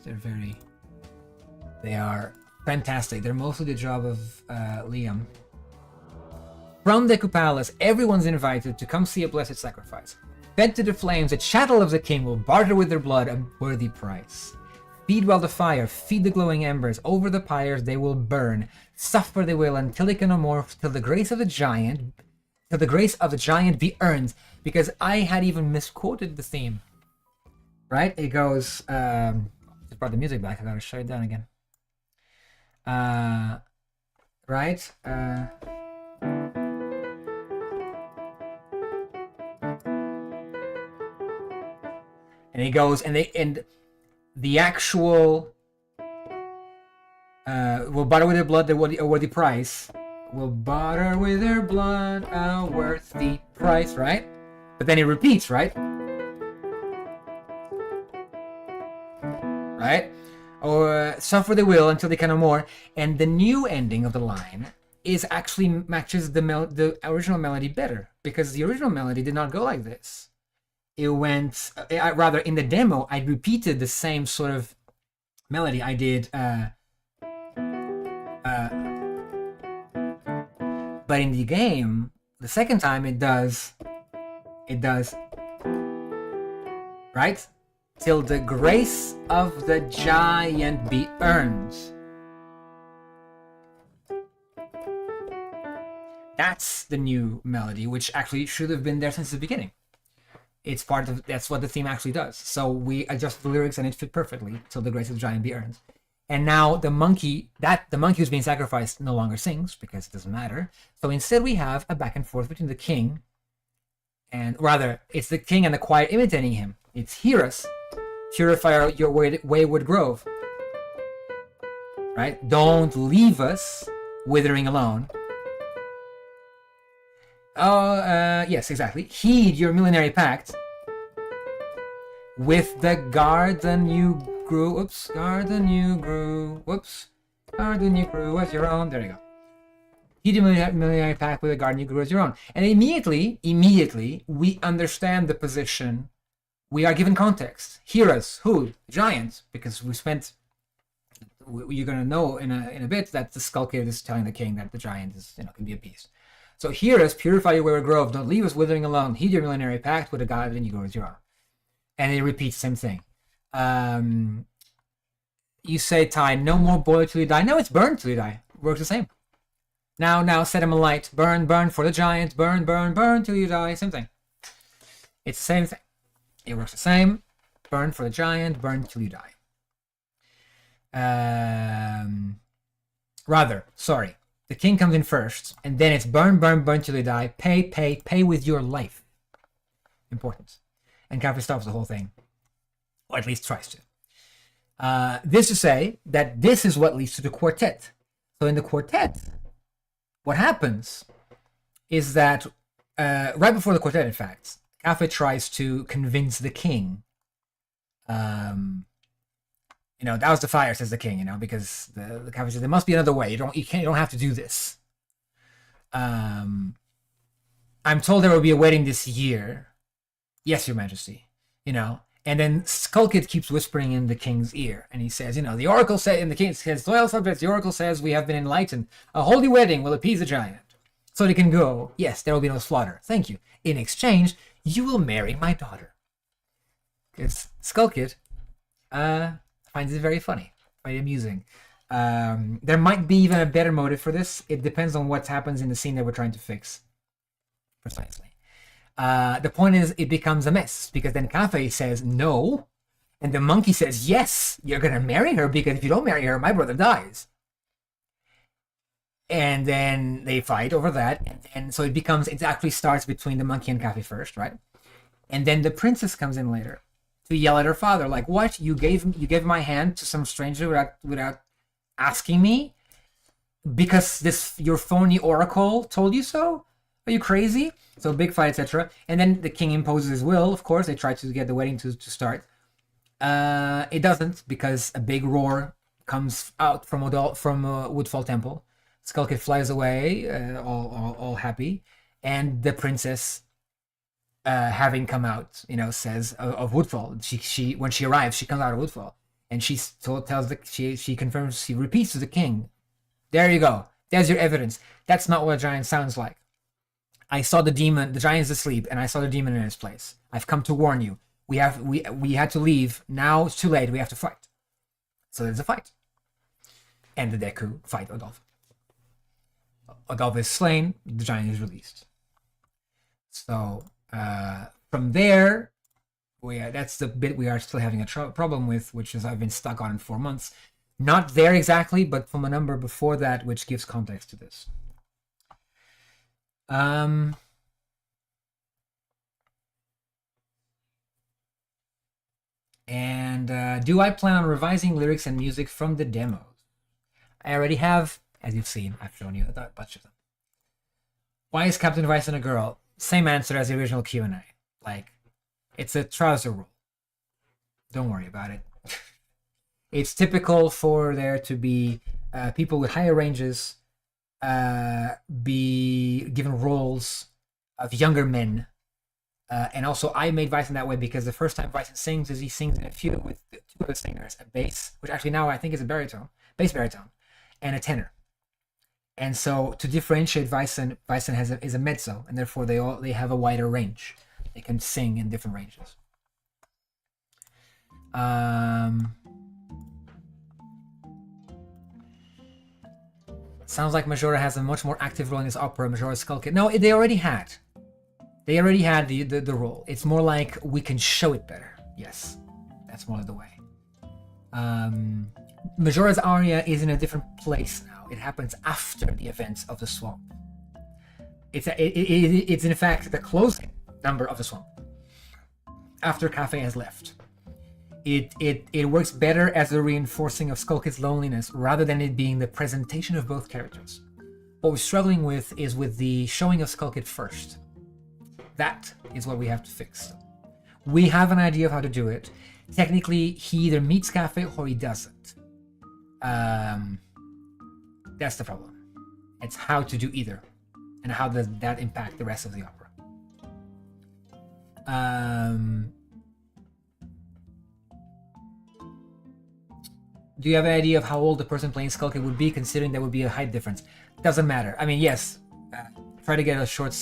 they are fantastic. They're mostly the job of Liam. From Deku Palace, everyone's invited to come see a blessed sacrifice. Fed to the flames, the chattel of the king will barter with their blood a worthy price. Feed well the fire, feed the glowing embers, over the pyres they will burn. Suffer they will until they can no more, till the grace of the giant be earned. Because I had even misquoted the theme. Right? It goes, just brought the music back, I gotta shut it down again. Right? And it goes, and the actual will barter with their blood a worthy price. Will barter with their blood a worthy price, right? But then it repeats, right? Right? Or suffer they will until they can no more. And the new ending of the line is actually matches the original melody better, because the original melody did not go like this. It went, rather in the demo, I repeated the same sort of melody I did, but in the game, the second time it does, right? Till the grace of the giant be earned. That's the new melody, which actually should have been there since the beginning. It's part of, that's what the theme actually does. So we adjust the lyrics and it fit perfectly till the grace of the giant be earned. And now the monkey who's being sacrificed no longer sings because it doesn't matter. So instead we have a back and forth between the king and, rather, it's the king and the choir imitating him. It's hear us, purify your wayward grove. Right? Don't leave us withering alone. Yes, exactly. Heed your millenary pact with the garden you grew. Garden you grew as your own. There you go. Heed your millenary pact with the garden you grew as your own. And immediately, we understand the position. We are given context. Hear us, who? Giants, because we spent. You're gonna know in a bit that the Skull Kid is telling the king that the giant is, can be a beast. So hear us, purify your wayward grove, don't leave us withering alone, heed your millenary pact with the god and you grow as your own. And it repeats the same thing. You say, Ty, no more boil till you die. No, it's burn till you die. Works the same. Now, set him alight. Burn, burn for the giant. Burn, burn, burn till you die. Same thing. It's the same thing. It works the same. Burn for the giant. Burn till you die. The king comes in first, and then it's burn, burn, burn till you die. Pay, pay, pay with your life. Important. And Kafei stops the whole thing. Or at least tries to. This to say that this is what leads to the quartet. So in the quartet, what happens is that, right before the quartet, in fact, Kafei tries to convince the king. Douse the fire, says the king, because the Kafei says there must be another way. You don't have to do this. I'm told there will be a wedding this year. Yes, Your Majesty. And then Skull Kid keeps whispering in the king's ear, and he says, the oracle said, and the king says, loyal subjects, the oracle says we have been enlightened. A holy wedding will appease the giant. So they can go, yes, there will be no slaughter. Thank you. In exchange, you will marry my daughter. is Skulkid finds it very funny, very amusing. There might be even a better motive for this. It depends on what happens in the scene that we're trying to fix. Precisely. The point is, it becomes a mess because then Cafe says no, and the monkey says yes, you're gonna marry her because if you don't marry her, my brother dies. And then they fight over that, and so it actually starts between the monkey and Cafe first, right? And then the princess comes in later to yell at her father, like, "What? You gave my hand to some stranger without asking me? Because your phony oracle told you so? Are you crazy?" So big fight, etc. And then the king imposes his will. Of course, they try to get the wedding to start. It doesn't, because a big roar comes out from Woodfall Temple. Skulkid flies away, all happy, and the princess, having come out, says of Woodfall. She when she arrives, she comes out of Woodfall, and she confirms, she repeats to the king, "There you go. There's your evidence. That's not what a giant sounds like. I saw the demon. The giant's asleep, and I saw the demon in his place. I've come to warn you. We had to leave. Now it's too late. We have to fight." So there's a fight, and the Deku fight Odolph. Odolph is slain. The giant is released. So from there, that's the bit we are still having a problem with, which is I've been stuck on 4 months. Not there exactly, but from a number before that, which gives context to this. Do I plan on revising lyrics and music from the demos? I already have, as you've seen. I've shown you a bunch of them. Why is Captain Bison a girl? Same answer as the original Q&A. Like, it's a trouser rule. Don't worry about it. It's typical for there to be people with higher ranges be given roles of younger men. And also, I made Bison that way because the first time Bison sings is he sings in a feud with two other singers, a bass, which actually now I think is a bass baritone, and a tenor. And so to differentiate Bison is a mezzo, and therefore they have a wider range. They can sing in different ranges. Sounds like Majora has a much more active role in this opera. Majora's Skulkid. No, they already had. They already had the role. It's more like we can show it better. Yes, that's more of the way. Majora's aria is in a different place now. It happens after the events of the swamp. It's in fact the closing number of the swamp. After Cafe has left. It works better as a reinforcing of Skulkid's loneliness rather than it being the presentation of both characters. What we're struggling with is with the showing of Skulkid first. That is what we have to fix. We have an idea of how to do it. Technically, he either meets Cafe or he doesn't. That's the problem. It's how to do either, and how does that impact the rest of the opera. Do you have an idea of how old the person playing Skulkid would be, considering there would be a height difference? Doesn't matter. I mean, yes, try to get a short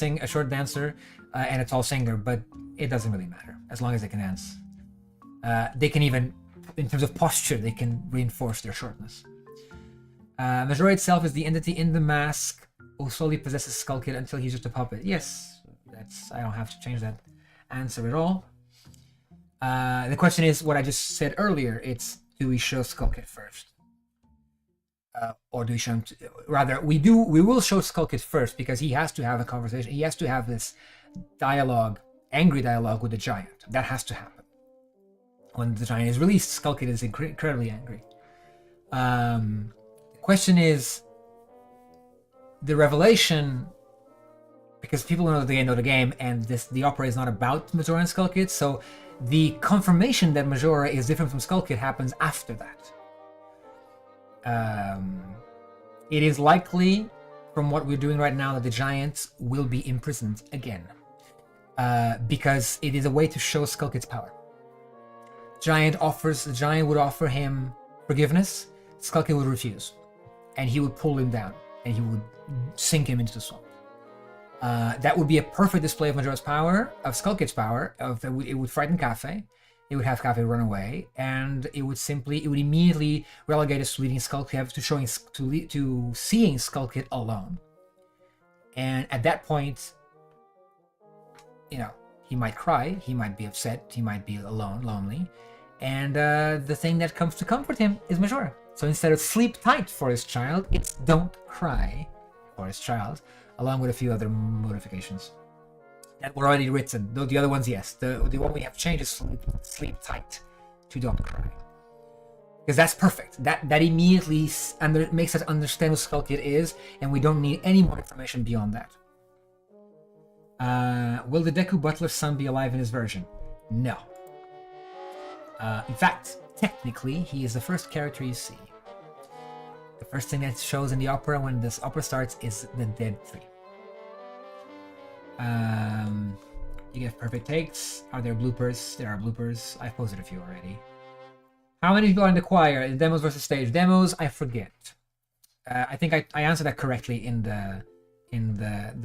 dancer and a tall singer, but it doesn't really matter as long as they can dance. They can even, in terms of posture, they can reinforce their shortness. Majora itself is the entity in the mask who slowly possesses Skulkid until he's just a puppet. Yes, I don't have to change that answer at all. The question is what I just said earlier. It's, do we show Skulkid first? Or do we show him rather, we will show Skulkid first because he has to have a conversation. He has to have this dialogue, angry dialogue with the giant. That has to happen. When the giant is released, Skulkid is incredibly angry. The question is the revelation, because people know the game, and the opera is not about Majora and Skulkid, so the confirmation that Majora is different from Skulkid happens after that. It is likely, from what we're doing right now, that the giant will be imprisoned again, because it is a way to show Skulkid's power. The giant would offer him forgiveness. Skulkid would refuse, and he would pull him down, and he would sink him into the swamp. That would be a perfect display of Majora's power, of Skulkid's power. It would frighten Cafe, it would have Cafe run away, and it would immediately relegate us to leaving Skullkid to seeing Skullkid alone. And at that point, you know, he might cry, he might be upset, he might be alone, lonely, and the thing that comes to comfort him is Majora. So instead of sleep tight for his child, it's don't cry for his child, along with a few other modifications that were already written. Though the other ones, yes. The one we have changed is sleep tight to don't cry. Because that's perfect. That immediately makes us understand what Skullkid is, and we don't need any more information beyond that. Will the Deku Butler's son be alive in his version? No. In fact, technically, he is the first character you see. The first thing that shows in the opera when this opera starts is the dead tree. You get perfect takes. Are there bloopers? There are bloopers. I've posted a few already. How many people are in the choir? In demos versus stage demos? I forget. I think I answered that correctly in the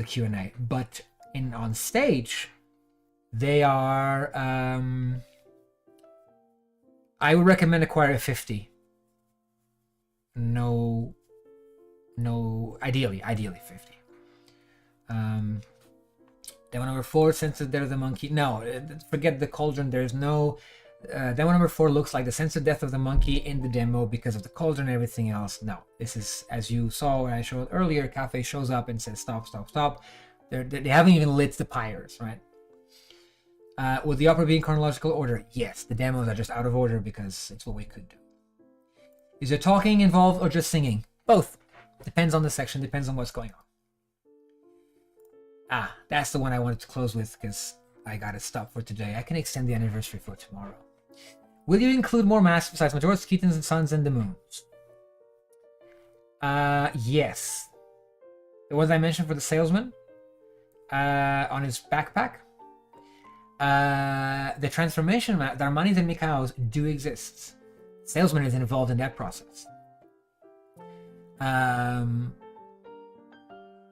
Q&A. But on stage, they are. I would recommend a choir of 50. No. Ideally 50. Demo number 4, Sense of Death of the Monkey. No, forget the cauldron. There's no. Demo number 4 looks like the Sense of Death of the Monkey in the demo because of the cauldron and everything else. No, this is, as you saw when I showed earlier, Cafe shows up and says stop, stop, stop. They haven't even lit the pyres, right? Would the opera be in chronological order? Yes, the demos are just out of order because it's what we could do. Is there talking involved or just singing? Both. Depends on the section, depends on what's going on. That's the one I wanted to close with because I gotta stop for today. I can extend the anniversary for tomorrow. Will you include more masks besides Majora's, Keaton's, and Suns and the Moons? Yes. The ones I mentioned for the salesman on his backpack. The transformation mask, Darmani's and Mikao's do exist. Salesman is involved in that process.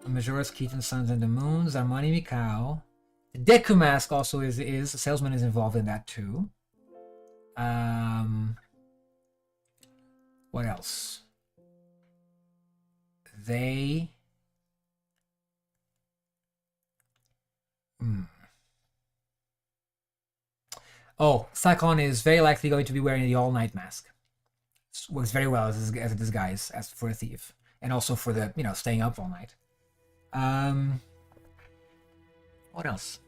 Majora's, Keaton's, Suns, and the Moons, Armani, Mikao. The Deku mask also is the salesman is involved in that too. What else? They. Oh, Cyclone is very likely going to be wearing the all-night mask. Works very well as a disguise, as for a thief, and also for the staying up all night. What else?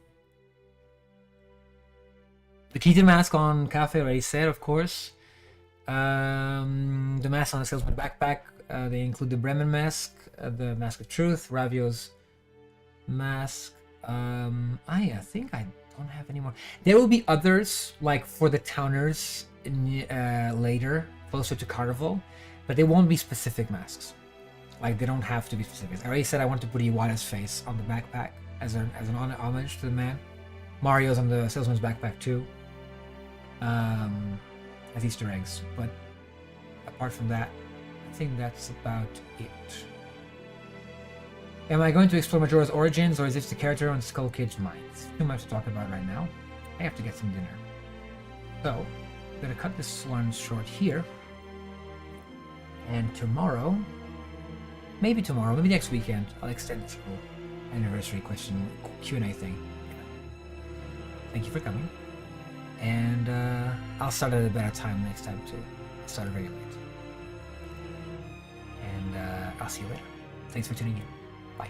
The Keaton mask on Cafe already said, of course. The mask on the salesman backpack. They include the Bremen mask, the Mask of Truth, Ravio's mask. I think I don't have any more. There will be others, like for the towners later, closer to Carnival, but they won't be specific masks. Like, they don't have to be specific. I already said I want to put Iwata's face on the backpack as an homage to the man. Mario's on the salesman's backpack too, as Easter eggs. But apart from that, I think that's about it. Am I going to explore Majora's origins, or is this the character on Skullkid's mind? It's too much to talk about right now. I have to get some dinner. So, I'm going to cut this one short here. And tomorrow, maybe next weekend, I'll extend this whole anniversary question Q&A thing. Thank you for coming. And I'll start at a better time next time too. I started very late. And I'll see you later. Thanks for tuning in. Bye.